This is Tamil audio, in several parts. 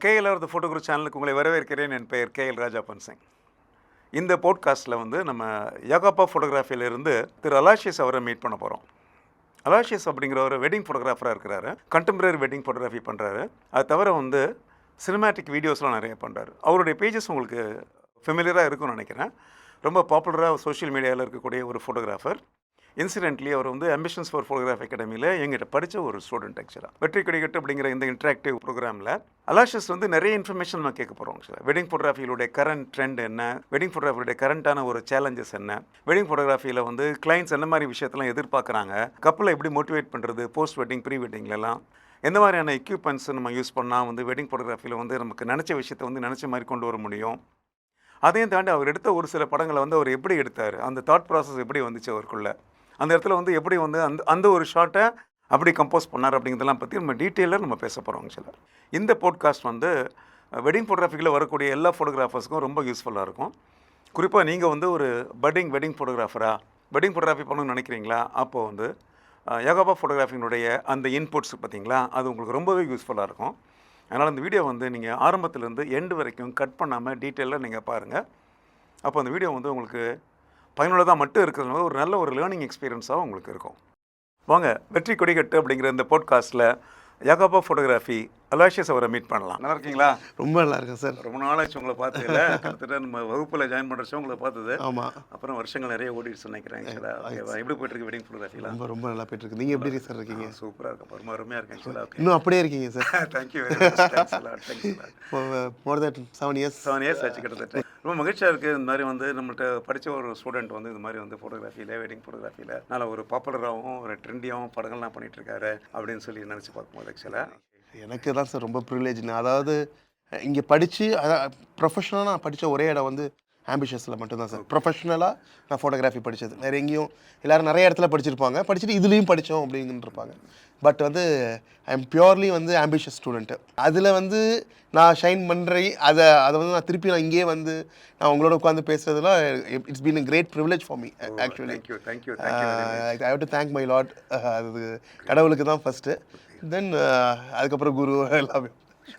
KLR தி ஃபோட்டோ குரூப் சேனலுக்கு உங்களை வரவேற்கிறேன். என் பெயர் KL ராஜப்பன் சிங். இந்த போட்காஸ்ட்டில் வந்து நம்ம யாகாப்பா ஃபோட்டோகிராஃபியிலிருந்து திரு அலாஷியஸ் அவரை மீட் பண்ண போகிறோம். அலாஷியஸ் அப்படிங்கிற ஒரு வெட்டிங் ஃபோட்டோகிராஃபராக இருக்கிறாரு. கண்டெம்பரரி வெட்டிங் ஃபோட்டோகிராஃபி பண்ணுறாரு. அது தவிர வந்து சினிமேட்டிக் வீடியோஸ்லாம் நிறைய பண்ணுறாரு. அவருடைய பேஜஸ் உங்களுக்கு ஃபெமிலியராக இருக்கும்னு நினைக்கிறேன். ரொம்ப பாப்புலராக சோஷியல் மீடியாவில் இருக்கக்கூடிய ஒரு ஃபோட்டோகிராஃபர். இன்சிடென்ட்லி அவர் வந்து ஆம்பிஷன்ஸ் ஃபார் ஃபோட்டோகிராஃபி அகாடமியில் எங்கிட்ட படித்த ஒரு ஸ்டூடெண்ட் ஆக்சுவலாக. வெற்றி கொடிக்கட்டு அப்படிங்கிற இந்த இன்ட்ராக்டிவ் ப்ரோக்ராமில் அலாஷியஸ் வந்து நிறைய இன்ஃபர்மேஷன் நம்ம கேட்க போகிறோம். ஆக்சுவலாக வெட்டிங் ஃபோட்டோகிராஃபியிலுடைய கரண்ட் ட்ரெண்ட் என்ன, வெட்டிங் ஃபோட்டோகிராஃபியுடைய கரண்ட்டான ஒரு சேலஞ்சஸ் என்ன, வெட்டிங் ஃபோட்டோகிராஃபியில் வந்து கிளைண்ட்ஸ் என்ன மாதிரி விஷயத்தெல்லாம் எதிர்பார்க்குறாங்க, கப்பலை எப்படி மோட்டிவேட் பண்ணுறது, போஸ்ட் வெட்டிங் ப்ரீ வெட்டிங்லலாம் எந்த மாதிரியான எக்யூப்மெண்ட்ஸ் நம்ம யூஸ் பண்ணால் வந்து வெட்டிங் ஃபோட்டோகிராஃபியில் வந்து நமக்கு நினச்ச விஷயத்தை வந்து நினச்ச மாதிரி கொண்டு வர முடியும். அதையும் தாண்டி அவர் எடுத்த ஒரு சில படங்களை வந்து அவர் எப்படி எடுத்தார், அந்த தாட் ப்ராசஸ் எப்படி வந்துச்சு அவருக்குள்ள, அந்த இடத்துல வந்து எப்படி வந்து அந்த ஒரு ஷார்ட்டை அப்படி கம்போஸ் பண்ணார் அப்படிங்கிறதெல்லாம் பற்றி நம்ம டீட்டெயிலாக நம்ம பேச போகிறோம். சில இந்த போட்காஸ்ட் வந்து வெட்டிங் ஃபோட்டோகிராஃபியில் வரக்கூடிய எல்லா ஃபோட்டோகிராஃபர்ஸுக்கும் ரொம்ப யூஸ்ஃபுல்லாக இருக்கும். குறிப்பாக நீங்கள் வந்து ஒரு வெட்டிங் ஃபோட்டோகிராஃபராக வெட்டிங் ஃபோட்டோகிராஃபி பண்ணணும்னு நினைக்கிறீங்களா, அப்போது வந்து யாகாப்பா ஃபோட்டோகிராஃபினுடைய அந்த இன்புட்ஸ் பார்த்தீங்களா, அது உங்களுக்கு ரொம்பவே யூஸ்ஃபுல்லாக இருக்கும். அதனால் இந்த வீடியோ வந்து நீங்கள் ஆரம்பத்துலேருந்து எண்டு வரைக்கும் கட் பண்ணாமல் டீட்டெயிலாக நீங்கள் பாருங்கள். அப்போ அந்த வீடியோ வந்து உங்களுக்கு பயனுள்ளதாக மட்டும் இருக்கிறதுனால ஒரு நல்ல ஒரு லேர்னிங் எக்ஸ்பீரியன்ஸாகவும் உங்களுக்கு இருக்கும். வாங்க, வெற்றி கொடிக்கட்டு அப்படிங்கிற இந்த போட்காஸ்ட்டில் யாகாப்பா ஃபோட்டோகிராஃபி அலாஷியஸ் அவரை மீட் பண்ணலாம். நல்லா இருக்கீங்களா? ரொம்ப நல்லா இருக்கேன் சார். ரொம்ப நாளாச்சு உங்களை பார்த்ததில்ல. கிட்டத்தட்ட நம்ம வகுப்பில் ஜாயின் பண்ணுறச்சோ உங்களை பார்த்தது. ஆமாம். அப்புறம் வருஷங்கள் நிறைய ஓடிடுச்சு நினைக்கிறேன். ஆக்சுவலாக எப்படி போயிட்டுருக்கு வெட்டிங் ஃபோட்டோகிராஃபிலாம்? ரொம்ப ரொம்ப நல்லா போயிட்டுருக்கு. நீங்கள் எப்படி சார் இருக்கீங்க? சூப்பராக இருக்கும், ரொம்ப அருமையாக இருக்கேன். ஆக்சுவலாக இன்னும் அப்படியே இருக்கீங்க sir. Thank you very much. Thanks. More than 7 years ஆச்சு கிட்டத்தட்ட. ரொம்ப மகிழ்ச்சியாக இருக்குது. இந்த மாதிரி வந்து நம்மள்கிட்ட படித்த ஒரு ஸ்டூடெண்ட் வந்து இது மாதிரி வந்து ஃபோட்டோகிராஃபியில் வெட்டிங் ஃபோட்டோகிராஃபியில் நல்ல ஒரு பாப்புலராகவும் ஒரு ட்ரெண்டியாகவும் படங்கள்லாம் பண்ணிகிட்ருக்காரு அப்படின்னு சொல்லி நினச்சி பார்க்கும்போது ஆக்சுவலாக எனக்கு தான் சார் ரொம்ப ப்ரிவிலேஜ். அதாவது இங்கே படித்து ப்ரொஃபஷனலாக நான் படித்த ஒரே இடம் வந்து ஆம்பிஷஸில் மட்டும்தான் சார். ப்ரொஃபஷனலாக நான் ஃபோட்டோகிராஃபி படித்தது வேறு எங்கேயும். எல்லோரும் நிறைய இடத்துல படிச்சிருப்பாங்க, படிச்சுட்டு இதுலேயும் படித்தோம் அப்படின்ட்டு இருப்பாங்க. பட் வந்து ஐ எம் பியூர்லி வந்து ஆம்பிஷியஸ் ஸ்டூடெண்ட்டு. அதில் வந்து நான் ஷைன் பண்ணுறேன். அதை வந்து நான் திருப்பி நான் இங்கேயே வந்து நான் உங்களோட உட்காந்து பேசுறதுல it's been a great privilege for me actually. Thank you. I have to thank my Lord. அது கடவுளுக்கு தான் ஃபஸ்ட்டு, தென் அதுக்கப்புறம் குரு எல்லாமே.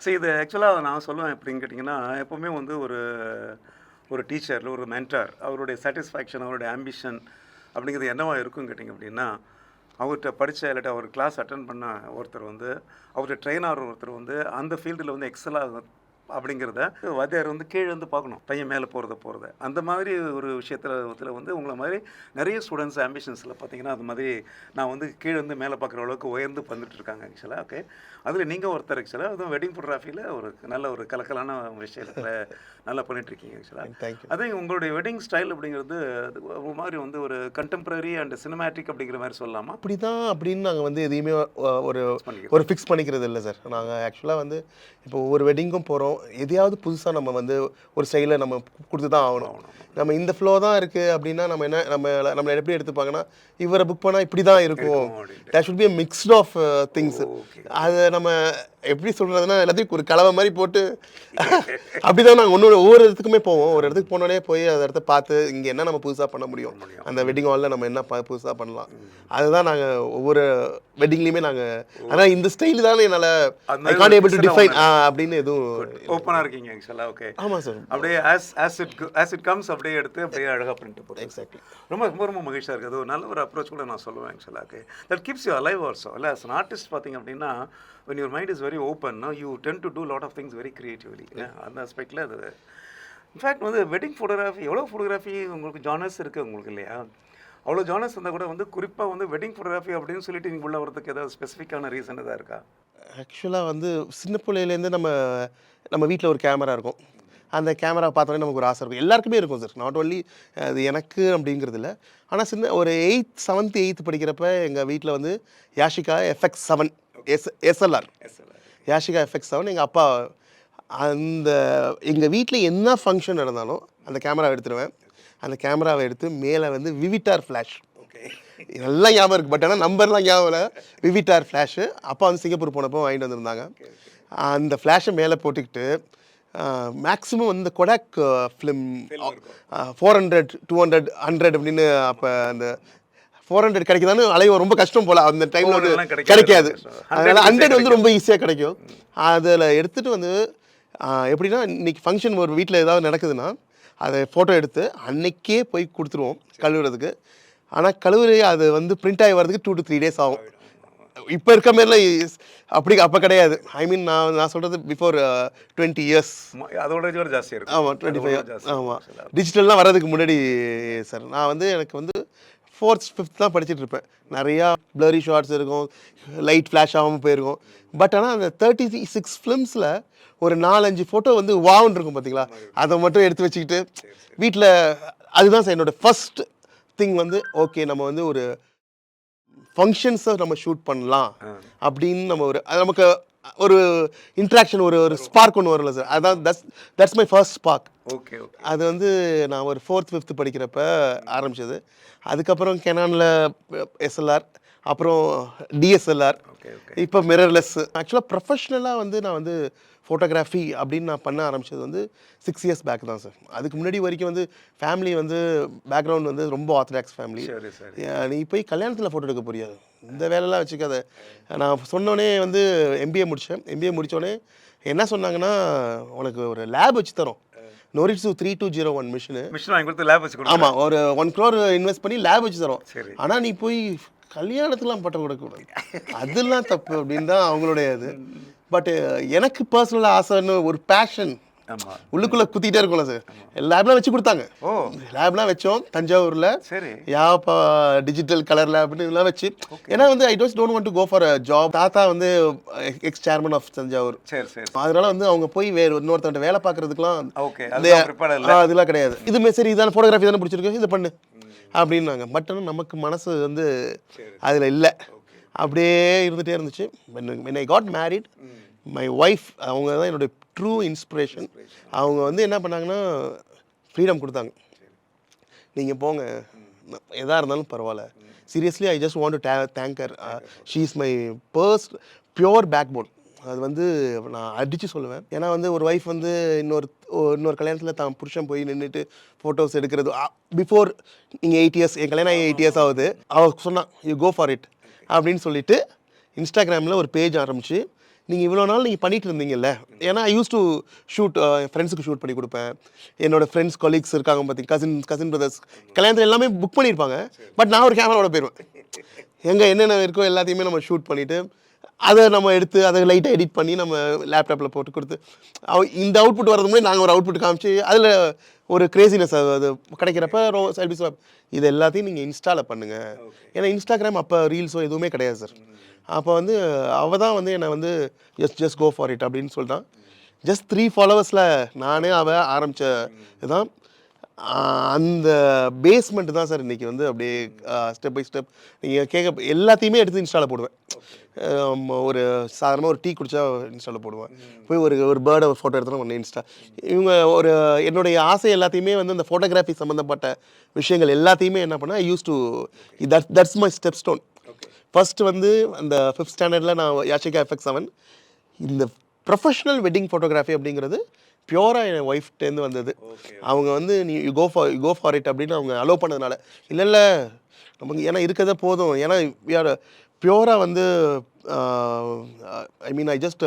சரி, இது ஆக்சுவலாக நான் சொல்லுவேன் எப்படின்னு கேட்டிங்கன்னா, எப்போவுமே வந்து ஒரு டீச்சரில் ஒரு மென்டார் அவருடைய சாட்டிஸ்ஃபேக்ஷன், அவருடைய ஆம்பிஷன் அப்படிங்கிறது என்னவா இருக்குன்னு கேட்டிங்க அப்படின்னா, அவர்கிட்ட படித்த இல்லாட்டி அவர் கிளாஸ் அட்டன் பண்ண ஒருத்தர் வந்து அவர்கிட்ட ட்ரெயினர் ஒருத்தர் வந்து அந்த ஃபீல்டில் வந்து எக்ஸலாக அப்படிங்கிறத வாத்தியார் வந்து கீழே வந்து பார்க்கணும், பையன் மேலே போகிறத அந்த மாதிரி ஒரு விஷயத்தில் வந்து உங்களை மாதிரி நிறைய ஸ்டூடெண்ட்ஸ் ஆம்பிஷன்ஸில் பார்த்தீங்கன்னா அது மாதிரி நான் வந்து கீழே வந்து மேலே பார்க்குற அளவுக்கு உயர்ந்து வந்துட்டு இருக்காங்க ஆக்சுவலாக. ஓகே, அதில் நீங்கள் ஒருத்தர் ஆக்சுவலாக அதுவும் வெட்டிங் ஃபோட்டோகிராஃபியில் ஒரு நல்ல ஒரு கலக்கலான விஷயத்தில் நல்லா பண்ணிகிட்ருக்கீங்க ஆக்சுவலாக. அதே உங்களுடைய வெட்டிங் ஸ்டைல் அப்படிங்கிறது ஒரு மாதிரி வந்து ஒரு கண்டெம்பரரி அண்ட் சினிமேட்டிக் அப்படிங்கிற மாதிரி சொல்லலாமா? அப்படி தான் அப்படின்னு நாங்கள் வந்து எதையுமே ஒரு ஃபிக்ஸ் பண்ணிக்கிறது இல்லை சார். நாங்கள் ஆக்சுவலாக வந்து இப்போ ஒவ்வொரு வெட்டிங்கும் போகிறோம், எதையாவது புதுசாக நம்ம வந்து ஒரு ஸ்டைலில் நம்ம கொடுத்து தான் ஆகணும். நம்ம இந்த ஃப்ளோ தான் இருக்குது அப்படின்னா நம்மளை எப்படி எடுத்துப்பாங்கன்னா, இவரை புக் பண்ணால் இப்படி தான் இருக்கும். That should be a mixed of things. அதை நம்ம எப்படி சொல்கிறதுனா எல்லாத்தையும் ஒரு கலவை மாதிரி போட்டு அப்படி தான் நாங்கள் ஒவ்வொரு இடத்துக்குமே போவோம். ஒரு இடத்துக்கு போனோடனே போய் அந்த இடத்த பார்த்து இங்கே என்ன நம்ம புதுசாக பண்ண முடியும், அந்த வெட்டிங் ஹாலில் நம்ம என்ன புதுசாக பண்ணலாம், அதுதான் நாங்கள் ஒவ்வொரு வெட்டிங்லேயுமே நாங்கள். ஆனால் இந்த ஸ்டைல் தான் என்னால் ஐ கான்ட் ஏபிள் டு டிஃபைன் அப்படின்னு எதுவும் ஓப்பனாக இருக்கீங்க ஆக்சுவலாக. ஓகே, ஆமாம் சார். அப்படியே as it comes அப்படியே எடுத்து அப்படியே அழகாக பிரிண்ட் போட்டு. எக்ஸாக்ட்லி. ரொம்ப மகிழ்ச்சியாக இருக்குது. ஒரு நல்ல ஒரு அப்ரோச் கூட நான் சொல்லுவேன் ஆக்சுவலாக. Okay, that keeps you alive also. இல்லை, as an artist பார்த்தீங்க அப்படின்னா when your mind is very open, no, you tend to do lot of things very creatively. அந்த ஆஸ்பெக்டில் அது இன்ஃபேக்ட் வந்து வெட்டிங் ஃபோட்டோகிராஃபி எவ்வளோ ஃபோட்டோகிராஃபி உங்களுக்கு ஜானர்ஸ் இருக்குது உங்களுக்கு இல்லையா? அவ்வளோ ஜானர்ஸ் இருந்தால் கூட வந்து குறிப்பாக வந்து வெட்டிங் ஃபோட்டோகிராஃபி அப்படின்னு சொல்லிட்டு நீங்கள் உள்ள வரதுக்கு ஏதாவது ஸ்பெசிஃபிக்கான ரீசன் எதாவது இருக்கா? ஆக்சுவலாக வந்து சின்ன பிள்ளையிலேருந்து நம்ம வீட்டில் ஒரு கேமரா இருக்கும். அந்த கேமரா பார்த்தோன்னே நமக்கு ஒரு ஆசை இருக்கும். எல்லாருக்குமே இருக்கும் சார், நாட் ஒன்லி அது எனக்கு அப்படிங்கிறது இல்லை. ஆனால் ஒரு 7th 8th படிக்கிறப்ப எங்கள் வீட்டில் வந்து Yashika FX7 SLR Yashika FX7 எங்கள் அப்பா எங்கள் வீட்டில் என்ன ஃபங்க்ஷன் நடந்தாலும் அந்த கேமராவை எடுத்துடுவேன். அந்த கேமராவை எடுத்து மேலே வந்து விவிட்டார் ஃப்ளாஷ், எல்லாம் ஞாபகம் இருக்குது, பட் ஆனால் நம்பர்லாம் ஞாபகம் இல்லை. விவிட்டார் ஃப்ளாஷு அப்பா வந்து சிங்கப்பூர் போனப்போ வாங்கிட்டு வந்திருந்தாங்க. அந்த ஃப்ளாஷை மேலே போட்டுக்கிட்டு மேக்ஸிமம் வந்து கொடாக் ஃபிலிம் 400 200 100 அப்படின்னு அப்போ அந்த 400 கிடைக்குதான்னு அலைவ ரொம்ப கஷ்டம் போல் அந்த டைமில் வந்து கிடைக்காது. அதனால் 100 வந்து ரொம்ப ஈஸியாக கிடைக்கும். அதில் எடுத்துகிட்டு வந்து எப்படின்னா இன்றைக்கி ஃபங்க்ஷன் ஒரு வீட்டில் ஏதாவது நடக்குதுன்னா அதை ஃபோட்டோ எடுத்து அன்னைக்கே போய் கொடுத்துருவோம் கழுவுறதுக்கு. ஆனால் கழுவுறி அது வந்து பிரிண்ட் ஆகி வரதுக்கு 2 to 3 days ஆகும். இப்போ இருக்க மாரிலாம் அப்போ கிடையாது. ஐ மீன் நான் சொல்கிறது பிஃபோர் 20 years. அதோட ஜோர் ஜாஸ்தியாக இருக்கும். ஆமாம் 25. ஆமாம் டிஜிட்டல்லாம் வர்றதுக்கு முன்னாடி சார். நான் வந்து எனக்கு வந்து 4th 5th தான் படிச்சுட்டு இருப்பேன். நிறையா ப்ளரி ஷார்ட்ஸ் இருக்கும், லைட் ஃப்ளாஷ் ஆகாமல் போயிருக்கும். பட் ஆனால் அந்த 36 ஃபிலிம்ஸில் ஒரு 4-5 ஃபோட்டோ வந்து வாவுன்னு இருக்கும் பார்த்தீங்களா, அதை மட்டும் எடுத்து வச்சுக்கிட்டு வீட்டில் அதுதான் சார் என்னோடய ஃபஸ்ட் திங் வந்து ஓகே நம்ம வந்து ஒரு ஃபங்க்ஷன்ஸை நம்ம ஷூட் பண்ணலாம் அப்படின்னு நம்ம ஒரு நமக்கு ஒரு இன்ட்ராக்ஷன் ஒரு ஸ்பார்க் ஒன்று வரல சார். அதான் that's my first spark. Okay okay. அது வந்து நான் ஒரு 4th 5th படிக்கிறப்ப ஆரம்பிச்சது. அதுக்கப்புறம் கெனானில் எஸ்எல்ஆர், அப்புறம் டிஎஸ்எல்ஆர், இப்போ மிரர்லெஸ். ஆக்சுவலாக ப்ரொஃபஷ்னலாக வந்து நான் வந்து ஃபோட்டோகிராஃபி அப்படின்னு நான் பண்ண ஆரம்பித்தது வந்து 6 years பேக் தான் சார். அதுக்கு முன்னாடி வரைக்கும் வந்து ஃபேமிலி வந்து பேக்ரவுண்ட் வந்து ரொம்ப ஆர்த்தடாக்ஸ் ஃபேமிலி. நீ போய் கல்யாணத்தில் ஃபோட்டோ எடுக்க புரியாது, இந்த வேலைலாம் வச்சுக்காத. நான் சொன்னோடனே வந்து எம்பிஏ முடித்தேன். எம்பிஏ முடித்தோடனே என்ன சொன்னாங்கன்னா, உனக்கு ஒரு லேப் வச்சு தரோம், நோரிட்ஸு 3201 மிஷின் வாங்கி கொடுத்து லேப் வச்சு. ஆமாம், ஒரு 1 crore இன்வெஸ்ட் பண்ணி லேப் வச்சு தரோம். ஆனால் நீ போய் கல்யாணத்துக்குலாம் பட்டம் கொடுக்கக்கூடாது, அதெல்லாம் தப்பு அப்படின்னு தான் அவங்களுடைய இது. பட் எனக்கு பர்சனலாக ஆசைன்னு ஒரு பேஷன் உள்ளுக்குள்ளே குத்திக்கிட்டே இருக்கும்ல சார். லேப்லாம் வச்சு கொடுத்தாங்க. லேப்லாம் வச்சோம் தஞ்சாவூரில். யாப்பா டிஜிட்டல் கலர் லேப்னு இதெல்லாம் வச்சு. ஏன்னா வந்து I don't want to go for a job. தாத்தா வந்து எக்ஸ் சேர்மன் ஆஃப் தஞ்சாவூர். அதனால வந்து அவங்க போய் வேறு இன்னொருத்தவங்க வேலை பார்க்கறதுக்குலாம் அதெல்லாம் கிடையாது. இதுமே சரி இதான ஃபோட்டோகிராஃபி தானே பிடிச்சிருக்கு, இதை பண்ணு அப்படின்னாங்க. பட் ஆனால் நமக்கு மனசு வந்து அதில் இல்லை, அப்படியே இருந்துகிட்டே இருந்துச்சு. when I got married, my wife அவங்க தான் என்னுடைய ட்ரூ இன்ஸ்பிரேஷன். அவங்க வந்து என்ன பண்ணாங்கன்னா ஃப்ரீடம் கொடுத்தாங்க. நீங்கள் போங்க, எதாக இருந்தாலும் பரவாயில்ல. Seriously I just want to thank her. She is my pure backbone. அது வந்து நான் அடித்து சொல்லுவேன். ஏன்னா வந்து ஒரு ஒய்ஃப் வந்து இன்னொரு கல்யாணத்தில் தான் புருஷன் போய் நின்றுட்டு ஃபோட்டோஸ் எடுக்கிறது பிஃபோர் நீங்கள் 8 years, என் கல்யாணம் 8 years ஆகுது. அவள் சொன்னான் யூ கோ ஃபார் இட் அப்படின்னு சொல்லிட்டு இன்ஸ்டாகிராமில் ஒரு பேஜ் ஆரம்பித்து, நீங்கள் இவ்வளோ நாள் நீங்கள் பண்ணிகிட்டு இருந்தீங்கல்ல. ஏன்னா ஐ யூஸ் டு ஷூட், என் ஃப்ரெண்ட்ஸுக்கு ஷூட் பண்ணி கொடுப்பேன். என்னோடய ஃப்ரெண்ட்ஸ் கொலீக்ஸ் இருக்காங்க பார்த்தீங்க, கசின் பிரதர்ஸ் கல்யாணத்தில் எல்லாமே புக் பண்ணியிருப்பாங்க. பட் நான் ஒரு கேமராவோட போயிடுவேன். எங்கே என்னென்ன இருக்கோ எல்லாத்தையுமே நம்ம ஷூட் பண்ணிவிட்டு அதை நம்ம எடுத்து அதை லைட்டாக எடிட் பண்ணி நம்ம லேப்டாப்பில் போட்டு கொடுத்து இந்த அவுட்புட் வரது முன்னாடி நாங்கள் ஒரு அவுட்புட் காமிச்சு அதில் ஒரு கிரேசினஸ் அது கிடைக்கிறப்ப சர்வீஸ் இது எல்லாத்தையும் நீங்கள் இன்ஸ்டாவில் பண்ணுங்கள். ஏன்னா இன்ஸ்டாகிராம் அப்போ ரீல்ஸோ எதுவுமே கிடையாது சார். அப்போ வந்து அவள் தான் வந்து என்னை வந்து ஜஸ்ட் கோ ஃபார் இட் அப்படின்னு சொல்லிட்டான். ஜஸ்ட் 3 followers நானே அவள் ஆரம்பித்த இதுதான். அந்த பேஸ்மெண்ட் தான் சார் இன்றைக்கி வந்து அப்படியே ஸ்டெப் பை ஸ்டெப் நீங்கள் கேட்க எல்லாத்தையுமே எடுத்து இன்ஸ்டாவில் போடுவேன். ஒரு சாதாரணமாக ஒரு டீ குடித்தா இன்ஸ்டாவில் போடுவேன். போய் ஒரு பேர்டை ஃபோட்டோ எடுத்தோன்னா ஒன்று இன்ஸ்டா. இவங்க ஒரு என்னுடைய ஆசை எல்லாத்தையுமே வந்து அந்த ஃபோட்டோகிராஃபி சம்மந்தப்பட்ட விஷயங்கள் எல்லாத்தையுமே என்ன பண்ணேன், I use to that's my step stone. First வந்து அந்த 5th standard நான் யாஷிகா FX7 இந்த ப்ரொஃபஷ்னல் வெட்டிங் ஃபோட்டோகிராஃபி அப்படிங்கிறது பியூராக என் ஒய்ஃப்டேருந்து வந்தது. அவங்க வந்து நீ கோ ஃபார் இட் அப்படின்னு அவங்க அலோவ் பண்ணதுனால. இல்லை நமக்கு ஏன்னா இருக்கிறதே போதும். ஏன்னா பியூராக வந்து I mean I just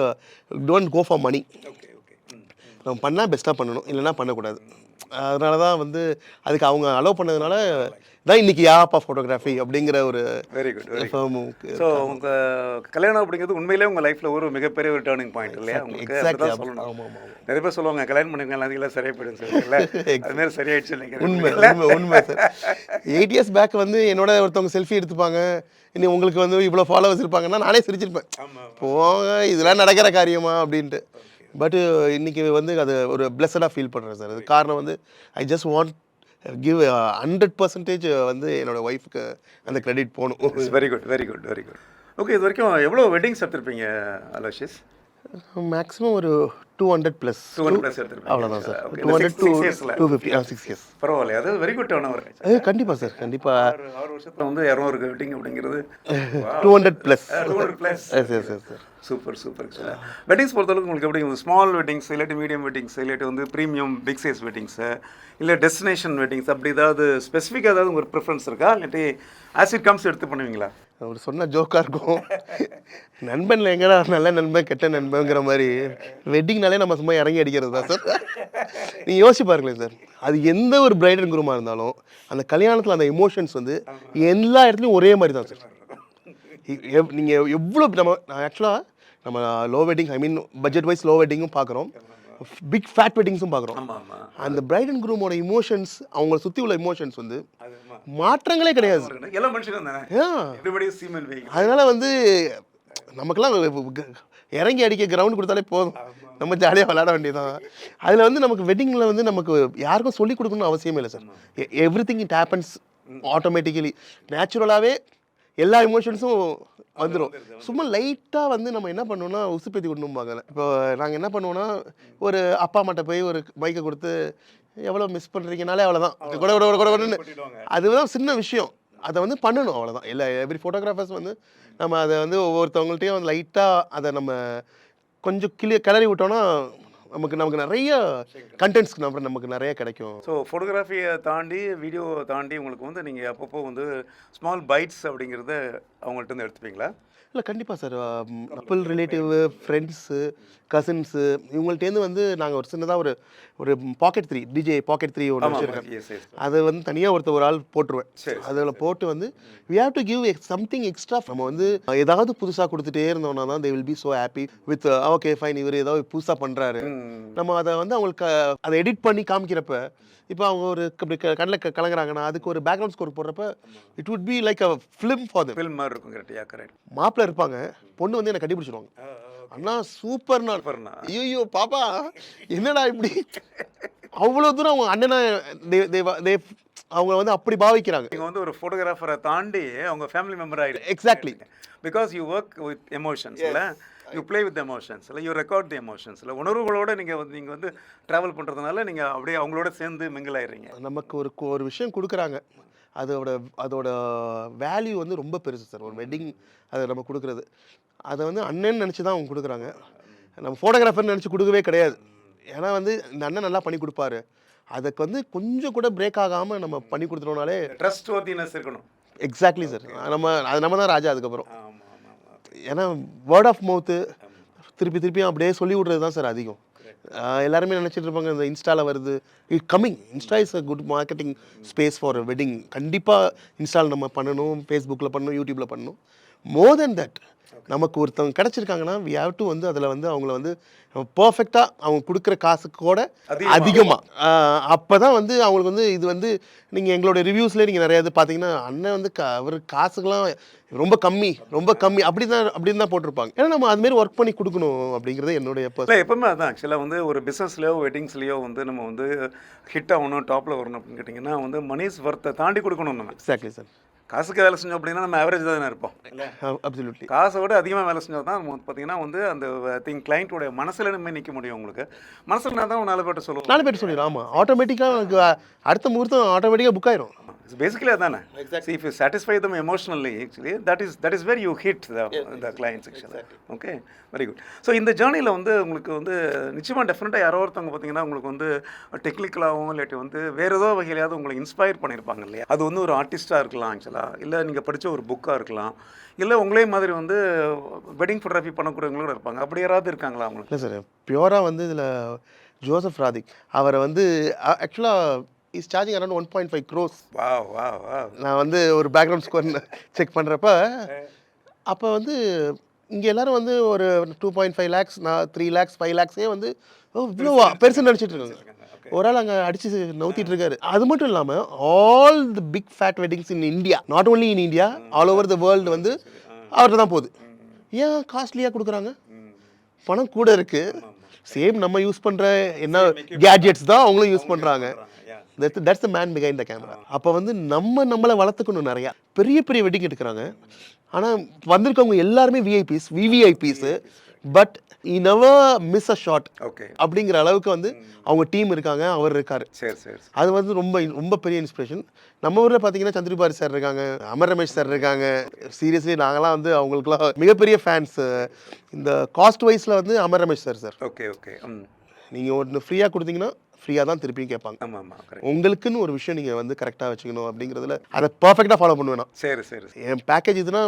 don't go for money. நம்ம பண்ணால் பெஸ்ட்டாக பண்ணணும், இல்லைன்னா பண்ணக்கூடாது. அதனால தான் வந்து அதுக்கு அவங்க அலோவ் பண்ணதுனால தான் இன்றைக்கி யாப்பா ஃபோட்டோகிராஃபி அப்படிங்கிற ஒரு வெரி குட். ஸோ உங்கள் கல்யாணம் அப்படிங்கிறது உண்மையிலே உங்கள் லைஃப்பில் ஒரு மிகப்பெரிய ஒரு டேர்னிங் பாயிண்ட் இல்லையா? உங்களுக்கு சொல்லணும். நிறைய பேர் சொல்லுவாங்க கல்யாணம் பண்ணிங்க எல்லாத்தையும் சரியாக போயிடும் சார். அதுமாதிரி சரியாயிடுச்சு இல்லைங்க. உண்மை சார். 8 years பேக் வந்து என்னோட ஒருத்தவங்க செல்ஃபி எடுத்துப்பாங்க, இன்னும் உங்களுக்கு வந்து இவ்வளோ ஃபாலோவர்ஸ் இருப்பாங்கன்னா நானே சிரிச்சிருப்பேன், போங்க இதெல்லாம் நடக்கிற காரியமா அப்படின்ட்டு. பட்டு இன்றைக்கி வந்து அது ஒரு பிளஸடாக ஃபீல் பண்ணுறேன் சார். அது காரணம் வந்து ஐ ஜஸ்ட் வாண்ட் கிவ் 100% வந்து என்னோடய ஒய்ஃபுக்கு அந்த கிரெடிட் போகணும். Very good very good very good. Okay, இது வரைக்கும் எவ்வளோ வெட்டிங்ஸ் எடுத்திருப்பீங்க அலோஷியஸ்? மேக்ஸிமம் ஒரு 200+ எடுத்திருப்பீங்க. அவ்வளோதான் சார். 200 to 250. 6 years. பரவாயில்ல, அது வெரி குட் டர்ன் ஓவர். கண்டிப்பாக சார், கண்டிப்பாக 6 வருஷத்தில் வந்து 200 வெட்டிங் அப்படிங்கிறது 200+. 200+. Sir super super. வெட்டிங்ஸ் பொறுத்தளவுக்கு உங்களுக்கு எப்படி ஸ்மால் வெட்டிங்ஸ் இல்லாட்டி மீடியம் வெட்டிங்ஸ் இல்லாட்டி வந்து ப்ரீமியம் பிக் சைஸ் வெட்டிங்ஸு இல்லை டெஸ்டினேஷன் வெட்டிங்ஸ் அப்படி ஏதாவது ஸ்பெசிஃபிக்காக ஏதாவது உங்களுக்கு ப்ரிஃபரன்ஸ் இருக்கா, இல்லாட்டி ஆஸ் இட் கம்ஸ் எடுத்து பண்ணுவீங்களா? அவர் சொன்ன ஜோக்காக இருக்கும். நண்பனில் எங்கடா நல்ல நண்பன் கெட்ட நண்பங்கிற மாதிரி வெட்டிங்னாலே நம்ம சும்மா இறங்கி அடிக்கிறது தான் சார். நீங்கள் யோசிச்சு பாருங்களேன் சார், அது எந்த ஒரு பிரைட் அண்ட் குரூமாக இருந்தாலும் அந்த கல்யாணத்தில் அந்த எமோஷன்ஸ் வந்து எல்லா இடத்துலையும் ஒரே மாதிரி தான் சார். நீங்கள் எவ்வளோ நான் ஆக்சுவலாக நம்ம லோ வெட்டிங், ஐ மீன் பட்ஜெட் வைஸ் லோ வெட்டிங்கும் பார்க்குறோம், பிக் ஃபேட் வெட்டிங்ஸும் பார்க்குறோம். அந்த பிரைட் அண்ட் குரூமோட இமோஷன்ஸ், அவங்கள சுற்றி உள்ள இமோஷன்ஸ் வந்து மாற்றங்களே கிடையாது. அதனால வந்து நமக்கெல்லாம் இறங்கி அடிக்க கிரவுண்ட் கொடுத்தாலே போதும், நம்ம ஜாலியாக விளையாட வேண்டியதான். அதில் வந்து நமக்கு வெட்டிங்கில் வந்து நமக்கு யாருக்கும் சொல்லிக் கொடுக்கணும்னு அவசியமே இல்லை sir. Every thing it happens automatically, நேச்சுரலாகவே எல்லா எமோஷன்ஸும் வந்துடும். சும்மா லைட்டாக வந்து நம்ம என்ன பண்ணுவோம்னா உசுப்பேத்தி விடணும்பாங்க. இப்போ நாங்கள் என்ன பண்ணுவோன்னா, ஒரு அப்பா அம்மாட்ட போய் ஒரு பைக்கை கொடுத்து எவ்வளோ மிஸ் பண்ணுறீங்கனாலே அவ்வளோதான், கூட அதுதான் சின்ன விஷயம், அதை வந்து பண்ணணும் அவ்வளோதான். இல்லை எவ்ரி ஃபோட்டோகிராஃபர்ஸ் வந்து நம்ம அதை வந்து ஒவ்வொருத்தவங்கள்ட்டையும் வந்து லைட்டாக அதை நம்ம கொஞ்சம் கிளறி விட்டோன்னா நமக்கு நிறைய கண்டென்ட்ஸ் நமக்கு நிறைய கிடைக்கும். ஸோ ஃபோட்டோகிராஃபியை தாண்டி, வீடியோவை தாண்டி உங்களுக்கு வந்து நீங்கள் அப்பப்போ வந்து ஸ்மால் பைட்ஸ் அப்படிங்கிறத அவங்கள்ட்ட இருந்து எடுத்துப்பீங்களா? இல்லை கண்டிப்பாக sir. Couple relative, friends, cousins, இவங்கள்ட்டேருந்து வந்து நாங்கள் ஒரு சின்னதாக ஒரு பாக்கெட் 3 டிஜே பாக்கெட் 3 ஒன்று வச்சுருக்கேன். அதை வந்து தனியாக ஒரு ஆள் போட்டுருவேன். அதில் போட்டு வந்து we have to give something extra. நம்ம வந்து ஏதாவது புதுசாக கொடுத்துட்டே இருந்தோம்னா தான் they will be so happy with okay fine, இவர் ஏதாவது புதுசாக பண்ணுறாரு. நம்ம அதை வந்து அவங்களுக்கு அதை எடிட் பண்ணி காமிக்கிறப்ப, இப்போ அவங்க ஒரு இப்படி கண்ணில் கலங்குறாங்கன்னா அதுக்கு ஒரு பேக்ரவுண்ட் ஸ்கோர் போடுறப்ப it would be like a film for them. Film மாதிரி இருக்கும். கரெக்ட். மாப்பிள்ளை இருப்பாங்க, பொண்ணு வந்து என்னை கட்டிப்பிடிச்சிடுவாங்க. அண்ணா சூப்பர்ண்ணா, ஐயோ பாப்பா என்னடா இப்படி, அவ்வளோ தூரம் அவங்க அண்ணனா அவங்க வந்து அப்படி பாவிக்கிறாங்க. நீங்கள் வந்து ஒரு ஃபோட்டோகிராஃபரை தாண்டி அவங்க ஃபேமிலி மெம்பர் ஆகிடும். Exactly, because you work with emotions இல்லை, யூ ப்ளே வித் எமோஷன்ஸ் இல்லை, யூ ரெக்கார்ட் தி எமோஷன்ஸ் இல்லை, உணர்வுகளோடு நீங்கள் வந்து ட்ராவல் பண்ணுறதுனால நீங்கள் அப்படியே அவங்களோட சேர்ந்து மிங்கிள் ஆயிடுறீங்க. நமக்கு ஒரு விஷயம் கொடுக்குறாங்க, அதோட வேல்யூ வந்து ரொம்ப பெருசு சார். ஒரு வெட்டிங் அதை நம்ம கொடுக்குறது, அதை வந்து அண்ணன் நினச்சி தான் அவங்க கொடுக்குறாங்க. நம்ம ஃபோட்டோகிராஃபர்னு நினச்சி கொடுக்கவே கிடையாது. ஏன்னா வந்து இந்த அண்ணன் நல்லா பண்ணி கொடுப்பாரு, அதுக்கு வந்து கொஞ்சம் கூட பிரேக் ஆகாமல் நம்ம பண்ணி கொடுத்துட்டோம்னாலே ட்ரஸ்ட் வர்த்தினஸ் இருக்கணும். Exactly sir. நம்ம தான் ராஜா அதுக்கப்புறம். ஏன்னா வேர்ட் ஆஃப் மவுத்து திருப்பியும் அப்படியே சொல்லி விட்றது தான் சார் அதிகம். எல்லாருமே நினச்சிட்டு இருப்பாங்க இந்த இன்ஸ்டாவில் வருது, Insta is a good marketing space for wedding. கண்டிப்பாக இன்ஸ்டாவில் நம்ம பண்ணணும், ஃபேஸ்புக்கில் பண்ணணும், யூடியூப்பில் பண்ணணும். மோர் தென் தட், நமக்கு ஒருத்தவங்க கிடச்சிருக்காங்கன்னா வி ஹேவ் டு வந்து அதில் வந்து அவங்கள வந்து பர்ஃபெக்டாக அவங்க கொடுக்குற காசுக்கு கூட அதிகமாக, அப்போ தான் வந்து அவங்களுக்கு வந்து இது வந்து நீங்கள் எங்களோட ரிவ்யூஸ்லேயே நீங்கள் நிறையா இது பார்த்தீங்கன்னா அண்ணன் வந்து அவர் காசுக்கெலாம் ரொம்ப கம்மி அப்படின்னு தான் போட்டிருப்பாங்க. ஏன்னா நம்ம அதுமாரி ஒர்க் பண்ணி கொடுக்கணும் அப்படிங்கிறது என்னுடைய எப்பவுமே அதான். ஆக்சுவலாக வந்து ஒரு பிஸ்னஸ்லையோ வெட்டிங்ஸ்லையோ வந்து நம்ம வந்து ஹிட் ஆகணும், டாப்பில் வரணும் அப்படின்னு கேட்டிங்கன்னா வந்து மணிஸ் ஒர்த்தை தாண்டி கொடுக்கணும் நம்ம. Exactly sir. காசுக்கு வேலை செஞ்சோம் அப்படின்னா நம்ம ஆவரேஜ் தான் இருப்போம். அப்சல்யூட்லி. காசை விட அதிகமாக வேலை செஞ்சால் தான் பார்த்தீங்கன்னா வந்து அந்த கிளைண்ட்டோடைய மனசில் நம்ம நிற்க முடியும். உங்களுக்கு மனசில் தான் 4 பேர்ட்ட சொல்லுவோம், 4 பேர்ட்ட சொல்லிடும். ஆமாம், ஆட்டோமேட்டிக்காக அடுத்த முகூர்த்தம் ஆட்டோமேட்டிக்காக புக் ஆயிரும். பேசிக்கலி அதானே. See, if you satisfy them emotionally, actually that is where you hit the client section. Okay, very good. So இந்த ஜேர்னியில் வந்து உங்களுக்கு வந்து நிச்சயமாக டெஃபினட்டாக யாரோ ஒருத்தவங்க பார்த்தீங்கன்னா உங்களுக்கு வந்து டெக்னிக்கலாகவும் இல்லாட்டி வந்து வேறு ஏதோ வகையிலாவது உங்களை இன்ஸ்பயர் பண்ணியிருப்பாங்க இல்லையா? அது வந்து ஒரு ஆர்டிஸ்ட்டாக இருக்கலாம் ஆக்சுவலாக, இல்லை நீங்கள் படித்த ஒரு புக்காக இருக்கலாம், இல்லை உங்களே மாதிரி வந்து வெட்டிங் ஃபோட்டோகிராஃபி பண்ணக்கூடியவங்களும் இருப்பாங்க. அப்படி யாராவது இருக்காங்களா அவங்களுக்கு? இல்லை சார், பியூராக வந்து இதில் ஜோசப் ராதிக் அவரை வந்து ஆக்சுவலாக இஸ் சார்ஜிங் அரௌண்ட் 1.5 crores. நான் வந்து ஒரு பேக்ரவுண்ட் ஸ்கோர் செக் பண்ணுறப்ப அப்போ வந்து இங்கே எல்லோரும் வந்து ஒரு 2.5 lakhs, 3 lakhs, 5 lakhs வந்து இவ்வளோ பெருசு நினச்சிட்டு இருக்காங்க. ஒரு ஆள் அங்கே அடிச்சு நவுத்திட்டு இருக்காரு. அது மட்டும் இல்லாமல் all the big fat weddings in India, not only in India, all over the world வந்து அவர்கிட்ட தான் போகுது. ஏன் காஸ்ட்லியாக கொடுக்குறாங்க? பணம் கூட இருக்குது, சேம் நம்ம யூஸ் பண்ணுற என்ன கேட்ஜெட்ஸ் தான் அவங்களும் யூஸ் பண்ணுறாங்க. That's the man behind the camera. அப்போ வந்து நம்மளை வளர்த்துக்கணும். நிறையா பெரிய வெட்டிங் எடுக்கிறாங்க, ஆனால் வந்திருக்கவங்க எல்லாருமே VVIPs, but he never miss a shot. Okay, அப்படிங்கிற அளவுக்கு வந்து அவங்க டீம் இருக்காங்க, அவர் இருக்காரு. சரி. அது வந்து ரொம்ப பெரிய இன்ஸ்பிரேஷன். நம்ம ஊரில் பார்த்தீங்கன்னா சந்திரபாபு சார் இருக்காங்க, அமர் ரமேஷ் சார் இருக்காங்க. சீரியஸ்லி நாங்களாம் வந்து அவங்களுக்குலாம் மிகப்பெரிய ஃபேன்ஸ். இந்த காஸ்ட் வைஸில் வந்து அமர் ரமேஷ் சார். ஓகே. நீங்கள் ஒன்று ஃப்ரீயாக கொடுத்தீங்கன்னா ஃப்ரீயாக தான் திருப்பியும் கேட்பாங்க. ஆமாம் ஆமாம் கரெக்ட். உங்களுக்குன்னு ஒரு விஷயம் நீங்கள் வந்து கரெக்டாக வச்சுக்கணும் அப்படிங்கிறதுல அதை பர்ஃபெக்டாக ஃபாலோ பண்ணுவேன் நான். சரி சரி. என் பேக்கேஜ் இதுனா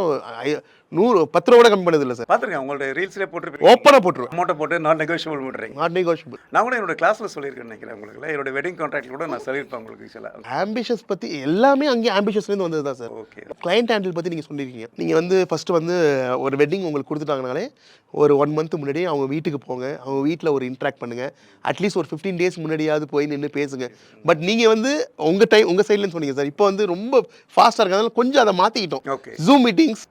10 ரூபா கூட கம்மி பண்ணது இல்லை சார். பார்த்துருக்கேன் உங்களோட ரீல்ஸ்லேயே போட்டு ஓப்பனாக போட்டுருவேன். அமௌண்ட்டை போட்டு நான் நெகோஷியபிள் பண்ணுறேன். Not negotiable. நான் கூட என்னோட கிளாஸில் சொல்லியிருக்கேன் நினைக்கிறேன் உங்களுக்கு. என்னோட வெட்டிங் கான்ட்ராக்ட் கூட நான் சொல்லியிருப்பேன் உங்களுக்கு சில. ஆம்பிஷஸ் பற்றி எல்லாமே அங்கேயே ஆம்பிஷஸ்லேருந்து வந்தது தான் சார். ஓகே. கிளைண்ட் ஹேண்டில் பற்றி நீங்கள் சொல்லியிருக்கீங்க. நீங்கள் வந்து ஃபஸ்ட்டு வந்து ஒரு வெட்டிங் உங்களுக்கு கொடுத்துட்டாங்கனாலே ஒரு 1 மந்த் முன்னாடியே அவங்க வீட்டுக்கு போங்க, அவங்க வீட்டில் ஒரு இன்ட்ராக்ட் பண்ணுங்கள். அட்லீஸ்ட் ஒரு 15 டேஸ் முன்னாடியாவது போய் நின்று பேசுங்க. பட் நீங்கள் வந்து உங்கள் சைட்லேருந்து சொன்னீங்க சார். இப்போ வந்து ரொம்ப ஃபாஸ்ட்டாக இருக்கிறதுனால கொஞ்சம் அதை மாற்றிக்கிட்டோம். ஓகே. ஜூம் மீட்டிங்ஸ்,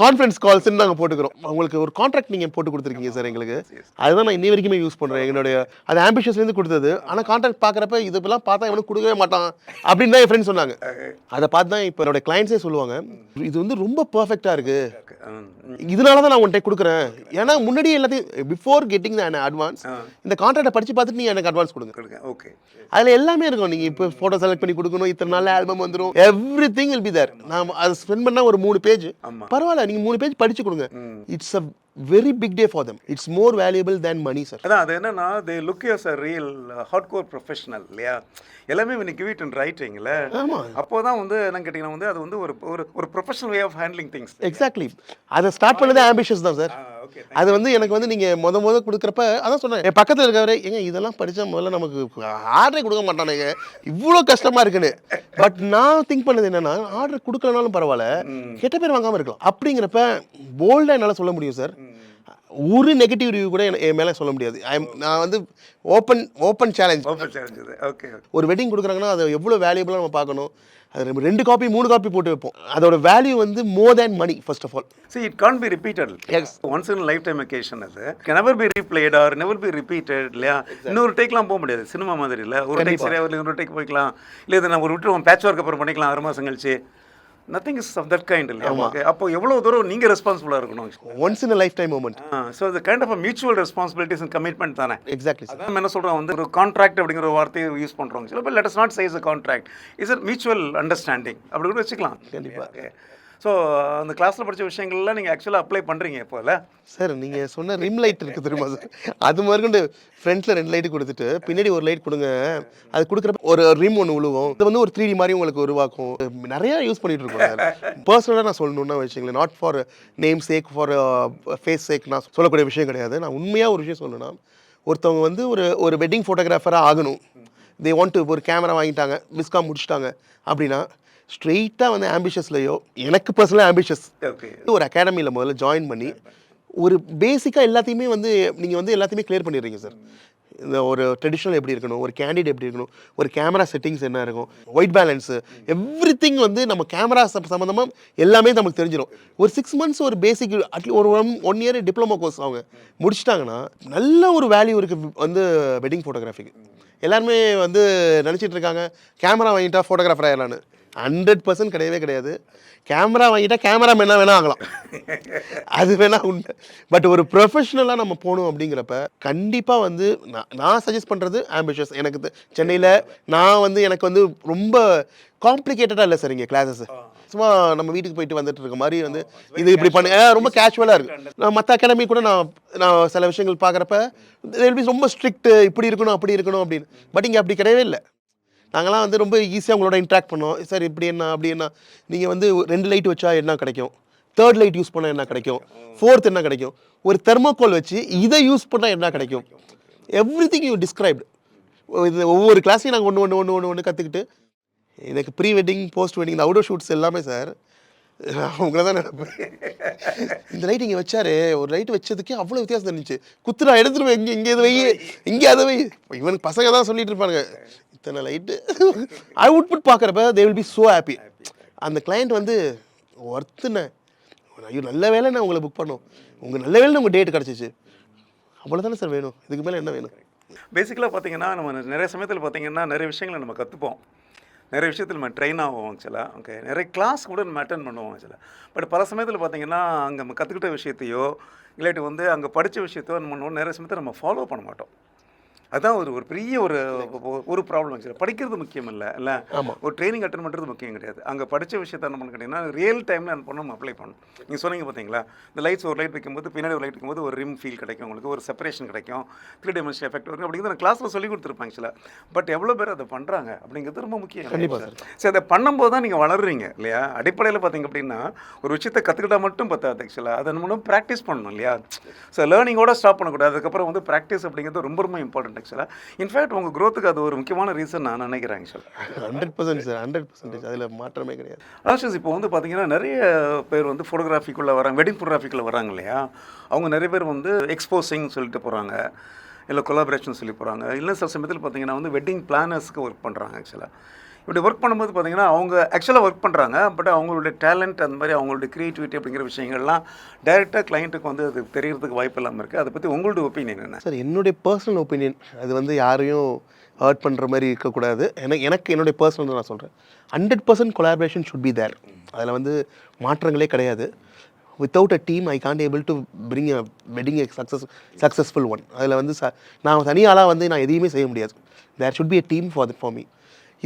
கான்ஃபரன்ஸ் கால்ஸ்ன்னு நாங்கள் போட்டுக்கிறோம். உங்களுக்கு ஒரு கான்ட்ராக்ட் நீங்கள் போட்டு கொடுத்துருக்கீங்க சார் எங்களுக்கு. அதுதான் நான் இன்னி வரைக்குமே யூஸ் பண்ணுறேன். என்னுடைய அது ஆம்பிஷஸ்லேருந்து கொடுத்தது. ஆனால் கான்ட்ராக்ட் பார்க்குறப்ப இதெல்லாம் பார்த்தா எவனும் கொடுக்கவே மாட்டான் அப்படின்னு தான் என் ஃப்ரெண்ட்ஸ் சொன்னாங்க. அதை பார்த்து தான் இப்போ என்னோட கிளைண்ட்ஸே சொல்லுவாங்க, இது வந்து ரொம்ப பர்ஃபெக்டாக இருக்குது, இதனால தான் நான் உன்கிட்ட கொடுக்குறேன். ஏன்னா முன்னாடியே எல்லாத்தையும் பிஃபோர் கெட்டிங் த அட்வான்ஸ் இந்த கான்ட்ராக்டை படித்து பார்த்துட்டு நீங்கள் எனக்கு அட்வான்ஸ் கொடுங்க. ஓகே. அதில் எல்லாமே இருக்கும். நீங்கள் இப்போ ஃபோட்டோ செலக்ட் பண்ணி கொடுக்கணும், இத்தனை நாள் ஆல்பம் வந்துடும், எவ்ரிதிங் வில் பி தேர். நான் அதை ஸ்பெண்ட் பண்ணால் ஒரு 3 பேஜ் பரவாயில்ல, நீங்கள் 3 பேஜ் படித்து கொடுங்க. It's a very big day for them. It's more valuable than money sir. அதான் அது என்னன்னா they look as a real hardcore professional இல்லையா. எல்லாமே when you give it in writingல அப்போ தான் வந்து என்ன கேட்டிங்கன்னா வந்து அது வந்து ஒரு ஒரு professional way of handling things. Exactly. அதை ஸ்டார்ட் பண்ணதே ஆம்பிஷஸ் தான் சார். அது வந்து எனக்கு வந்து நீங்கள் முத கொடுக்குறப்ப அதான் சொன்னேன், என் பக்கத்தில் இருக்கவரே ஏங்க இதெல்லாம் படித்தா முதல்ல நமக்கு ஆர்டரே கொடுக்க மாட்டானுங்க, இவ்வளோ கஷ்டமாக இருக்குன்னு. பட் நான் திங்க் பண்ணது என்னன்னா, ஆர்டர் கொடுக்கலனாலும் பரவாயில்ல, கெட்ட பேர் வாங்காமல் இருக்கலாம் அப்படிங்கிறப்ப போல்டாக என்னால் சொல்ல முடியும் சார். ஒரு நெகட்டிவ் ரிவ்யூ கூட என் மேலே சொல்ல முடியாது. நான் வந்து ஓப்பன் சேலஞ்ச். ஓகே. ஒரு வெட்டிங் கொடுக்குறாங்கன்னா அதை எவ்வளோ வேல்யூபிளாக நம்ம பார்க்கணும். அது நம்ம 2 காப்பி 3 காப்பி போட்டு வைப்போம். அதோட வேல்யூ வந்து more than money first of all. See, it can't be repeated. Yes. Once in a lifetime occasion அது can never be replayed or never be repeated இல்லையா. இன்னொரு டேக்லாம் போக முடியாது சினிமா மாதிரி இல்லை. ஒரு டேக் சரியாக வரல, இன்னொரு டேக் போய்க்கலாம். இல்லை இதை நம்ம ஒரு விட்டுருவோம், பேட்ச் ஒர்க் அப்புறம் பண்ணிக்கலாம் 6 மாதம் கழிச்சு. Nothing is of that kind இல்லையா. ஓகே. அப்போ எவ்வளோ தூரம் நீங்கள் ரெஸ்பான்சிபிளாக இருக்கணும். Once in a lifetime moment. So அது kind of mutual responsibilities and commitment தானே. எக்ஸாக்ட்லி. அதான் என்ன சொல்கிறோம் வந்து ஒரு கான்ட்ராக்ட் அப்படிங்கிற ஒரு வார்த்தையை யூஸ் பண்ணுறோம். சில பேர் let us not say is a contract, is a mutual understanding அப்படி கூட வச்சுக்கலாம். கண்டிப்பாக. ஸோ அந்த கிளாஸில் படித்த விஷயங்கள்லாம் நீங்கள் ஆக்சுவலாக அப்ளை பண்ணுறீங்க இப்போ இல்லை சார். நீங்கள் சொன்ன ரிம் லைட் இருக்குது தெரியுமா சார், அது மாதிரி ஃப்ரண்ட்டில் 2 லைட்டு கொடுத்துட்டு பின்னாடி ஒரு லைட் கொடுங்க. அது கொடுக்குறப்ப ஒரு ரிம் ஒன்று விழுவும். இது வந்து ஒரு 3D மாதிரி உங்களுக்கு உருவாக்கும். நிறையா யூஸ் பண்ணிகிட்டு இருக்கோம் சார். பர்சனலாக நான் சொல்லணுன்னா வச்சுங்களேன், not for name sake, for face sake நான் சொல்லக்கூடிய விஷயம் கிடையாது. நான் உண்மையாக ஒரு விஷயம் சொல்லணும்னா, ஒருத்தவங்க வந்து ஒரு வெட்டிங் ஃபோட்டோகிராஃபராக ஆகணும், தே வாண்ட் டு ஒரு கேமரா வாங்கிட்டாங்க, விஸ்காம் முடிச்சிட்டாங்க அப்படின்னா ஸ்ட்ரெயிட்டாக வந்து ஆம்பிஷஸ்லையோ, எனக்கு பர்சனலாக ஆம்பிஷஸ் ஒரு அகாடமியில் முதல்ல ஜாயின் பண்ணி ஒரு பேசிக்காக எல்லாத்தையுமே வந்து நீங்கள் வந்து எல்லாத்தையுமே கிளியர் பண்ணிடுறீங்க சார். இந்த ஒரு ட்ரெடிஷ்னல் எப்படி இருக்கணும், ஒரு கேண்டிட் எப்படி இருக்கணும், ஒரு கேமரா செட்டிங்ஸ் என்ன இருக்கும், ஒயிட் பேலன்ஸு, எவ்ரிதிங் வந்து நம்ம கேமரா சம்மந்தமாக எல்லாமே நமக்கு தெரிஞ்சிடும். ஒரு 6 மந்த்ஸ் ஒரு பேசிக் ஒரு 1 இயர் டிப்ளமோ கோர்ஸ் அவங்க முடிச்சிட்டாங்கன்னா நல்ல ஒரு வேல்யூ இருக்குது வந்து வெட்டிங் ஃபோட்டோகிராஃபிக்கு. எல்லாருமே வந்து நினச்சிட்டு இருக்காங்க கேமரா வாங்கிட்டா ஃபோட்டோகிராஃபர் ஆகிடலான்னு. 100% கிடையவே கிடையாது. கேமரா வாங்கிட்டா கேமராமேனா வேணா ஆகலாம், அது வேணா உண்டு. பட் ஒரு ப்ரொஃபஷ்னலாக நம்ம போகணும் அப்படிங்கிறப்ப கண்டிப்பாக வந்து நான் சஜஸ்ட் பண்ணுறது ஆம்பிஷஸ். எனக்கு சென்னையில் நான் வந்து எனக்கு வந்து ரொம்ப காம்ப்ளிகேட்டடாக இல்லை சார் இங்கே கிளாஸஸ். சும்மா நம்ம வீட்டுக்கு போயிட்டு வந்துட்டு இருக்க மாதிரி வந்து இது இப்படி பண்ண ரொம்ப கேஷுவலாக இருக்குது. நான் மற்ற அகாடமி கூட நான் சில விஷயங்கள் பார்க்குறப்ப ரொம்ப ஸ்ட்ரிக்ட், இப்படி இருக்கணும் அப்படி இருக்கணும் அப்படின்னு. பட் இங்கே அப்படி கிடையவே இல்லை. நாங்களாம் வந்து ரொம்ப ஈஸியாக உங்களோட இன்ட்ராக்ட் பண்ணோம். சார் இப்படி என்ன அப்படி என்ன, நீங்கள் வந்து 2 லைட் வச்சா என்ன கிடைக்கும், 3rd லைட் யூஸ் பண்ணால் என்ன கிடைக்கும், 4th என்ன கிடைக்கும், ஒரு தெர்மோகோல் வச்சு இதை யூஸ் பண்ணால் என்ன கிடைக்கும், எவ்ரிதிங் யூ டிஸ்கிரைப்டு. இது ஒவ்வொரு கிளாஸையும் நாங்கள் ஒன்று கற்றுக்கிட்டு எனக்கு ப்ரீ வெட்டிங் போஸ்ட் வெட்டிங் இந்த அவுட்டோர் ஷூட்ஸ் எல்லாமே சார் உங்களை தான் நினைப்பேன். இந்த லைட் இங்கே வச்சாரு, ஒரு லைட் வச்சதுக்கே அவ்வளோ வித்தியாசம் இருந்துச்சு, குத்துரா எடுத்துருவேன், இங்கே இது வை, இங்கே அதை வை. இவனுக்கு பசங்க தான் சொல்லிட்டு இருப்பானுங்க இத்தனை லைட்டு. அவுட்புட் பார்க்குறப்ப they will be so happy. அந்த கிளைண்ட் வந்து ஒர்த்துண்ணே, ஐயோ நல்ல வேலை நான் உங்களை புக் பண்ணோம், உங்கள் நல்ல வேலை உங்கள் டேட் கிடச்சிச்சு, அவ்வளோ தானே சார் வேணும், இதுக்கு மேலே என்ன வேணும். பேசிக்கலாக பார்த்தீங்கன்னா நம்ம நிறைய சமயத்தில் பார்த்தீங்கன்னா நிறைய விஷயங்களை நம்ம கற்றுப்போம், நிறைய விஷயத்தில் நம்ம ட்ரெயின் ஆகும் ஆக்சுவலாக. ஓகே, நிறைய கிளாஸ் கூட நம்ம அட்டன் பண்ணுவோம் ஆக்சுவலாக. பட் பல சமயத்தில் பார்த்தீங்கன்னா அங்கே நம்ம கற்றுக்கிட்ட விஷயத்தையோ இல்லாட்டி வந்து அங்கே படித்த விஷயத்தையோ நம்ம நிறைய சமயத்தில் நம்ம ஃபாலோ பண்ண மாட்டோம். அதான் ஒரு பெரிய ஒரு ப்ராப்ளம் ஆக்சுவலாக. படிக்கிறது முக்கியம் இல்லை ஆமாம். ஒரு ட்ரைனிங் அட்டன் பண்ணுறது முக்கியம் கிடையாது. அங்கே படித்த விஷயத்தை என்ன பண்ண கேட்டிங்கன்னா ரியல் டைமில் என்ன பண்ணணும், அப்ளை பண்ணணும். நீங்கள் சொன்னீங்க பார்த்தீங்களா, இந்த லைட்ஸ் ஒரு லைட் வைக்கும்போது பின்னாடி ஒரு லைட் வைக்கும்போது ஒரு ரிம் ஃபீல் கிடைக்கும், உங்களுக்கு ஒரு செப்பரேஷன் கிடைக்கும், 3 டைமென்ஷன் எஃபெக்ட் வரும் அப்படிங்கிறது நான் கிளாஸில் சொல்லி கொடுத்துருப்பேன் ஆக்சுவலாக. பட் எவ்வளோ பேர் அதை பண்ணுறாங்க அப்படிங்கிறது ரொம்ப முக்கியம். கண்டிப்பாக சார். சரி, அதை பண்ணும்போது தான் நீங்கள் வளர்றீங்க இல்லையா? அடிப்படையில் பார்த்தீங்க அப்படின்னா ஒரு விஷயத்தை கற்றுக்கிட்டா மட்டும் பத்தாது ஆக்சுவலாக, அதை நம்ம ப்ராக்டிஸ் பண்ணணும் இல்லையா? ஸோ லேர்னிங்கோட ஸ்டாப் பண்ணக்கூடாது. அதுக்கப்புறம் வந்து ப்ராக்டிஸ் அப்படிங்கிறது ரொம்ப ரொம்ப இம்பார்ட்டன்ட் ஆக்சுவலாக. இன்ஃபேக்ட் உங்கள் க்ரோத்துக்கு அது ஒரு முக்கியமான ரீசன் நான் நினைக்கிறேன் ஆக்சுவலாக. 100% சார், 100% அதில் மாற்றமே கிடையாது. அலாஷியஸ், இப்போ வந்து பார்த்தீங்கன்னா நிறைய பேர் வந்து ஃபோட்டோகிராஃபிக்குள்ளே வராங்க, வெட்டிங் ஃபோட்டோகிராஃபிக்குள்ளே வராங்க இல்லையா? அவங்க நிறைய பேர் வந்து எக்ஸ்போசிங் சொல்லிட்டு போகிறாங்க, இல்லை கொலாபரேஷன் சொல்லி போகிறாங்க, இல்லை சில சமயத்தில் பார்த்தீங்கன்னா வந்து வெட்டிங் பிளானர்ஸ்க்கு ஒர்க் பண்ணுறாங்க ஆக்சுவலாக. இப்படி ஒர்க் பண்ணும்போது பார்த்தீங்கன்னா அவங்க ஆக்சுவலாக ஒர்க் பண்ணுறாங்க, பட் அவங்களுடைய டேலண்ட் அந்த மாதிரி அவங்களுடைய க்ரியேட்டிவிட்டி அப்படிங்கிற விஷயங்கள்லாம் டைரெக்டாக கிளைண்ட்டுக்கு வந்து அது தெரியறதுக்கு வாய்ப்பு இல்லாமல் இருக்குது. அதை பற்றி உங்களோட ஒப்பீனியன் என்ன? சார், என்னுடைய பர்சனல் ஒப்பீனியன், அது வந்து யாரையும் ஹர்ட் பண்ணுற மாதிரி இருக்கக்கூடாது. எனக்கு என்னுடைய பர்சனல் நான் சொல்கிறேன், 100% கொலாபரேஷன் ஷுட் பி தேர். அதில் வந்து மாற்றங்களே கிடையாது. Without a team I can't able to bring a wedding successful one. அதில் வந்து நான் தனியாளாக வந்து நான் எதையுமே செய்ய முடியாது. There should be a team for me.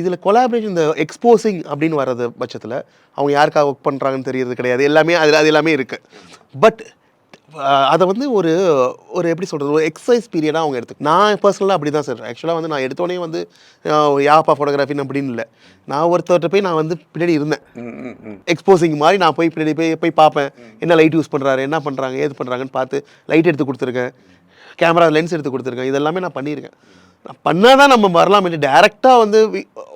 இதில் கொலாபரேஷன், இந்த எக்ஸ்போசிங் அப்படின்னு வர்றது பட்சத்தில் அவங்க யாருக்காக ஒர்க் பண்ணுறாங்கன்னு தெரியறது கிடையாது. எல்லாமே அது எல்லாமே இருக்குது. பட் அதை வந்து ஒரு எப்படி சொல்கிறது, ஒரு எக்ஸசைஸ் பீரியடாக அவங்க எடுத்து, நான் பர்சனலாக அப்படி தான் சார். ஆக்சுவலாக வந்து நான் எடுத்தோடனே வந்து யாப்பா ஃபோட்டோகிராஃபின்னு அப்படின்னு இல்லை. நான் ஒருத்தர்கிட்ட போய் நான் வந்து பின்னாடி இருந்தேன். எக்ஸ்போசிங் மாதிரி நான் போய் பின்னாடி போய் பார்ப்பேன், என்ன லைட் யூஸ் பண்ணுறாரு, என்ன பண்ணுறாங்க, ஏது பண்ணுறாங்கன்னு பார்த்து லைட் எடுத்து கொடுத்துருக்கேன், கேமரா லென்ஸ் எடுத்து கொடுத்துருக்கேன். இதெல்லாமே நான் பண்ணியிருக்கேன். பண்ணால் தான் நம்ம வரலாம். இல்லை டேரெக்டாக வந்து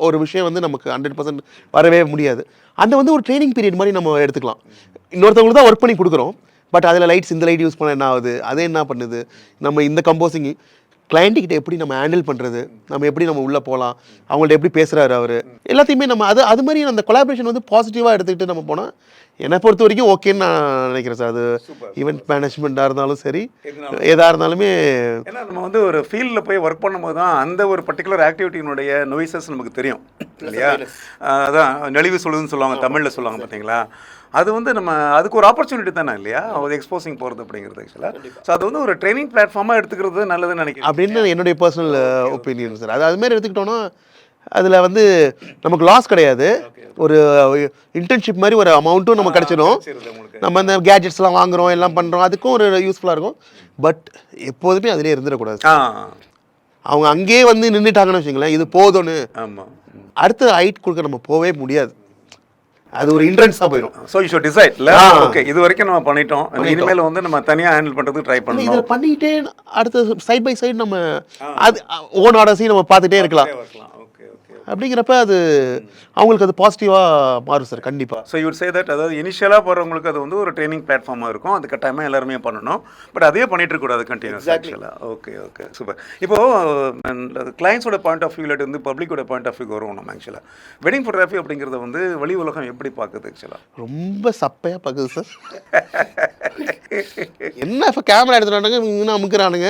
ஒரு விஷயம் வந்து நமக்கு 100% வரவே முடியாது. அந்த வந்து ஒரு ட்ரைனிங் பீரியட் மாதிரி நம்ம எடுத்துக்கலாம். இன்னொருத்தவங்களுக்கு தான் ஒர்க் பண்ணி கொடுக்குறோம். பட் அதில் லைட்ஸ், இந்த லைட் யூஸ் பண்ண என்ன ஆகுது, அது என்ன பண்ணுது, நம்ம இந்த கம்போசிங் கிளைண்ட்டுக்கிட்ட எப்படி நம்ம ஹேண்டில் பண்ணுறது, நம்ம எப்படி நம்ம உள்ளே போகலாம், அவங்கள்ட்ட எப்படி பேசுகிறாரு அவர், எல்லாத்தையுமே நம்ம அது மாதிரி அந்த கொலாபரேஷன் வந்து பாசிட்டிவாக எடுத்துக்கிட்டு நம்ம போனால் என்னை பொறுத்த வரைக்கும் ஓகேன்னு நான் நினைக்கிறேன் சார். அது ஈவெண்ட் மேனேஜ்மெண்ட்டாக இருந்தாலும் சரி, எதாக இருந்தாலுமே. ஏன்னா நம்ம வந்து ஒரு ஃபீல்டில் போய் ஒர்க் பண்ணும்போது தான் அந்த ஒரு பர்டிகுலர் ஆக்டிவிட்டியினுடைய நோய்ஸஸ் நமக்கு தெரியும் இல்லையா? அதான் நெளிவு சொல்லுதுன்னு சொல்லுவாங்க, தமிழில் சொல்லுவாங்க பார்த்தீங்களா? அது வந்து நம்ம அதுக்கு ஒரு ஆப்பர்ச்சுனிட்டி தானே இல்லையா, ஒரு எக்ஸ்போசிங் போகிறது அப்படிங்கிறது ஆக்சுவலாக. ஸோ அது வந்து ஒரு ட்ரைனிங் பிளாட்ஃபார்மாக எடுத்துக்கிறது நல்லதுன்னு நினைக்கிறேன் அப்படின்னு என்னுடைய பர்சனல் ஒப்பீனியன் சார். அதுமாரி எடுத்துக்கிட்டோன்னா அதில் வந்து நமக்கு லாஸ் கிடையாது. ஒரு இன்டர்ன்ஷிப் மாதிரி ஒரு அமௌண்ட்டும் நமக்கு கிடச்சிடும். நம்ம அந்த கேஜெட்ஸ்லாம் வாங்குகிறோம், எல்லாம் பண்ணுறோம், அதுக்கும் ஒரு யூஸ்ஃபுல்லாக இருக்கும். பட் எப்போதுமே அதிலே இருந்துடக்கூடாது. அவங்க அங்கேயே வந்து நின்றுட்டாங்கன்னு வச்சுங்களேன், இது போதும்னு. ஆமாம், அடுத்த ஹைட் கொடுக்க நம்ம போகவே முடியாது. அது ஒரு இன்ட்ரென்ஸாக போயிடும். ஸோ யூ ஷுட் டிசைட் இல்லை, ஓகே இது வரைக்கும் நம்ம பண்ணிட்டோம், இனிமேல் வந்து நம்ம தனியாக ஹேண்டில் பண்ணுறதுக்கு ட்ரை பண்ணணும். இதில் பண்ணிக்கிட்டே அடுத்த சைட் பை சைடு நம்ம அது ஓன் ஆர்டர்ஸையும் நம்ம பார்த்துட்டே இருக்கலாம். அப்படிங்கிறப்ப அது அவங்களுக்கு அது பாசிட்டிவாக மாறும் சார், கண்டிப்பாக. ஸோ யூ சே தட், அதாவது இனிஷியலாக போகிறவங்களுக்கு அது வந்து ஒரு ட்ரைனிங் பிளாட்ஃபார்மாக இருக்கும், அது கட்டாயமாக எல்லாருமே பண்ணணும். பட் அதே பண்ணிட்டு இருக்கக்கூடாது கண்டினியூஸ் ஆக்சுவலாக. Okay super. இப்போது கிளைண்ட்ஸோட பாயிண்ட் ஆஃப் வியூவில் வந்து பப்ளிக்கோட பாயிண்ட் ஆஃப் வியூ வரும் நம்ம ஆக்சுவலாக. வெட்டிங் ஃபோட்டோகிராஃபி அப்படிங்கிறத வந்து வெளி உலகம் எப்படி பார்க்குது ஆக்சுவலாக? ரொம்ப சப்பையாக பார்க்குது சார். என்ன இப்போ கேமரா எடுத்துட்டானுங்க, இன்னும் அமுக்குறானுங்க,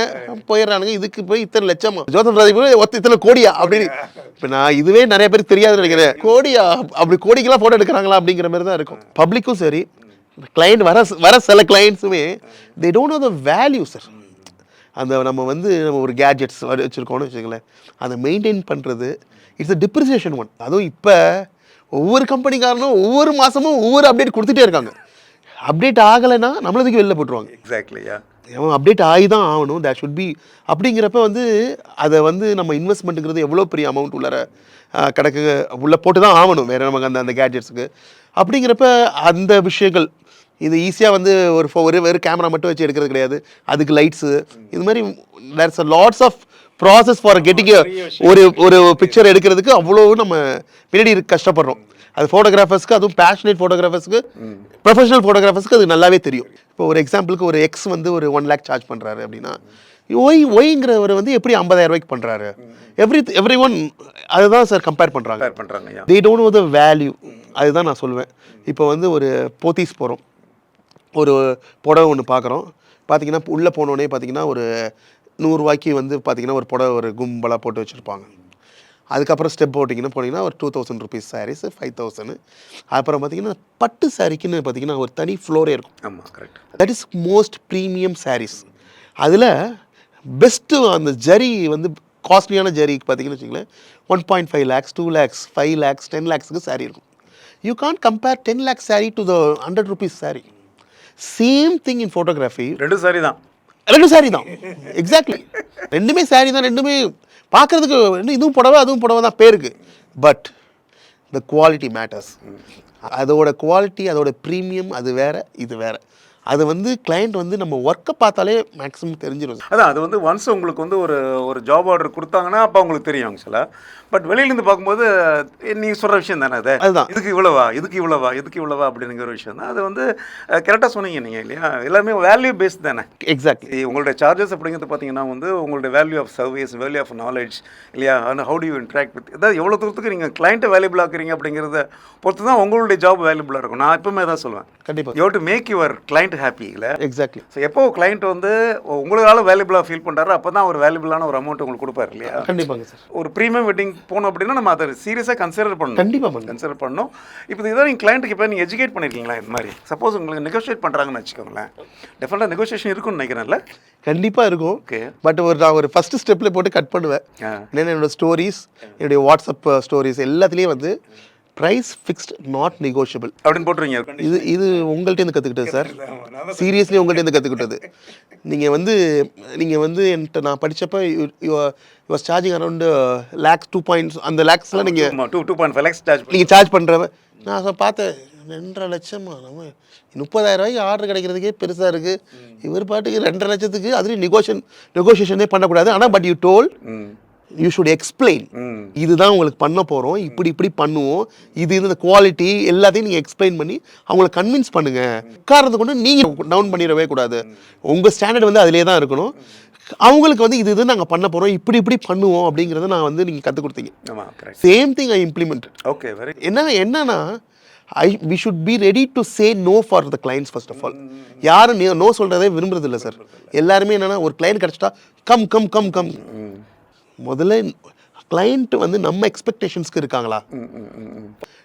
போயிடுறானுங்க, இதுக்கு போய் இத்தனை லட்சமா, ஜோசப் ராஜ் இத்தனை கோடியா அப்படின்னு. இப்போ நான் இதுவே நிறைய பேருக்கு தெரியாதுன்னு நினைக்கிறேன். கோடியா, அப்படி கோடிக்கெல்லாம் ஃபோட்டோ எடுக்கிறாங்களா அப்படிங்கிற மாதிரி தான் இருக்கும். பப்ளிக்கும் சரி, கிளைண்ட் வர சில கிளைண்ட்ஸுமே they don't know the value sir. அந்த நம்ம வந்து நம்ம ஒரு கேட்ஜெட்ஸ் வச்சுருக்கோம்னு வச்சுக்கங்களேன், அதை மெயின்டைன் பண்ணுறது இட்ஸ் அ டிப்ரிசியேஷன் ஒன். அதுவும் இப்போ ஒவ்வொரு கம்பெனிக்காரனும் ஒவ்வொரு மாதமும் ஒவ்வொரு அப்டேட் கொடுத்துட்டே இருக்காங்க. அப்டேட் ஆகலைன்னா நம்மளதுக்கு வெளில போட்டுருவாங்க. எக்ஸாக்ட்லியா, அப்டேட் ஆகி தான் ஆகணும். That should be. அப்படிங்கிறப்ப வந்து அதை வந்து நம்ம இன்வெஸ்ட்மெண்ட்டுங்கிறது எவ்வளோ பெரிய அமௌண்ட் உள்ளே போட்டு தான் ஆகணும் வேறு நமக்கு அந்த கேட்ஜெட்ஸுக்கு. அப்படிங்கிறப்ப அந்த விஷயங்கள் இது ஈஸியாக வந்து ஒரு கேமரா மட்டும் வச்சு எடுக்கிறது கிடையாது. அதுக்கு லைட்ஸு, இது மாதிரி there's a lots of process for getting ஒரு பிக்சர் எடுக்கிறதுக்கு அவ்வளோ நம்ம பின்னாடி கஷ்டப்படுறோம். அது ஃபோட்டோகிராஃபர்ஸ்க்கு, அதுவும் பேஷனேட் ஃபோட்டோகிராஃபர்ஸ்க்கு, ப்ரொஃபஷனல் ஃபோட்டோகிராஃபர்ஸ்க்கு அது நல்லாவே தெரியும். இப்போ ஒரு எக்ஸாம்பிளுக்கு ஒரு எக்ஸ் வந்து ஒரு 1 lakh சார்ஜ் பண்ணுறாரு அப்படின்னா, ஒய்ங்கிறவர் வந்து எப்படி 50,000 ரூபாய்க்கு பண்ணுறாரு. எவ்ரி ஒன் அதுதான் சார் கம்பேர் பண்ணுறாங்க. தே டோன்ட் நோ த வேல்யூ. அதுதான் நான் சொல்லுவேன். இப்போ வந்து ஒரு போத்தீஸ் போகிறோம், ஒரு புடவை ஒன்று பார்க்குறோம். பார்த்தீங்கன்னா உள்ளே போனோடனே பார்த்தீங்கன்னா ஒரு 100 ரூபாய்க்கு வந்து பார்த்தீங்கன்னா ஒரு புடவை ஒரு கும்பலாக போட்டு வச்சுருப்பாங்க. அதுக்கப்புறம் ஸ்டெப் போட்டிங்கன்னா ஒரு 2000 ருபீஸ் சாரீஸ், 5000. அப்புறம் பார்த்தீங்கன்னா பட்டு சாரிக்குன்னு பார்த்தீங்கன்னா ஒரு தனி ஃப்ளோரே இருக்கும். ஆமாம், correct. That is most premium saris. அதில் பெஸ்ட்டு அந்த ஜரி வந்து காஸ்ட்லியான ஜரிக்கு பார்த்தீங்கன்னு வச்சுங்களேன் 1.5 lakhs 2 lakhs 5 lakhs 10 lakhsக்கு saree இருக்கும். You can't compare 10 lakh saree to the 100 rupees saree. Same thing in photography. ரெண்டு சாரி தான், ரெண்டு saree தான் எக்ஸாக்ட்லி. ரெண்டுமே saree தான், ரெண்டுமே பார்க்குறதுக்கு இதுவும் புடவை அதுவும் புடவை தான் பேருக்கு. But the quality matters. அதோட குவாலிட்டி, அதோட ப்ரீமியம் அது வேறு, இது வேறு. அது வந்து கிளைண்ட் வந்து நம்ம ஒர்க்கை பார்த்தாலே மேக்ஸிமம் தெரிஞ்சிடும். அதான் அது வந்து ஒன்ஸ் உங்களுக்கு வந்து ஒரு ஜாப் ஆர்டர் கொடுத்தாங்கன்னா அப்போ உங்களுக்கு தெரியும் ஆக்சுவலாக. பட் வெளியிலேருந்து பார்க்கும்போது நீங்கள் சொல்கிற விஷயம் தானே அது. அதுதான் இதுக்கு இவ்வளவா, இதுக்கு இவ்வளவா, இதுக்கு இவ்வளவா அப்படிங்கிற ஒரு விஷயம் தான். அது வந்து கரெக்டாக சொன்னீங்க நீங்கள் இல்லையா. எல்லாமே வேல்யூ பேஸ்ட் தானே. எக்ஸாக்ட்லி. உங்களுடைய சார்ஜஸ் அப்படிங்கிறது பார்த்தீங்கன்னா வந்து உங்களுடைய value of service, value of knowledge இல்லையா, and how do you interact with, அதாவது எவ்வளோ தூரத்துக்கு நீங்கள் கிளைண்ட்டை வேல்யூபிள் ஆக்குறீங்க அப்படிங்கிறத பொறுத்து தான் உங்களுடைய ஜாப் வேல்யூபிளாக இருக்கும். நான் எப்பவுமே தான் சொல்லுவேன், கண்டிப்பாக you have to make your client happy இல்லை. எக்ஸாக்ட்லி. ஸோ எப்போ கிளைண்ட் வந்து உங்களால் வேல்யூபிளாக ஃபீல் பண்ணுறாரு அப்போ தான் ஒரு வேல்யூபிளான ஒரு அமௌண்ட் உங்களுக்கு கொடுப்பாரு இல்லையா. கண்டிப்பாங்க சார். ஒரு ப்ரீமியம் வெட்டிங் போனோம் அப்படின்னா நம்ம அதை சீரியஸாக கன்சிடர் பண்ணணும். கண்டிப்பாக கன்சிடர் பண்ணணும். இப்போ இதான் நீங்கள் கிளைண்ட்டுக்கு இப்போ நீங்கள் எஜுகேட் பண்ணியிருக்கீங்களா இந்த மாதிரி? சப்போஸ் உங்களுக்கு நெகோஷியேட் பண்ணுறாங்கன்னு வச்சுக்கோங்களேன், டெஃபினட்டாக நெகோஷியேஷன் இருக்குன்னு நினைக்கிறேன்ல. கண்டிப்பாக இருக்கும். ஓகே. பட் நான் ஒரு ஃபஸ்ட்டு ஸ்டெப்பில் போட்டு கட் பண்ணுவேன். ஏன்னா என்னோடய ஸ்டோரிஸ், என்னுடைய வாட்ஸ்அப் ஸ்டோரிஸ் எல்லாத்துலேயும் வந்து ப்ரைஸ் ஃபிக்ஸ்ட் நாட் நெகோஷியபிள் அப்படின்னு போட்டுருவீங்க. இது உங்கள்கிட்டேருந்து கற்றுக்கிட்டது சார். சீரியஸ்லி உங்கள்கிட்டேருந்து கற்றுக்கிட்டது. நீங்கள் வந்து என்கிட்ட நான் படித்தப்போ you charging around lakhs 2 points அந்த லேக்ஸில் நீங்கள் 2.5 lakhs நீங்கள் சார்ஜ் பண்ணுறவ நான் பார்த்தேன். 2.5 லட்சமா? நம்ம 30,000 ரூபாய்க்கு ஆர்டர் கிடைக்கிறதுக்கே பெருசாக இருக்குது. இவர் பாட்டுக்கு 2.5 லட்சத்துக்கு அதுலேயும் நெகோஷியேஷனே பண்ணக்கூடாது. ஆனால் but you told you should explain. இதுதான் உங்களுக்கு பண்ண போகிறோம், இப்படி பண்ணுவோம், இது இந்த குவாலிட்டி எல்லாத்தையும் நீங்கள் எக்ஸ்பிளைன் பண்ணி அவங்கள கன்வின்ஸ் பண்ணுங்கள். உட்கார்றது கொண்டு நீங்கள் டவுன் பண்ணிடவே கூடாது. உங்கள் ஸ்டாண்டர்ட் வந்து அதிலே தான் இருக்கணும். அவங்களுக்கு வந்து இது நாங்கள் பண்ண போகிறோம், இப்படி பண்ணுவோம் அப்படிங்கிறத நான் வந்து நீங்கள் கற்றுக் கொடுத்தீங்க. Same thing I implement. Okay. என்னன்னா we should be ready to say no for the clients first of all. யாரும் நோ சொல்கிறதே விரும்புறது இல்லை சார். எல்லாருமே என்னென்னா ஒரு கிளைண்ட் கிடச்சிட்டா கம். முதல்ல கிளைண்ட் வந்து நம்ம எக்ஸ்பெக்டேஷன்ஸ்க்கு இருக்காங்களா.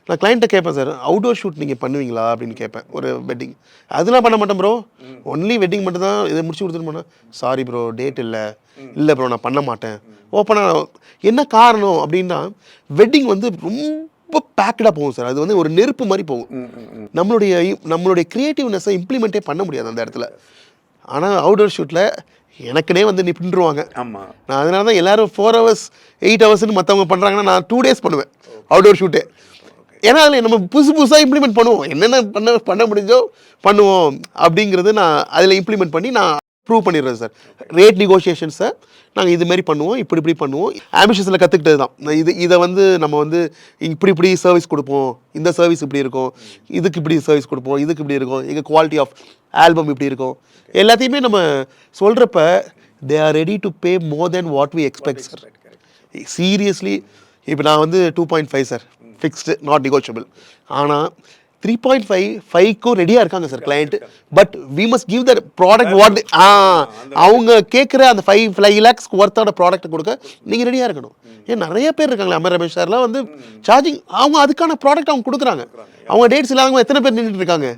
நான் கிளைண்ட்டை கேட்பேன், சார் அவுட்டோர் ஷூட் நீங்கள் பண்ணுவீங்களா அப்படின்னு கேட்பேன். ஒரு வெட்டிங் அதெல்லாம் பண்ண மாட்டேன் ப்ரோ, ஒன்லி வெட்டிங் மட்டும் தான் இதை முடிச்சு கொடுத்துருப்போனா. சாரி ப்ரோ, டேட் இல்லை ப்ரோ, நான் பண்ண மாட்டேன் ஓப்பனாக. என்ன காரணம் அப்படின்னா வெட்டிங் வந்து ரொம்ப பேக்கடாக போகும் சார். அது வந்து ஒரு நெருப்பு மாதிரி போகும். நம்மளுடைய க்ரியேட்டிவ்னஸை இம்ப்ளிமெண்ட்டே பண்ண முடியாது அந்த இடத்துல. ஆனால் அவுட்டோர் ஷூட்டில் எனக்குனே வந்து நின்றுவாங்க. ஆமாம். நான் அதனால தான் எல்லோரும் 4 hours 8 hours மற்றவங்க பண்ணுறாங்கன்னா நான் 2 days பண்ணுவேன் அவுட்டோர் ஷூட்டே. ஏன்னா அதில் நம்ம புதுசாக இம்ப்ளிமெண்ட் பண்ணுவோம், என்னென்ன பண்ண முடிஞ்சோ பண்ணுவோம் அப்படிங்கிறது நான் அதில் இம்ப்ளிமெண்ட் பண்ணி நான் ப்ரூவ் பண்ணிடுறேன் சார். ரேட் நெகோஷியேஷன்ஸை நாங்கள் இதுமாரி பண்ணுவோம், இப்படி பண்ணுவோம். ஆம்பிஷன்ஸில் கற்றுக்கிட்டது தான். இதை வந்து நம்ம வந்து இப்படி சர்வீஸ் கொடுப்போம், இந்த சர்வீஸ் இப்படி இருக்கும், இதுக்கு இப்படி சர்வீஸ் கொடுப்போம், இதுக்கு இப்படி இருக்கும், எங்கள் குவாலிட்டி ஆஃப் ஆல்பம் இப்படி இருக்கும். எல்லாத்தையுமே நம்ம சொல்கிறப்ப they are ready to pay more then what we expect sir. Seriously இப்போ நான் வந்து 2.5 சார் ஃபிக்ஸ்டு நாட் நெகோஷியபிள். ஆனால் 3.5க்கும் ரெடியாக இருக்காங்க sir client. But we must give the product what அவங்க கேட்குற அந்த 5 lakhs ஒர்த்தான ப்ராடக்ட் கொடுக்க நீங்கள் ரெடியாக இருக்கணும். ஏன் நிறைய பேர் இருக்காங்களே, அமர் ரமேஷ் சார்லாம் வந்து சார்ஜிங் அவங்க அதுக்கான ப்ராடக்ட் அவங்க கொடுக்குறாங்க. அவங்க டேட்ஸ் இல்லாதவங்க எத்தனை பேர் நின்றுட்டு இருக்காங்க.